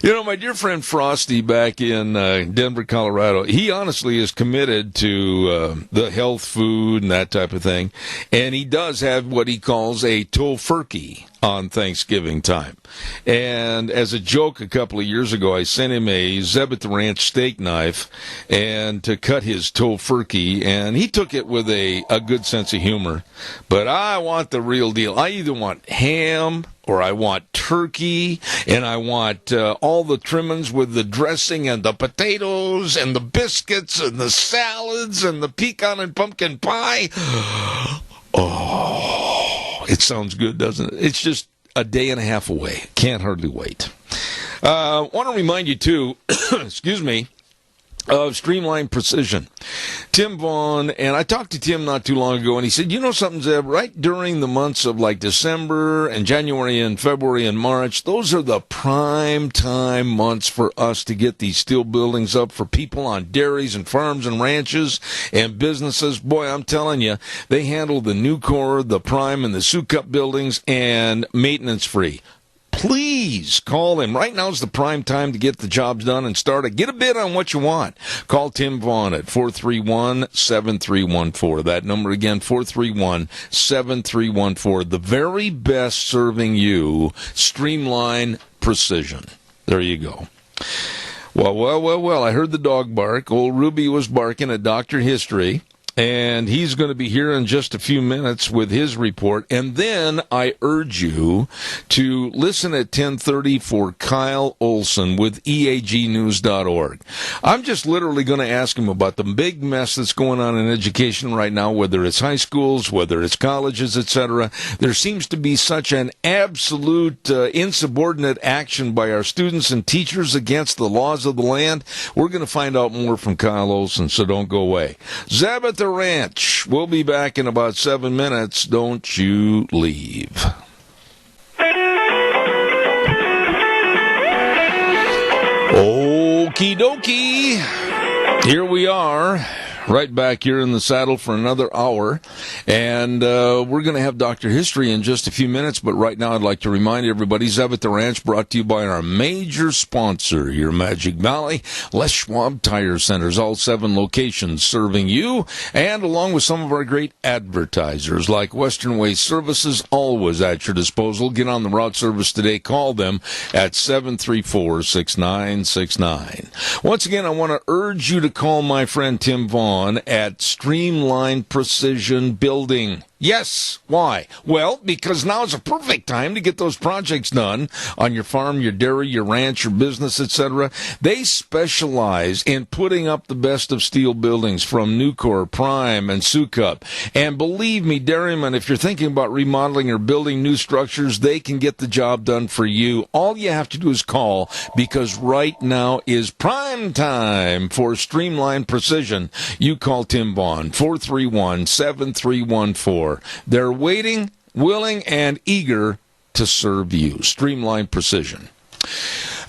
You know, my dear friend Frosty back in Denver, Colorado, he honestly is committed to the health food and that type of thing, and he does have what he calls a tofurkey on Thanksgiving time. And as a joke a couple of years ago, I sent him a Zeb at the Ranch steak knife and to cut his tofurkey, and he took it with a good sense of humor. But I want the real deal. I either want ham or I want turkey, and I want all the trimmings with the dressing and the potatoes and the biscuits and the salads and the pecan and pumpkin pie. Oh, it sounds good, doesn't it? It's just a day and a half away. Can't hardly wait. Want to remind you, too, excuse me, of Streamline Precision. Tim Vaughn, and I talked to Tim not too long ago, and he said, you know something, Zeb, right during the months of like December and January and February and March, those are the prime time months for us to get these steel buildings up for people on dairies and farms and ranches and businesses. Boy, I'm telling you, they handle the Nucor, the Prime, and the Sukup buildings, and maintenance free. Please call him. Right now is the prime time to get the jobs done and start it. Get a bid on what you want. Call Tim Vaughn at 431-7314. That number again, 431-7314. The very best serving you, Streamline Precision. There you go. Well. I heard the dog bark. Old Ruby was barking at Dr. History. And he's going to be here in just a few minutes with his report. And then I urge you to listen at 10:30 for Kyle Olson with EAGnews.org. I'm just literally going to ask him about the big mess that's going on in education right now, whether it's high schools, whether it's colleges, etc. There seems to be such an absolute insubordinate action by our students and teachers against the laws of the land. We're going to find out more from Kyle Olson, so don't go away. Zeb at the Ranch. We'll be back in about 7 minutes. Don't you leave. Okie dokie. Here we are. Right back here in the saddle for another hour. And we're going to have Dr. History in just a few minutes. But right now I'd like to remind everybody, Zeb at the Ranch brought to you by our major sponsor, your Magic Valley, Les Schwab Tire Centers. All 7 locations serving you. And along with some of our great advertisers like Western Waste Services, always at your disposal. Get on the route service today. Call them at 734-6969. Once again, I want to urge you to call my friend Tim Vaughn at Streamline Precision Building. Yes. Why? Well, because now is a perfect time to get those projects done on your farm, your dairy, your ranch, your business, etc. They specialize in putting up the best of steel buildings from Nucor, Prime, and Sukup. And believe me, dairymen, if you're thinking about remodeling or building new structures, they can get the job done for you. All you have to do is call, because right now is prime time for Streamline Precision. You call Tim Vaughn, 431-7314. They're waiting, willing, and eager to serve you. Streamline Precision.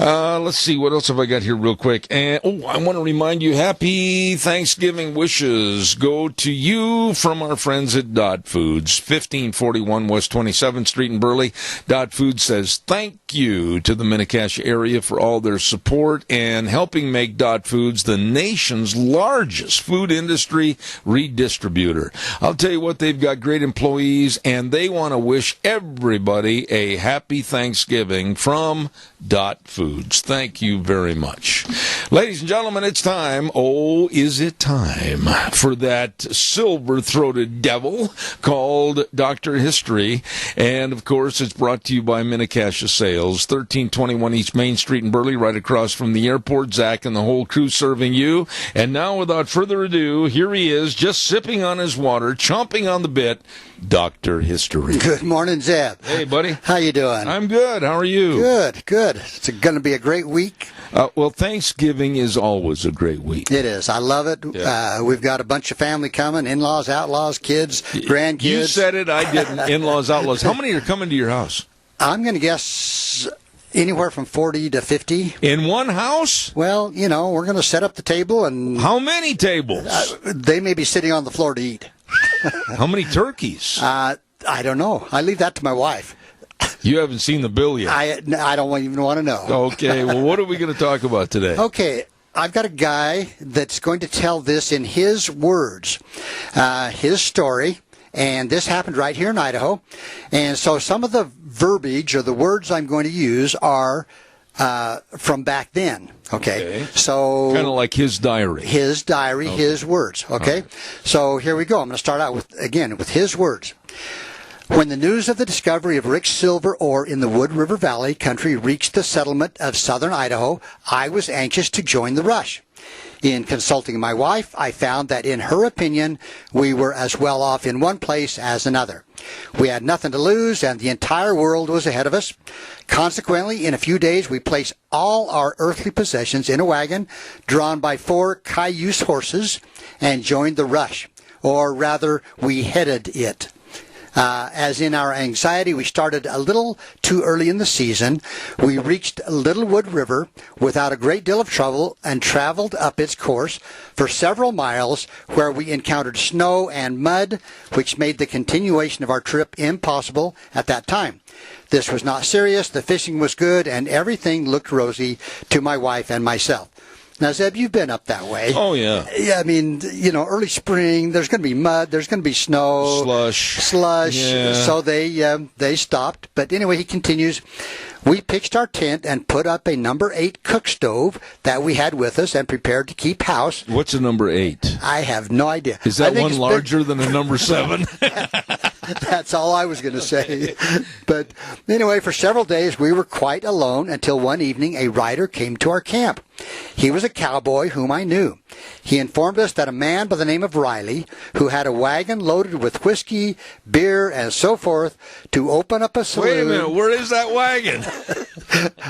Let's see, what else have I got here real quick? And I want to remind you, happy Thanksgiving wishes go to you from our friends at Dot Foods, 1541 West 27th Street in Burley. Dot Foods says thank you to the Mini-Cache area for all their support and helping make Dot Foods the nation's largest food industry redistributor. I'll tell you what, they've got great employees, and they want to wish everybody a happy Thanksgiving from Dot Foods. Thank you very much. Ladies and gentlemen, it's time. Oh, is it time for that silver-throated devil called Dr. History? And, of course, it's brought to you by Mini-Cache Sales, 1321 East Main Street in Burley, right across from the airport. Zach and the whole crew serving you. And now, without further ado, here he is, just sipping on his water, chomping on the bit, Dr. History. Good morning, Zeb. Hey, buddy. How you doing? I'm good. How are you? Good. It's going to be a great week. Well, Thanksgiving is always a great week. It is. I love it. Yeah. We've got a bunch of family coming, in-laws, outlaws, kids, grandkids. You said it. I didn't. In-laws, outlaws. How many are coming to your house? I'm going to guess Anywhere from 40 to 50. In one house? Well, we're going to set up the table and... How many tables? They may be sitting on the floor to eat. How many turkeys? I don't know. I leave that to my wife. You haven't seen the bill yet. I don't even want to know. Okay, well, what are we going to talk about today? Okay, I've got a guy that's going to tell this in his words, his story, and this happened right here in Idaho. And so some of the verbiage or the words I'm going to use are from back then. Okay. So kind of like his diary. His diary, his words. Okay. So here we go. I'm going to start out with his words. When the news of the discovery of rich silver ore in the Wood River Valley country reached the settlement of southern Idaho, I was anxious to join the rush. In consulting my wife, I found that in her opinion, we were as well off in one place as another. We had nothing to lose, and the entire world was ahead of us. Consequently, in a few days, we placed all our earthly possessions in a wagon drawn by 4 cayuse horses and joined the rush. Or rather, we headed it. As in our anxiety, we started a little too early in the season. We reached Littlewood River without a great deal of trouble and traveled up its course for several miles, where we encountered snow and mud, which made the continuation of our trip impossible at that time. This was not serious, the fishing was good, and everything looked rosy to my wife and myself. Now, Zeb, you've been up that way. Oh, yeah. Yeah, I mean, early spring, there's going to be mud, there's going to be snow. Slush. Yeah. So they stopped. But anyway, he continues, we pitched our tent and put up a number 8 cook stove that we had with us and prepared to keep house. What's a number 8? I have no idea. Is that one larger than a number 7? That's all I was going to say. But anyway, for several days we were quite alone until one evening a rider came to our camp. He was a cowboy whom I knew. He informed us that a man by the name of Riley, who had a wagon loaded with whiskey, beer, and so forth, to open up a saloon. Wait a minute, where is that wagon?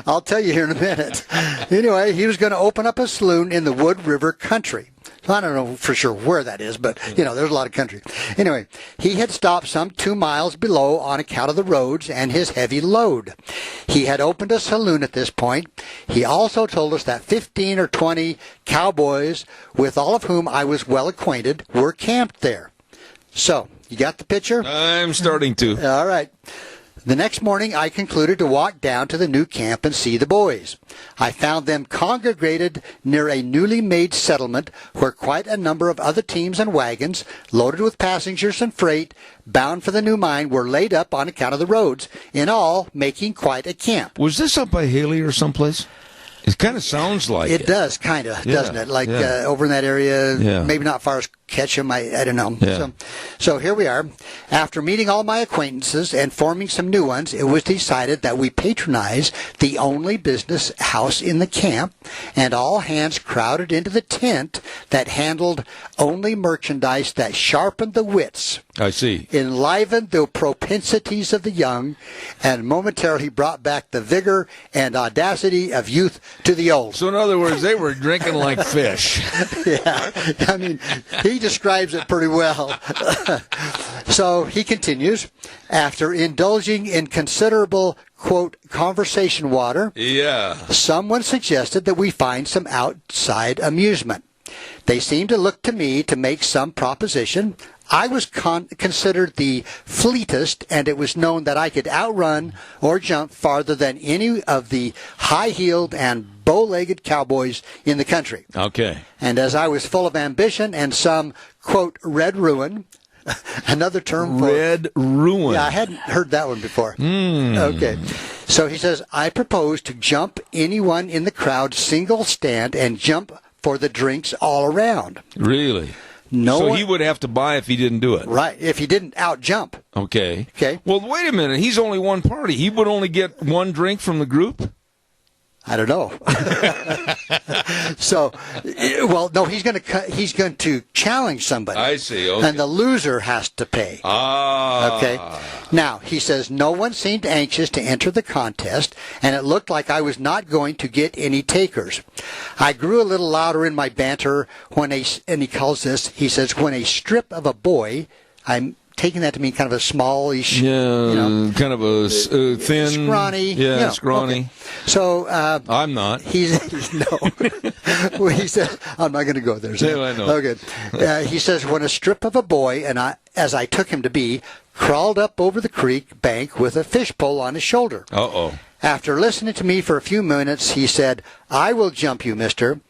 I'll tell you here in a minute. Anyway, he was going to open up a saloon in the Wood River country. I don't know for sure where that is, but, there's a lot of country. Anyway, he had stopped some 2 miles below on account of the roads and his heavy load. He had opened a saloon at this point. He also told us that 15 or 20 cowboys, with all of whom I was well acquainted, were camped there. So, you got the picture? I'm starting to. All right. The next morning, I concluded to walk down to the new camp and see the boys. I found them congregated near a newly made settlement where quite a number of other teams and wagons, loaded with passengers and freight, bound for the new mine, were laid up on account of the roads, in all making quite a camp. Was this up by Haley or someplace? It kind of sounds like it. It does, kind of, doesn't it? Like over in that area, maybe not far as Ketchum, I don't know. Yeah. So here we are. After meeting all my acquaintances and forming some new ones, it was decided that we patronize the only business house in the camp, and all hands crowded into the tent that handled only merchandise that sharpened the wits, I see, enlivened the propensities of the young, and momentarily brought back the vigor and audacity of youth to the old. So in other words, they were drinking like fish. Yeah, I mean, he describes it pretty well. So he continues, after indulging in considerable, quote, conversation water, someone suggested that we find some outside amusement. They seemed to look to me to make some proposition. I was considered the fleetest, and it was known that I could outrun or jump farther than any of the high-heeled and bow-legged cowboys in the country. Okay. And as I was full of ambition and some, quote, red ruin, another term for... Red ruin. Yeah, I hadn't heard that one before. Okay. So he says, I propose to jump anyone in the crowd single stand and jump for the drinks all around. Really? So he would have to buy if he didn't do it. Right, if he didn't out-jump. Okay. Okay. Well, wait a minute. He's only one party. He would only get one drink from the group? I don't know. So, well, no, he's going to challenge somebody. I see. Okay. And the loser has to pay. Okay. Now, he says no one seemed anxious to enter the contest, and it looked like I was not going to get any takers. I grew a little louder in my banter and he calls this, he says, when a strip of a boy, I'm taking that to mean kind of a smallish, Yeah, kind of a thin, scrawny. Yeah, scrawny. Okay. So I'm not. He's no. Well, he said, I'm not going to go there. So. Yeah, I know. Okay. He says, when a strip of a boy, and as I took him to be, crawled up over the creek bank with a fishpole on his shoulder. Uh-oh. After listening to me for a few minutes, he said, I will jump you, mister.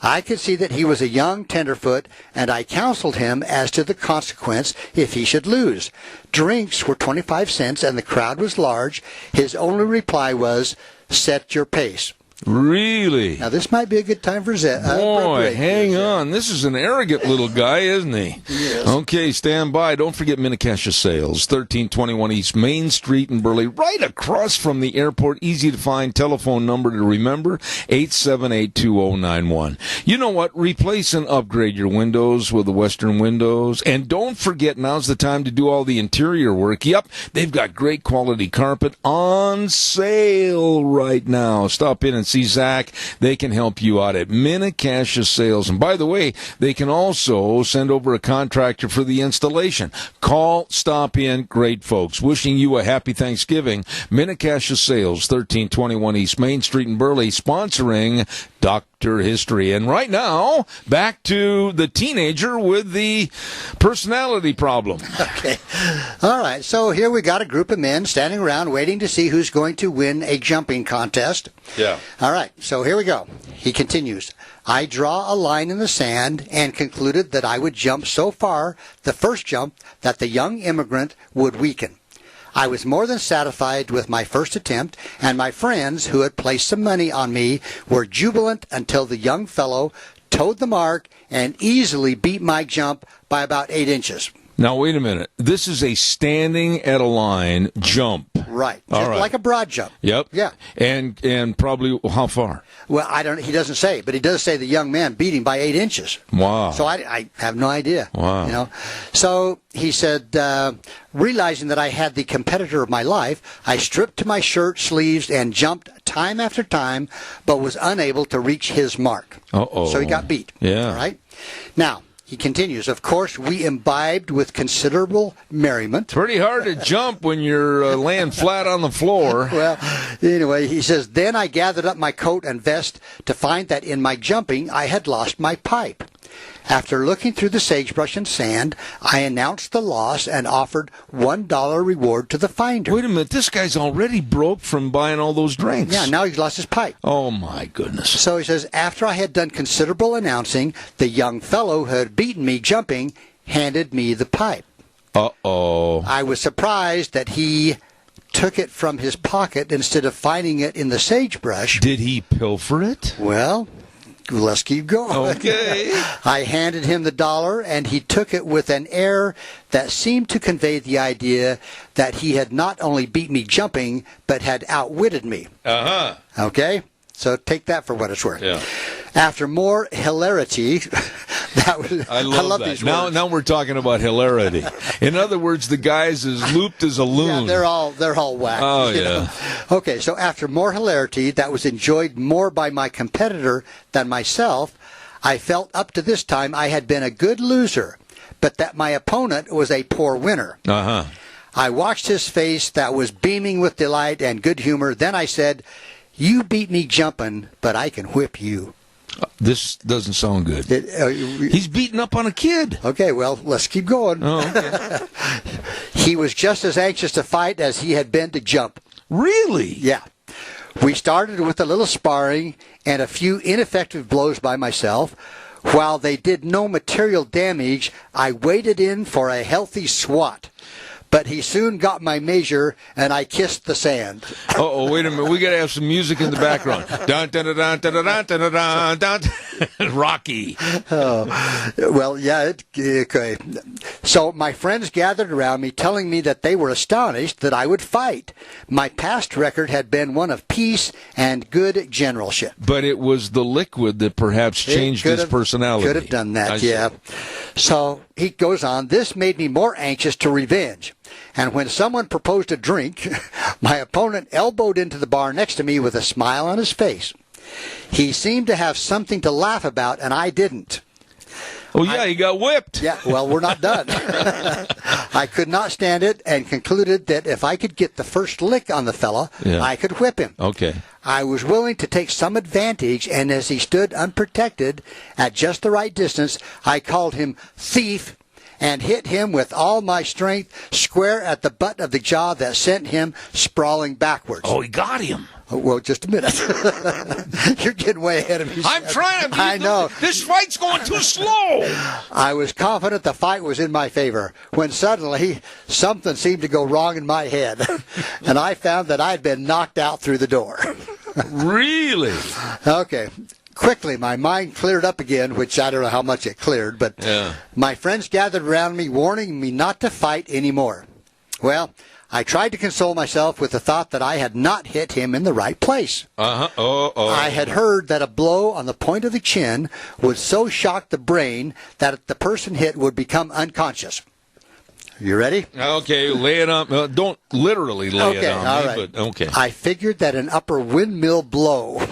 I could see that he was a young tenderfoot, and I counseled him as to the consequence if he should lose. Drinks were 25 cents, and the crowd was large. His only reply was, set your pace. Really? Now, this might be a good time for Boy, hang on. This is an arrogant little guy, isn't he? Yes. Okay, stand by. Don't forget Minnecasia Sales, 1321 East Main Street in Burley, right across from the airport. Easy to find. Telephone number to remember, 878-2091. You know what? Replace and upgrade your windows with the Western Windows. And don't forget, now's the time to do all the interior work. Yep, they've got great quality carpet on sale right now. Stop in and see Zach. They can help you out at Minnecasia Sales. And by the way, they can also send over a contractor for the installation. Call, stop in, great folks. Wishing you a happy Thanksgiving. Minnecasia Sales, 1321 East Main Street in Burley, sponsoring Dr. History. And right now, back to the teenager with the personality problem. Okay. All right. So here we got a group of men standing around waiting to see who's going to win a jumping contest. Yeah. All right. So here we go. He continues. I draw a line in the sand and concluded that I would jump so far, the first jump, that the young immigrant would weaken. I was more than satisfied with my first attempt, and my friends who had placed some money on me were jubilant until the young fellow towed the mark and easily beat my jump by about 8 inches. Now, wait a minute. This is a standing at a line jump. Right. All Just right. like a broad jump. Yep. Yeah. And probably how far? Well, he doesn't say, but he does say the young man beat him by 8 inches. Wow. So I have no idea. Wow. So he said, realizing that I had the competitor of my life, I stripped to my shirt sleeves and jumped time after time, but was unable to reach his mark. Uh-oh. So he got beat. Yeah. All right. Now, he continues, of course, we imbibed with considerable merriment. Pretty hard to jump when you're laying flat on the floor. Well, anyway, he says, then I gathered up my coat and vest to find that in my jumping I had lost my pipe. After looking through the sagebrush and sand, I announced the loss and offered $1 reward to the finder. Wait a minute, this guy's already broke from buying all those drinks. Yeah, now he's lost his pipe. Oh, my goodness. So he says, after I had done considerable announcing, the young fellow who had beaten me jumping handed me the pipe. Uh-oh. I was surprised that he took it from his pocket instead of finding it in the sagebrush. Did he pilfer it? Well, let's keep going. Okay. I handed him the $1, and he took it with an air that seemed to convey the idea that he had not only beat me jumping, but had outwitted me. Uh-huh. Okay? So take that for what it's worth. Yeah. After more hilarity, I love that. these words. Now we're talking about hilarity. In other words, the guy's as looped as a loon. Yeah, they're all whacked. Oh, you yeah. know? Okay, so after more hilarity that was enjoyed more by my competitor than myself, I felt up to this time I had been a good loser, but that my opponent was a poor winner. Uh-huh. I watched his face that was beaming with delight and good humor. Then I said, you beat me jumping, but I can whip you. This doesn't sound good. He's beating up on a kid. Okay, well, let's keep going. Oh, okay. He was just as anxious to fight as he had been to jump. Really? Yeah. We started with a little sparring and a few ineffective blows by myself. While they did no material damage, I waded in for a healthy swat. But he soon got my measure, and I kissed the sand. Uh-oh, wait a minute. We got to have some music in the background. Dun, dun, dun, dun, dun, dun, dun, dun, dun, dun. Rocky. Oh, well, yeah, okay. So my friends gathered around me, telling me that they were astonished that I would fight. My past record had been one of peace and good generalship. But it was the liquid that perhaps changed his personality. Could have done that, yeah. So he goes on, this made me more anxious to revenge. And when someone proposed a drink, my opponent elbowed into the bar next to me with a smile on his face. He seemed to have something to laugh about, and I didn't. Oh, yeah, he got whipped. Yeah, well, we're not done. I could not stand it and concluded that if I could get the first lick on the fella, I could whip him. Okay. I was willing to take some advantage, and as he stood unprotected at just the right distance, I called him thief and hit him with all my strength square at the butt of the jaw that sent him sprawling backwards. Oh, he got him. Oh, well, just a minute. You're getting way ahead of me. I'm trying to. I know. This fight's going too slow. I was confident the fight was in my favor when suddenly something seemed to go wrong in my head, and I found that I'd been knocked out through the door. Really? Okay. Quickly, my mind cleared up again, which I don't know how much it cleared, but my friends gathered around me, warning me not to fight anymore. Well, I tried to console myself with the thought that I had not hit him in the right place. I had heard that a blow on the point of the chin would so shock the brain that the person hit would become unconscious. You ready? Okay, lay it on. Don't literally lay it on all me, right. but okay. I figured that an upper windmill blow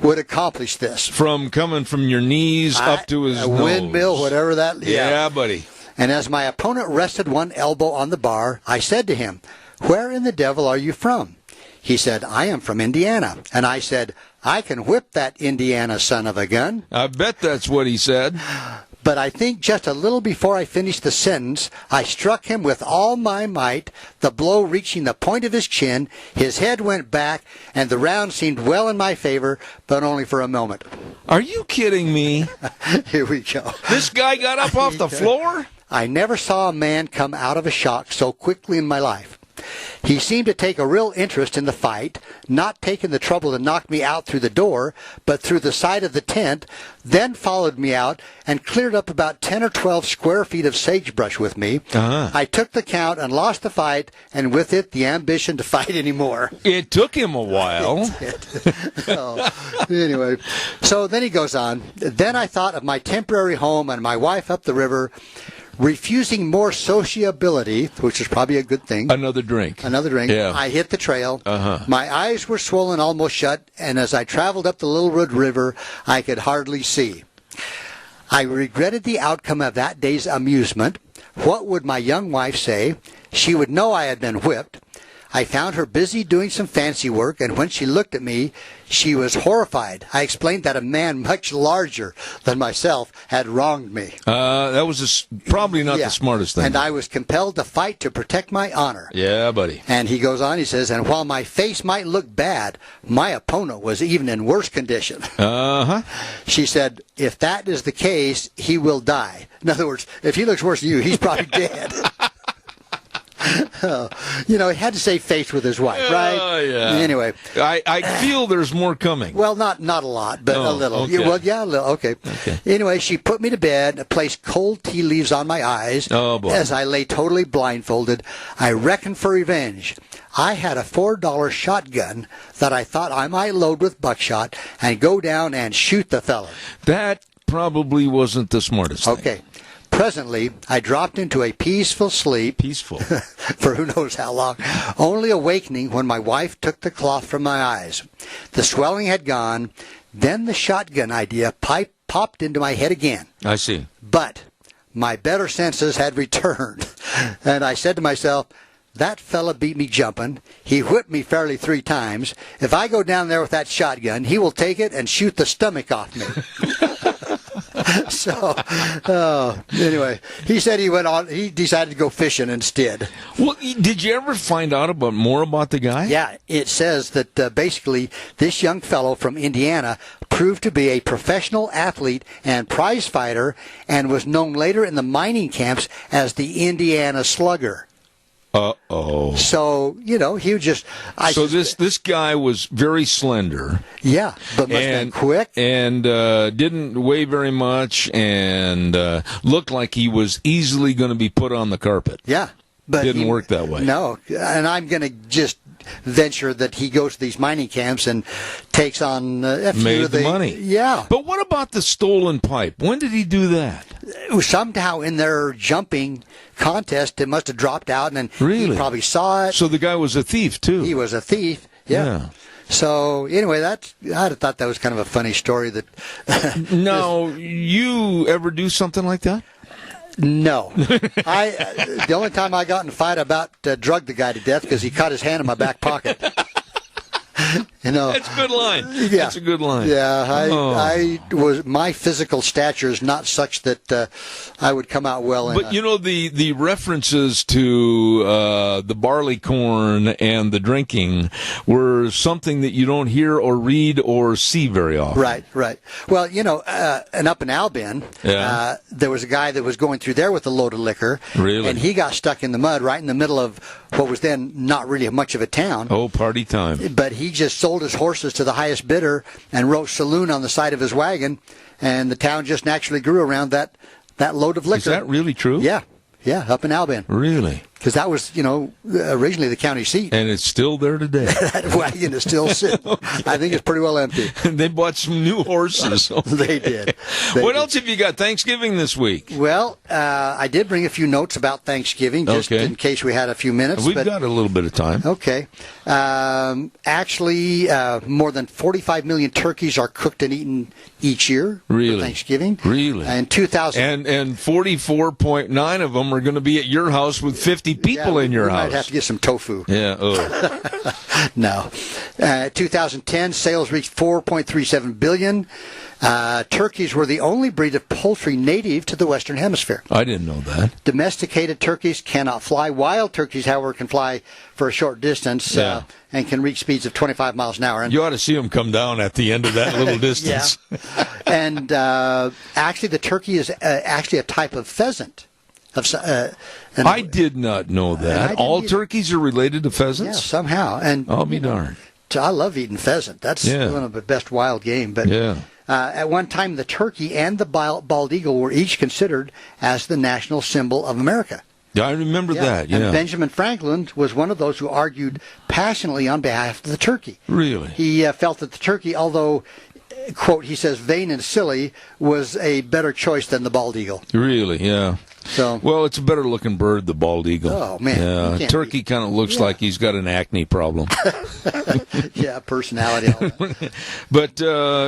would accomplish this. Coming from your knees up to his nose. Windmill, whatever that. Yeah, buddy. And as my opponent rested one elbow on the bar, I said to him, "Where in the devil are you from?" He said, "I am from Indiana." And I said, "I can whip that Indiana son of a gun." I bet that's what he said. But I think just a little before I finished the sentence, I struck him with all my might, the blow reaching the point of his chin. His head went back, and the round seemed well in my favor, but only for a moment. Are you kidding me? Here we go. This guy got up off the floor? I never saw a man come out of a shock so quickly in my life. He seemed to take a real interest in the fight, not taking the trouble to knock me out through the door, but through the side of the tent, then followed me out and cleared up about 10 or 12 square feet of sagebrush with me. I took the count and lost the fight, and with it the ambition to fight anymore. It took him a while. Anyway, so then he goes on. Then I thought of my temporary home and my wife up the river, refusing more sociability, which is probably a good thing. Another drink. Yeah. I hit the trail. My eyes were swollen almost shut, and as I traveled up the Little Red River, I could hardly see. I regretted the outcome of that day's amusement. What would my young wife say? She would know I had been whipped. I found her busy doing some fancy work, and when she looked at me, she was horrified. I explained that a man much larger than myself had wronged me. That was probably not the smartest thing. And I was compelled to fight to protect my honor. Yeah, buddy. And he goes on, he says, and while my face might look bad, my opponent was even in worse condition. She said, if that is the case, he will die. In other words, if he looks worse than you, he's probably dead. He had to save face with his wife, right? Oh, yeah. Anyway. I feel there's more coming. Well, not a lot, but a little. Okay. Well, yeah, a little. Okay. Anyway, she put me to bed, placed cold tea leaves on my eyes. Oh, boy. As I lay totally blindfolded, I reckoned for revenge. I had a $4 shotgun that I thought I might load with buckshot and go down and shoot the fella. That probably wasn't the smartest thing. Okay. Presently, I dropped into a peaceful sleep. Peaceful. For who knows how long. Only awakening when my wife took the cloth from my eyes. The swelling had gone. Then the shotgun idea popped into my head again. I see. But my better senses had returned. And I said to myself, that fella beat me jumping. He whipped me fairly 3 times. If I go down there with that shotgun, he will take it and shoot the stomach off me. So, anyway, he said he decided to go fishing instead. Well, did you ever find out more about the guy? Yeah, it says that basically this young fellow from Indiana proved to be a professional athlete and prize fighter and was known later in the mining camps as the Indiana Slugger. Uh-oh. So, he was just... this guy was very slender. Yeah, but must have been quick. And didn't weigh very much and looked like he was easily going to be put on the carpet. Yeah. But didn't work that way. No, and I'm going to just venture that he goes to these mining camps and takes on a few Made of the money. Yeah. But what about the stolen pipe? When did he do that? Somehow in their jumping contest, it must have dropped out, and really? He probably saw it. So the guy was a thief, too. He was a thief, yeah. So anyway, I thought that was kind of a funny story. That now, you ever do something like that? No. The only time I got in a fight, about drugged the guy to death because he caught his hand in my back pocket. That's a good line. Yeah. That's a good line. Yeah, my physical stature is not such that I would come out well. But the references to the barley corn and the drinking were something that you don't hear or read or see very often. Right. Well, and up in Albion, there was a guy that was going through there with a load of liquor. Really? And he got stuck in the mud right in the middle of what was then not really much of a town. Oh, party time. But he just sold his horses to the highest bidder and wrote saloon on the side of his wagon, and the town just naturally grew around that load of liquor. Is that really true? Yeah, up in Albion. Really? Because that was, originally the county seat. And it's still there today. That wagon is still sitting. Okay. I think it's pretty well empty. They bought some new horses. Okay. They did. What else have you got Thanksgiving this week? Well, I did bring a few notes about Thanksgiving, just in case we had a few minutes. We've got a little bit of time. Okay. Actually, more than 45 million turkeys are cooked and eaten each year for Thanksgiving. Really? And 2,000. And 44.9 of them are going to be at your house with 50 people in your house. Might have to get some tofu. Yeah. No. 2010 sales reached $4.37 billion. Turkeys were the only breed of poultry native to the Western Hemisphere. I didn't know that. Domesticated turkeys cannot fly. Wild turkeys, however, can fly for a short distance and can reach speeds of 25 miles an hour. And you ought to see them come down at the end of that little distance. And actually, the turkey is actually a type of pheasant. I did not know that. All turkeys are related to pheasants? Yeah, somehow. And I'll be darned. I love eating pheasant. That's one of the best wild game. But at one time, the turkey and the bald eagle were each considered as the national symbol of America. Yeah, I remember that. Yeah. And Benjamin Franklin was one of those who argued passionately on behalf of the turkey. Really? He felt that the turkey, although, quote, he says, vain and silly, was a better choice than the bald eagle. Really? Yeah. So, well, it's a better looking bird, the bald eagle. Oh, man. Yeah. Turkey kind of looks like he's got an acne problem. Yeah, personality. All that. But,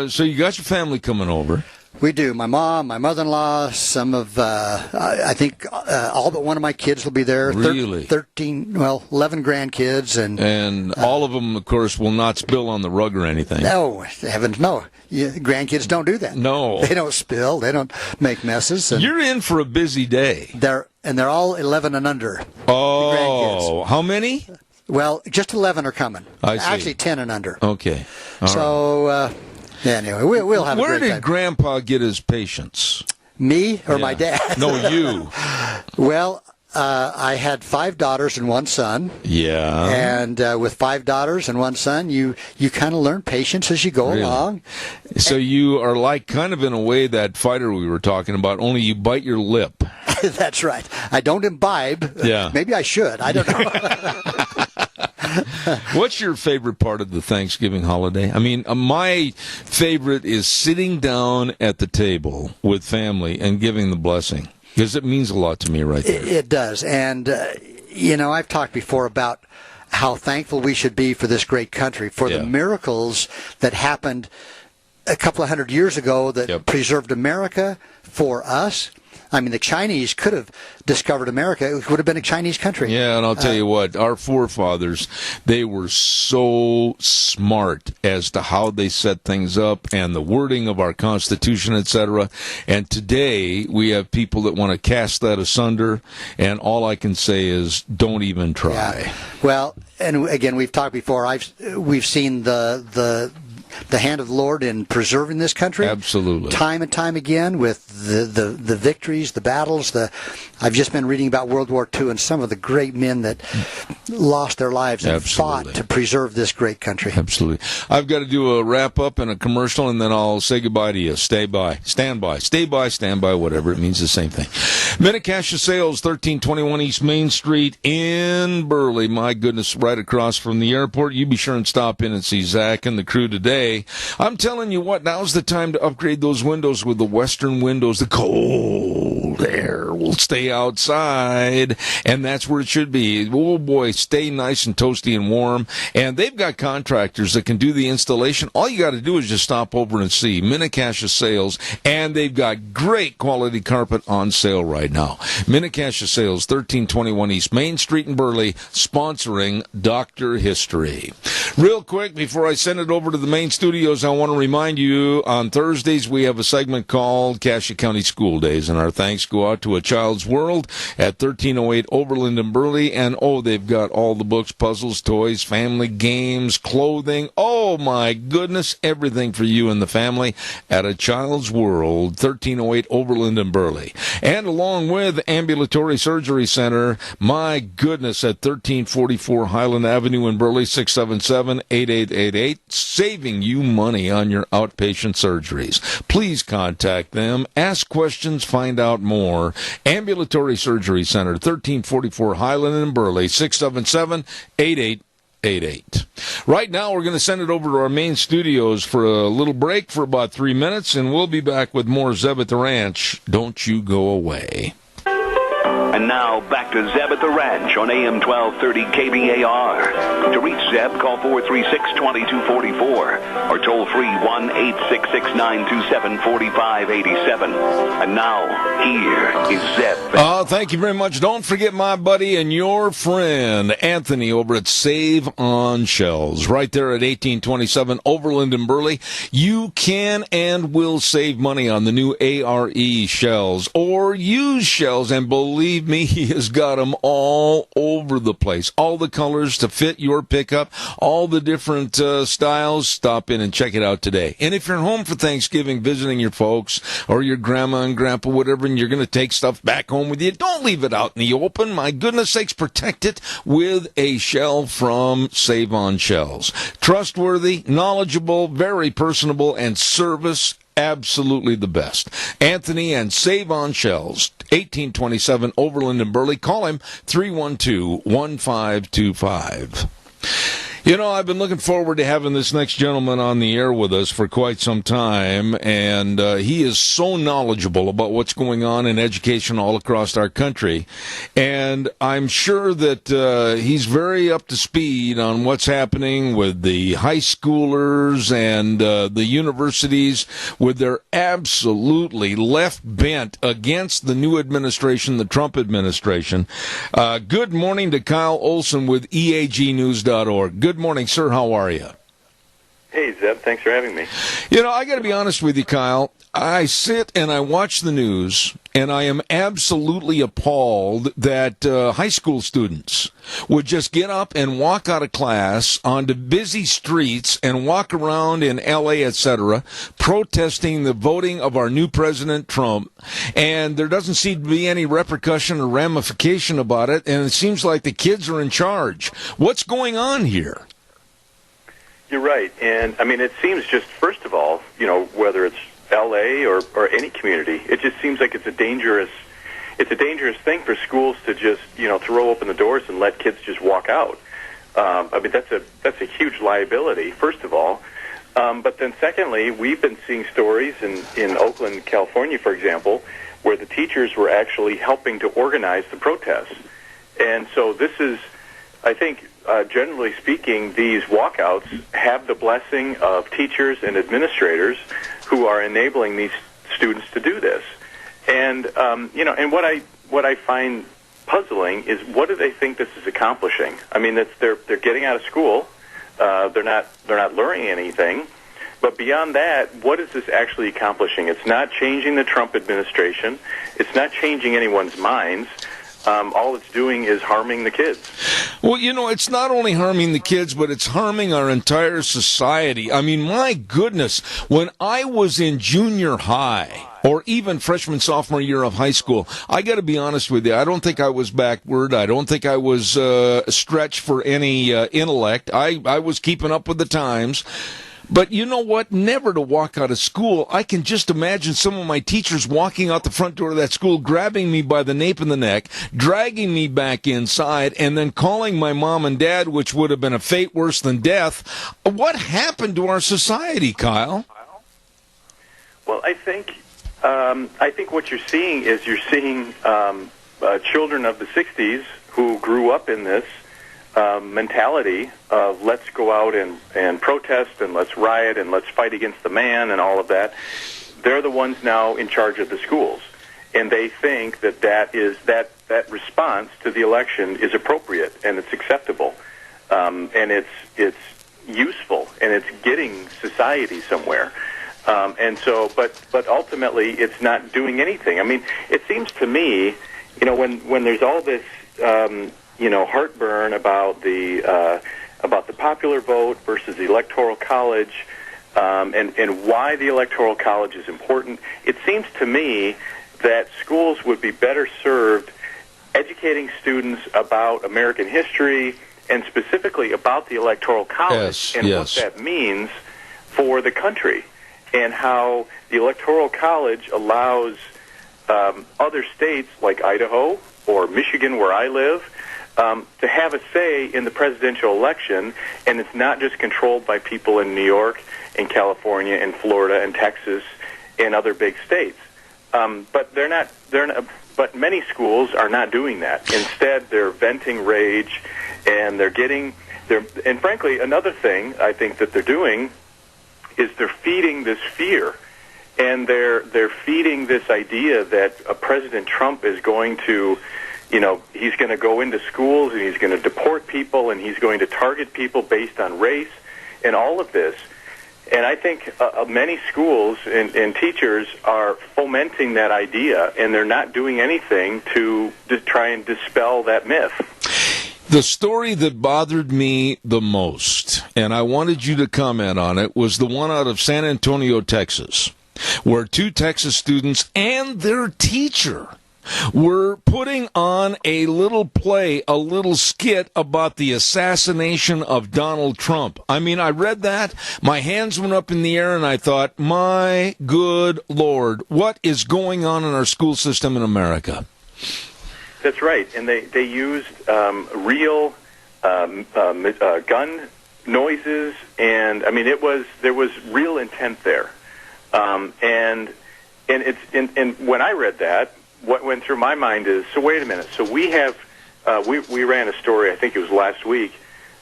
so you got your family coming over. We do. My mom, my mother-in-law, some of, I think all but one of my kids will be there. Really? 11 grandkids. And all of them, of course, will not spill on the rug or anything. No, heavens, no. Grandkids don't do that. No. They don't spill. They don't make messes. And you're in for a busy day. They're all 11 and under. Oh, how many? Well, just 11 are coming. I see. Actually, 10 and under. Okay. Anyway, we'll have a great time. Where did Grandpa get his patience? Me or my dad? No, you. Well, I had 5 daughters and 1 son. Yeah. And with 5 daughters and 1 son, you kind of learn patience as you go along. So you are like kind of in a way that fighter we were talking about, only you bite your lip. That's right. I don't imbibe. Yeah. Maybe I should. I don't know. What's your favorite part of the Thanksgiving holiday? I mean, my favorite is sitting down at the table with family and giving the blessing, because it means a lot to me right there. It does. And, I've talked before about how thankful we should be for this great country, for the miracles that happened a couple of 100 years ago that preserved America for us. I mean, the Chinese could have discovered America. It would have been a Chinese country. Yeah, and I'll tell you what, our forefathers, they were so smart as to how they set things up and the wording of our Constitution, etc. And today, we have people that want to cast that asunder, and all I can say is, don't even try. Yeah. Well, and again, we've talked before, we've seen the hand of the Lord in preserving this country. Absolutely. Time and time again with the victories, the battles. I've just been reading about World War II and some of the great men that lost their lives and fought to preserve this great country. Absolutely. I've got to do a wrap-up and a commercial, and then I'll say goodbye to you. Stand by, whatever. It means the same thing. Minute Cash of Sales, 1321 East Main Street in Burley. My goodness, right across from the airport. You be sure and stop in and see Zach and the crew today. I'm telling you what, now's the time to upgrade those windows with the Western windows, the cold cold air will stay outside, and that's where it should be. Oh boy, stay nice and toasty and warm. And they've got contractors that can do the installation. All you got to do is just stop over and see Minnecasia Sales, and they've got great quality carpet on sale right now. Minnecasia Sales, 1321 East Main Street in Burley, sponsoring Dr. History. Real quick, before I send it over to the main studios, I want to remind you, on Thursdays we have a segment called Cassia County School Days, and our thanks go out to A Child's World at 1308 Overland in Burley. And they've got all the books, puzzles, toys, family games, clothing. Oh my goodness, everything for you and the family at A Child's World, 1308 Overland in Burley. And along with Ambulatory Surgery Center, my goodness, at 1344 Highland Avenue in Burley, 677-8888, saving you money on your outpatient surgeries. Please contact them. Ask questions. Find out more. Ambulatory Surgery Center, 1344 Highland in Burley, 677-8888. Right now, we're going to send it over to our main studios for a little break for about 3 minutes, and we'll be back with more Zeb at the Ranch. Don't you go away. And now, back to Zeb at the Ranch on AM 1230 KBAR. To reach Zeb, call 436-2244 or toll free 1-866-927-4587. And now, here is Zeb. Thank you very much. Don't forget my buddy and your friend, Anthony, over at Save on Shells, right there at 1827 Overland in Burley. You can and will save money on the new ARE shells or used shells, and believe me, he has got them all over the place. All the colors to fit your pickup, all the different styles. Stop in and check it out today. And if you're home for Thanksgiving visiting your folks or your grandma and grandpa, whatever, and you're going to take stuff back home with you, don't leave it out in the open. My goodness sakes, protect it with a shell from Save on Shells. Trustworthy, knowledgeable, very personable, and service absolutely the best. Anthony and Save on Shells, 1827 Overland in Burley. Call him 312-1525. You know, I've been looking forward to having this next gentleman on the air with us for quite some time, and he is so knowledgeable about what's going on in education all across our country. And I'm sure that he's very up to speed on what's happening with the high schoolers and the universities with their absolutely left bent against the new administration, the Trump administration. Good morning to Kyle Olson with EAGnews.org. Good morning, sir. How are you? Hey, Zeb. Thanks for having me. You know, I got to be honest with you, Kyle. I sit and I watch the news, and I am absolutely appalled that high school students would just get up and walk out of class onto busy streets and walk around in L.A., etc., protesting the voting of our new President Trump, and there doesn't seem to be any repercussion or ramification about it, and it seems like the kids are in charge. What's going on here? You're right, and I mean, it seems just, first of all, you know, whether it's L.A. or any community, it just seems like it's a dangerous thing for schools to just, you know, throw open the doors and let kids just walk out. I mean, that's a huge liability, first of all. But then secondly, we've been seeing stories in Oakland, California, for example, where the teachers were actually helping to organize the protests. And so this is, I think, generally speaking, these walkouts have the blessing of teachers and administrators who are enabling these students to do this. And you know, and what I find puzzling is, what do they think this is accomplishing? I mean, they're getting out of school, they're not learning anything. But beyond that, what is this actually accomplishing? It's not changing the Trump administration. It's not changing anyone's minds. All it's doing is harming the kids. Well, you know, it's not only harming the kids, but it's harming our entire society. I mean, my goodness, when I was in junior high, or even freshman, sophomore year of high school, I got to be honest with you, I don't think I was backward. I don't think I was stretched for any intellect. I was keeping up with the times. But you know what? Never to walk out of school. I can just imagine some of my teachers walking out the front door of that school, grabbing me by the nape of the neck, dragging me back inside, and then calling my mom and dad, which would have been a fate worse than death. What happened to our society, Kyle? Well, I think I think what you're seeing is children of the 60s who grew up in this mentality of let's go out and protest and let's riot and let's fight against the man and all of that. They're the ones now in charge of the schools, and they think that response to the election is appropriate and it's acceptable, and it's useful and it's getting society somewhere. But ultimately, it's not doing anything. I mean, it seems to me, when there's all this, heartburn about the popular vote versus the Electoral College, and why the Electoral College is important, it seems to me that schools would be better served educating students about American history and specifically about the Electoral College what that means for the country, and how the Electoral College allows other states like Idaho or Michigan, where I live, to have a say in the presidential election, and it's not just controlled by people in New York and California and Florida and Texas and other big states. But they're not. But many schools are not doing that. Instead, they're venting rage, and and frankly, another thing I think that they're doing is they're feeding this fear, and they're feeding this idea that President Trump is going to, he's going to go into schools and he's going to deport people and he's going to target people based on race and all of this. And I think many schools and teachers are fomenting that idea, and they're not doing anything to try and dispel that myth. The story that bothered me the most, and I wanted you to comment on it, was the one out of San Antonio, Texas, where 2 Texas students and their teacher were putting on a little play, a little skit about the assassination of Donald Trump. I mean, I read that, my hands went up in the air, and I thought, my good Lord, what is going on in our school system in America? That's right, and they used real gun noises, and I mean there was real intent there, and when I read that, what went through my mind is, so wait a minute, so we have we ran a story, I think it was last week,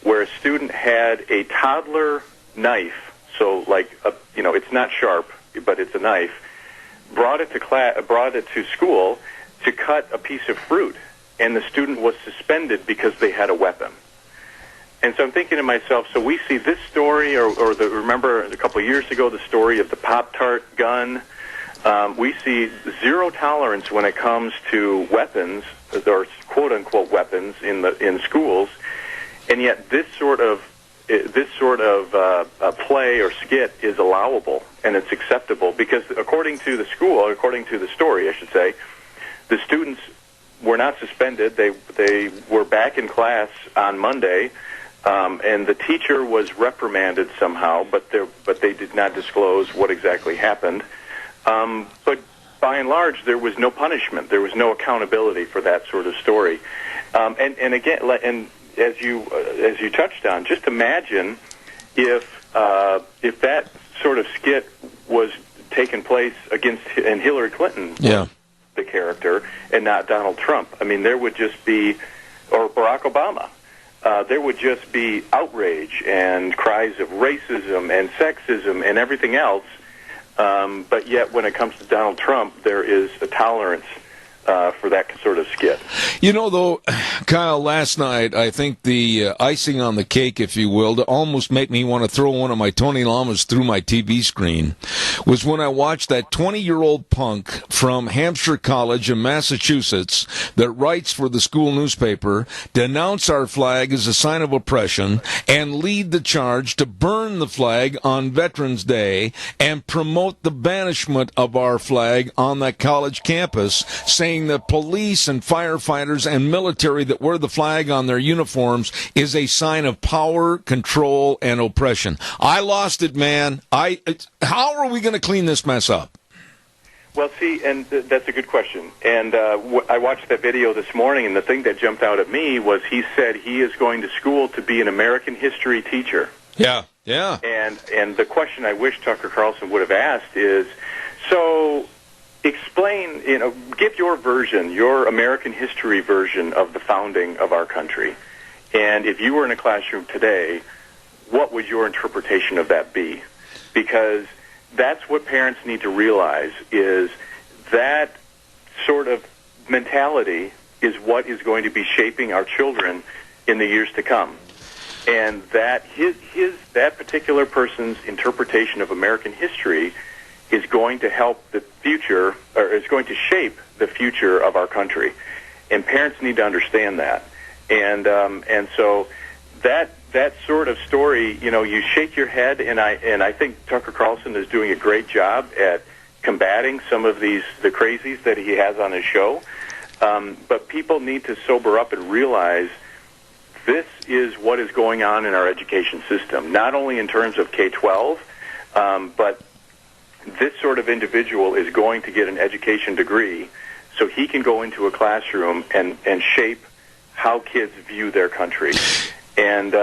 where a student had a toddler knife, so like it's not sharp, but it's a knife, brought it to school to cut a piece of fruit, and the student was suspended because they had a weapon. And so I'm thinking to myself, so we see this story, remember a couple of years ago, the story of the Pop-Tart gun. We see zero tolerance when it comes to weapons, or quote-unquote weapons, in schools, and yet this sort of play or skit is allowable, and it's acceptable, because according to the story, I should say, the students were not suspended. They were back in class on Monday, and the teacher was reprimanded somehow, but they did not disclose what exactly happened. But by and large, there was no punishment. There was no accountability for that sort of story. And again, and as you touched on, just imagine if that sort of skit was taking place against Hillary Clinton. Yeah. The character, and not Donald Trump. I mean, there would just be, or Barack Obama, there would just be outrage and cries of racism and sexism and everything else. But yet, when it comes to Donald Trump, there is a tolerance for that sort of skit. Though, Kyle, last night, I think the icing on the cake, if you will, to almost make me want to throw one of my Tony Lamas through my TV screen, was when I watched that 20-year-old punk from Hampshire College in Massachusetts that writes for the school newspaper denounce our flag as a sign of oppression and lead the charge to burn the flag on Veterans Day and promote the banishment of our flag on that college campus, saying that police and firefighters and military that wear the flag on their uniforms is a sign of power, control, and oppression. I lost it, man. How are we going to clean this mess up? Well, see, and that's a good question. And I watched that video this morning, and the thing that jumped out at me was he said he is going to school to be an American history teacher. Yeah. And the question I wish Tucker Carlson would have asked is, so explain, give your version, your American history version of the founding of our country. And if you were in a classroom today, what would your interpretation of that be? Because that's what parents need to realize, is that sort of mentality is what is going to be shaping our children in the years to come. And that that particular person's interpretation of American history is going to help the future, or is going to shape the future of our country. And parents need to understand that. And so that sort of story, you shake your head, and I think Tucker Carlson is doing a great job at combating some of the crazies that he has on his show. But people need to sober up and realize this is what is going on in our education system, not only in terms of K-12, but this sort of individual is going to get an education degree so he can go into a classroom and shape how kids view their country. And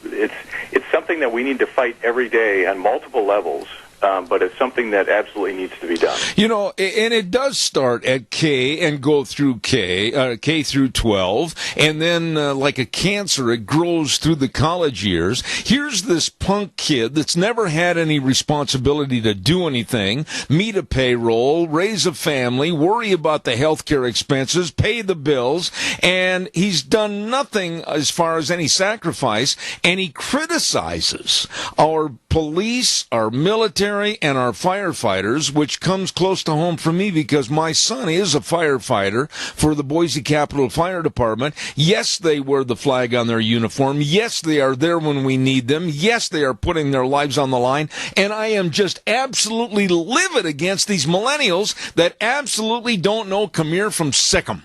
it's something that we need to fight every day on multiple levels. But it's something that absolutely needs to be done. And it does start at K and go through K through 12, and then like a cancer, it grows through the college years. Here's this punk kid that's never had any responsibility to do anything, meet a payroll, raise a family, worry about the healthcare expenses, pay the bills, and he's done nothing as far as any sacrifice, and he criticizes our police, our military, and our firefighters, which comes close to home for me because my son is a firefighter for the Boise Capitol Fire Department. Yes, they wear the flag on their uniform. Yes, they are there when we need them. Yes, they are putting their lives on the line. And I am just absolutely livid against these millennials that absolutely don't know Khmer from Sikkim.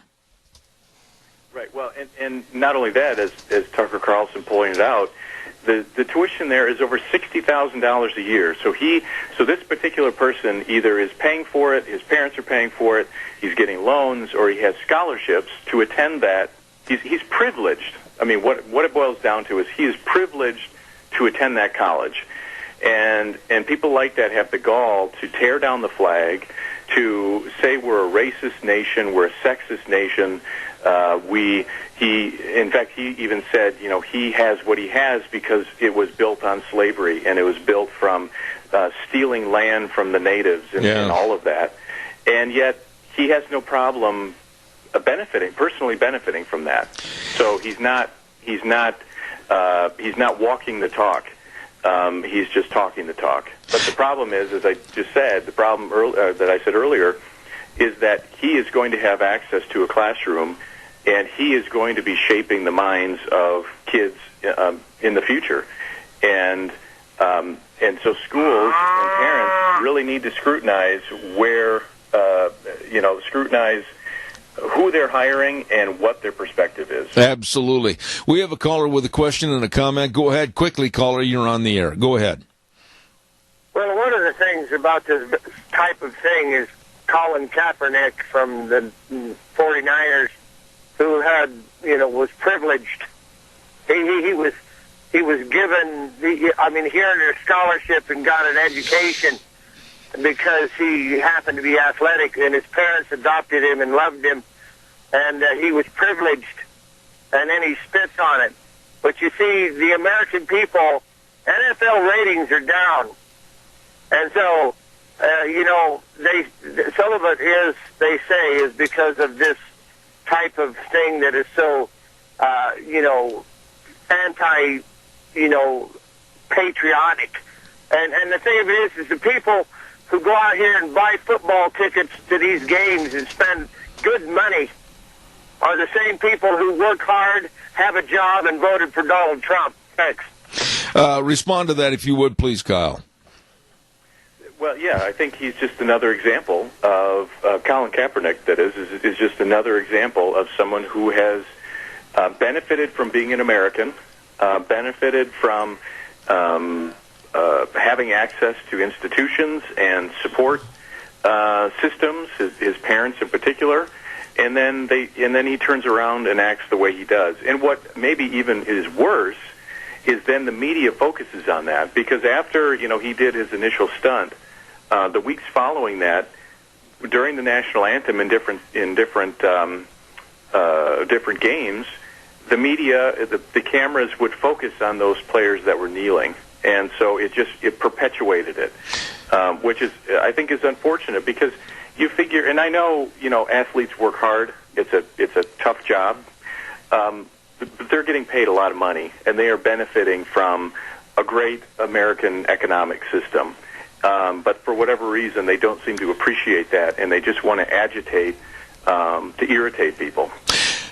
Right. Well, and not only that, as Tucker Carlson pointed out, the tuition there is over $60,000 a year. So this particular person either is paying for it, his parents are paying for it, he's getting loans, or he has scholarships to attend that. He's privileged. I mean, what it boils down to is he is privileged to attend that college. And people like that have the gall to tear down the flag, to say we're a racist nation, we're a sexist nation. In fact, he even said, he has what he has because it was built on slavery, and it was built from stealing land from the natives and all of that. And yet, he has no problem personally benefiting from that. So he's not walking the talk. He's just talking the talk. But the problem is, as I just said, that I said earlier, is that he is going to have access to a classroom, and he is going to be shaping the minds of kids in the future. And so schools and parents really need to scrutinize scrutinize who they're hiring and what their perspective is. Absolutely. We have a caller with a question and a comment. Go ahead quickly, caller. You're on the air. Go ahead. Well, one of the things about this type of thing is Colin Kaepernick from the 49ers, who had, was privileged. He was given, he earned a scholarship and got an education because he happened to be athletic, and his parents adopted him and loved him, and he was privileged, and then he spits on it. But you see, the American people, NFL ratings are down, and so, some of it is, they say, is because of this type of thing that is so, patriotic. And the thing of it is the people who go out here and buy football tickets to these games and spend good money are the same people who work hard, have a job, and voted for Donald Trump. Thanks. Respond to that, if you would, please, Kyle. Well, yeah, I think he's just another example of Colin Kaepernick. That is just another example of someone who has benefited from being an American, benefited from having access to institutions and support systems. His parents, in particular, and then he turns around and acts the way he does. And what maybe even is worse is then the media focuses on that, because after he did his initial stunt, the weeks following that, during the national anthem in different games, the media, the cameras would focus on those players that were kneeling, and so it perpetuated it, which I think is unfortunate, because you figure, and I know athletes work hard. It's a tough job, but they're getting paid a lot of money, and they are benefiting from a great American economic system. But for whatever reason, they don't seem to appreciate that, and they just want to agitate to irritate people.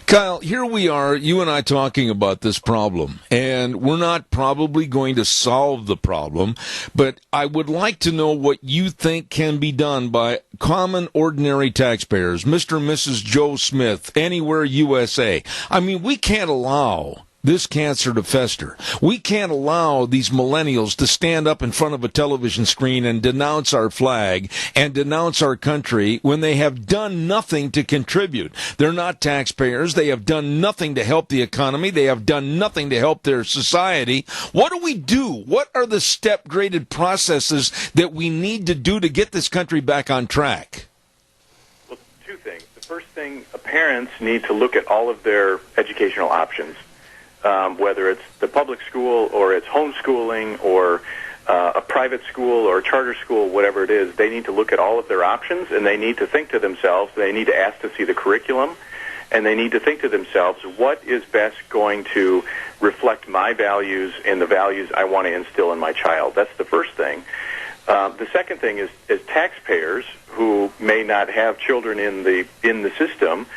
Kyle, here we are, you and I talking about this problem, and we're not probably going to solve the problem, but I would like to know what you think can be done by common, ordinary taxpayers, Mr. and Mrs. Joe Smith, anywhere USA. I mean, we can't allow this cancer to fester. We can't allow these millennials to stand up in front of a television screen and denounce our flag and denounce our country when they have done nothing to contribute. They're not taxpayers. They have done nothing to help the economy. They have done nothing to help their society. What do we do? What are the step-graded processes that we need to do to get this country back on track? Well, two things. The first thing, parents need to look at all of their educational options. Whether it's the public school or it's homeschooling or a private school or a charter school, whatever it is, they need to look at all of their options, and they need to think to themselves, they need to ask to see the curriculum, and they need to think to themselves, what is best going to reflect my values and the values I want to instill in my child? That's the first thing. The second thing is taxpayers who may not have children in the system.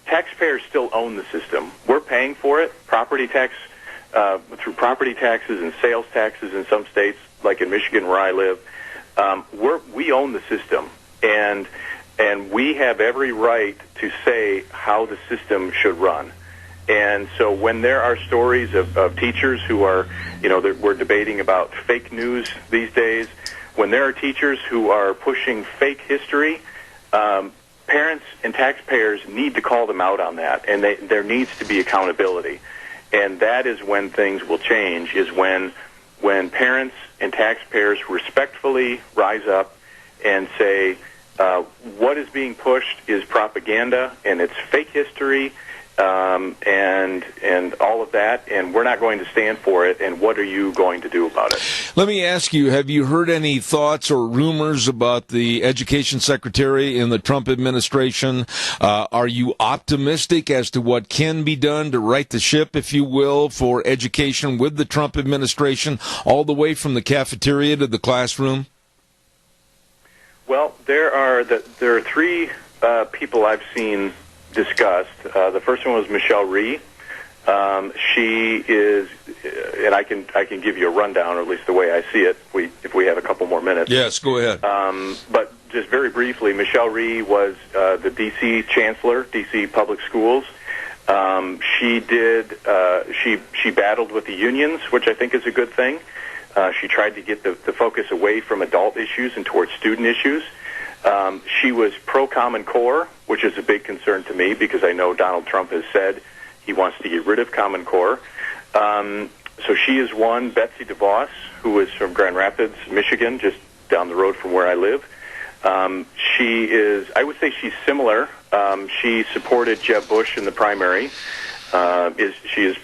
Taxpayers still own the system. We're paying for it. Property tax, through property taxes and sales taxes in some states, like in Michigan where I live, we own the system, and we have every right to say how the system should run. And so when there are stories of teachers who are, we're debating about fake news these days, when there are teachers who are pushing fake history, parents and taxpayers need to call them out on that, and there needs to be accountability. And that is when things will change, is when parents and taxpayers respectfully rise up and say, what is being pushed is propaganda, and it's fake history, and all of that, and we're not going to stand for it, and what are you going to do about it? Let me ask you, have you heard any thoughts or rumors about the education secretary in the Trump administration? Are you optimistic as to what can be done to right the ship, if you will, for education with the Trump administration, all the way from the cafeteria to the classroom? Well, there are three people I've seen discussed. The first one was Michelle Rhee. She is, and I can give you a rundown, or at least the way I see it, if we have a couple more minutes. Yes, go ahead. But just very briefly, Michelle Rhee was the D.C. Chancellor, D.C. Public Schools. She battled with the unions, which I think is a good thing. She tried to get the focus away from adult issues and towards student issues. She was pro-Common Core, which is a big concern to me, because I know Donald Trump has said he wants to get rid of Common Core. So she is one. Betsy DeVos, who is from Grand Rapids, Michigan, just down the road from where I live. She is, I would say she's similar. She supported Jeb Bush in the primary. She is,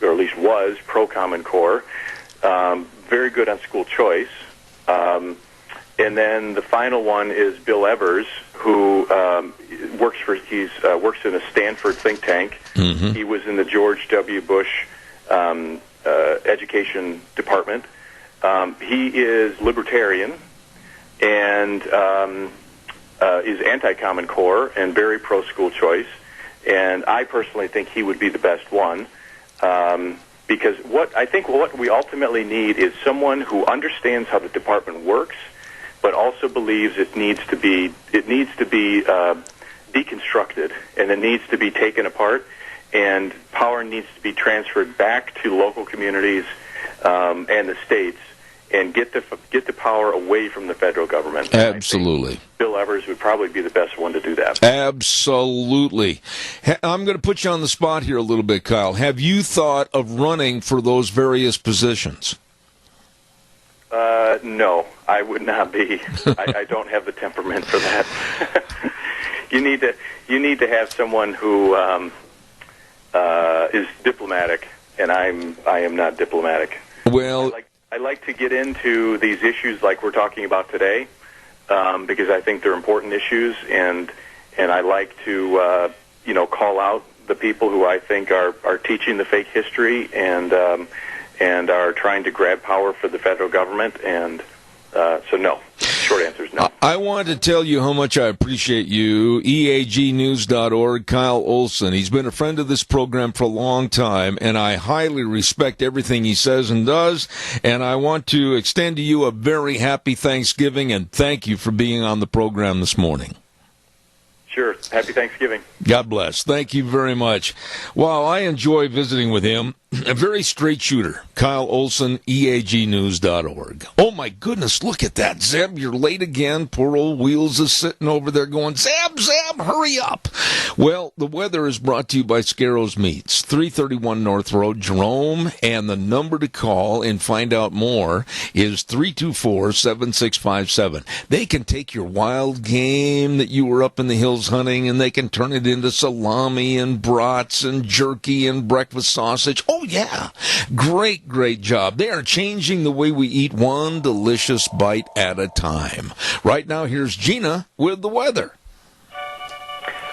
or at least was, pro-Common Core. Very good on school choice. And then the final one is Bill Evers, who works in a Stanford think tank. Mm-hmm. He was in the George W. Bush education department. He is libertarian and is anti-Common Core and very pro-school choice. And I personally think he would be the best one. Because what we ultimately need is someone who understands how the department works, but also believes it needs to be deconstructed, and it needs to be taken apart, and power needs to be transferred back to local communities and the states, and get the power away from the federal government. Absolutely. Bill Evers would probably be the best one to do that. Absolutely. I'm going to put you on the spot here a little bit, Kyle. Have you thought of running for those various positions? No, I would not be. I don't have the temperament for that. You need to have someone who is diplomatic, and I am not diplomatic. Well, I like to get into these issues like we're talking about today, because I think they're important issues, and I like to call out the people who I think are teaching the fake history and are trying to grab power for the federal government. And so no. Short answer is no. I want to tell you how much I appreciate you. EAGnews.org, Kyle Olson. He's been a friend of this program for a long time, and I highly respect everything he says and does. And I want to extend to you a very happy Thanksgiving, and thank you for being on the program this morning. Sure. Happy Thanksgiving. God bless. Thank you very much. Wow, I enjoy visiting with him. A very straight shooter. Kyle Olson, EAGnews.org. Oh, my goodness, look at that. Zeb, you're late again. Poor old Wheels is sitting over there going, Zeb, hurry up. Well, the weather is brought to you by Scarro's Meats, 331 North Road, Jerome, and the number to call and find out more is 324-7657. They can take your wild game that you were up in the hills hunting, and they can turn it into salami and brats and jerky and breakfast sausage. Oh, yeah. Great job. They are changing the way we eat one delicious bite at a time. Right now, here's Gina with the weather.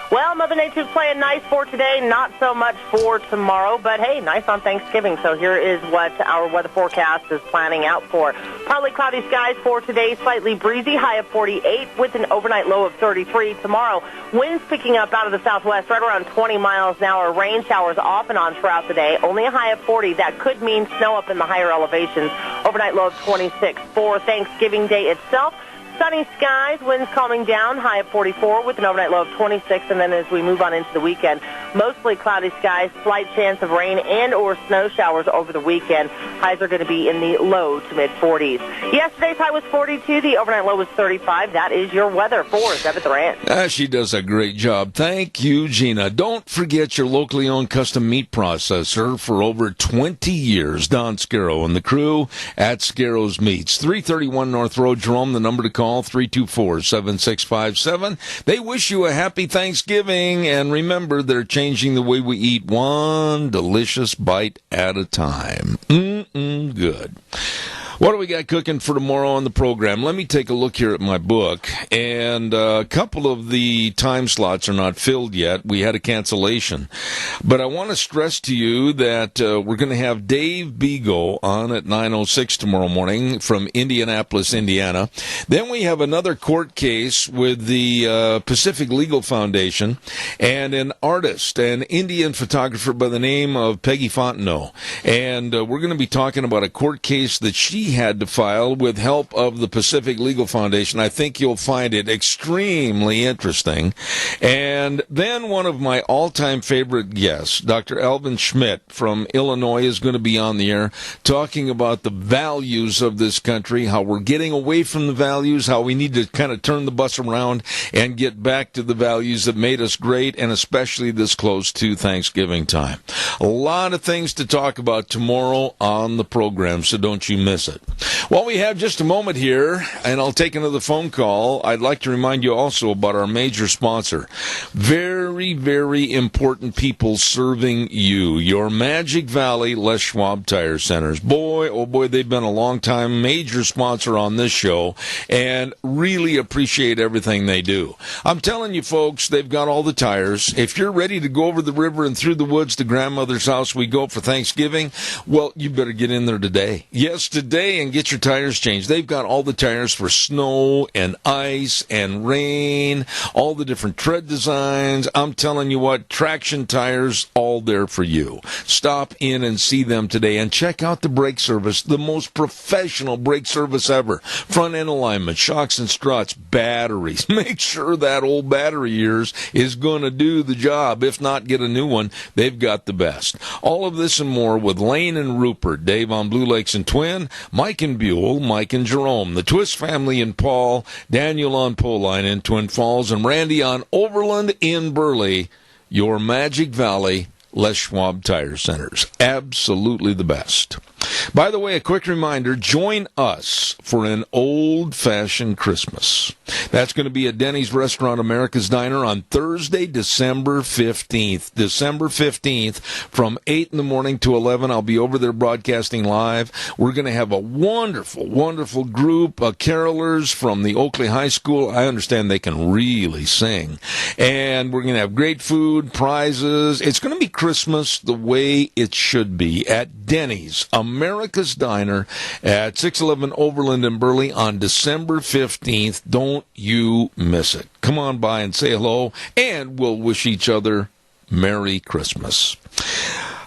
Well, Mother Nature's playing nice for today, not so much for tomorrow, but hey, nice on Thanksgiving. So here is what our weather forecast is planning out for. Partly cloudy skies for today, slightly breezy, high of 48 with an overnight low of 33. Tomorrow, winds picking up out of the southwest, right around 20 miles an hour. Rain showers off and on throughout the day, only a high of 40. That could mean snow up in the higher elevations. Overnight low of 26. For Thanksgiving Day itself, sunny skies, winds calming down, high of 44 with an overnight low of 26. And then as we move on into the weekend, mostly cloudy skies, slight chance of rain and or snow showers over the weekend. Highs are going to be in the low to mid-40s. Yesterday's high was 42. The overnight low was 35. That is your weather for Zeb at the Ranch. She does a great job. Thank you, Gina. Don't forget your locally owned custom meat processor for over 20 years. Don Scarrow and the crew at Scarrow's Meats. 331 North Road, Jerome, the number to call. 324-7657. They wish you a happy Thanksgiving, and remember, they're changing the way we eat one delicious bite at a time. Good. What do we got cooking for tomorrow on the program? Let me take a look here at my book, and a couple of the time slots are not filled yet. We had a cancellation. But I want to stress to you that we're going to have Dave Bego on at 9:06 tomorrow morning from Indianapolis, Indiana. Then we have another court case with the Pacific Legal Foundation and an artist, an Indian photographer by the name of Peggy Fontenot. And we're going to be talking about a court case that she had to file with help of the Pacific Legal Foundation. I think you'll find it extremely interesting. And then one of my all-time favorite guests, Dr. Alvin Schmidt from Illinois, is going to be on the air talking about the values of this country, how we're getting away from the values, how we need to kind of turn the bus around and get back to the values that made us great, and especially this close to Thanksgiving time. A lot of things to talk about tomorrow on the program, so don't you miss it. Well, we have just a moment here, and I'll take another phone call. I'd like to remind you also about our major sponsor. Very, very important people serving you. Your Magic Valley Les Schwab Tire Centers. Boy, oh boy, they've been a long time major sponsor on this show, and really appreciate everything they do. I'm telling you, folks, they've got all the tires. If you're ready to go over the river and through the woods to grandmother's house we go for Thanksgiving, well, you better get in there today. Yes, today, and get your tires changed. They've got all the tires for snow and ice and rain, all the different tread designs. I'm telling you what, traction tires, all there for you. Stop in and see them today and check out the brake service, the most professional brake service ever. Front end alignment, shocks and struts, batteries. Make sure that old battery of yours is going to do the job. If not, get a new one. They've got the best. All of this and more with Lane and Rupert, Dave on Blue Lakes and Twin, Mike and Buell, Mike and Jerome, the Twist family in Paul, Daniel on Poline in Twin Falls, and Randy on Overland in Burley. Your Magic Valley Les Schwab Tire Centers. Absolutely the best. By the way, a quick reminder, join us for an old-fashioned Christmas. That's going to be at Denny's Restaurant America's Diner on Thursday, December 15th. December 15th from 8 in the morning to 11. I'll be over there broadcasting live. We're going to have a wonderful, wonderful group of carolers from the Oakley High School. I understand they can really sing. And we're going to have great food, prizes. It's going to be Christmas the way it should be at Denny's America's Diner at 611 Overland in Burley on December 15th. Don't you miss it. Come on by and say hello, and we'll wish each other Merry Christmas.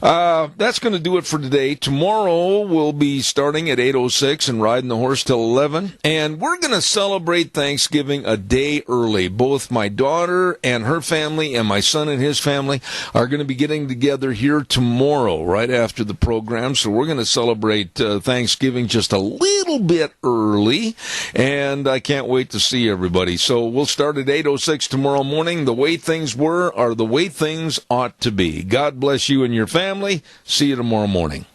That's going to do it for today. Tomorrow we'll be starting at 8:06 and riding the horse till 11. And we're going to celebrate Thanksgiving a day early. Both my daughter and her family and my son and his family are going to be getting together here tomorrow right after the program. So we're going to celebrate Thanksgiving just a little bit early. And I can't wait to see everybody. So we'll start at 8:06 tomorrow morning. The way things were are the way things ought to be. God bless you and your family. See you tomorrow morning.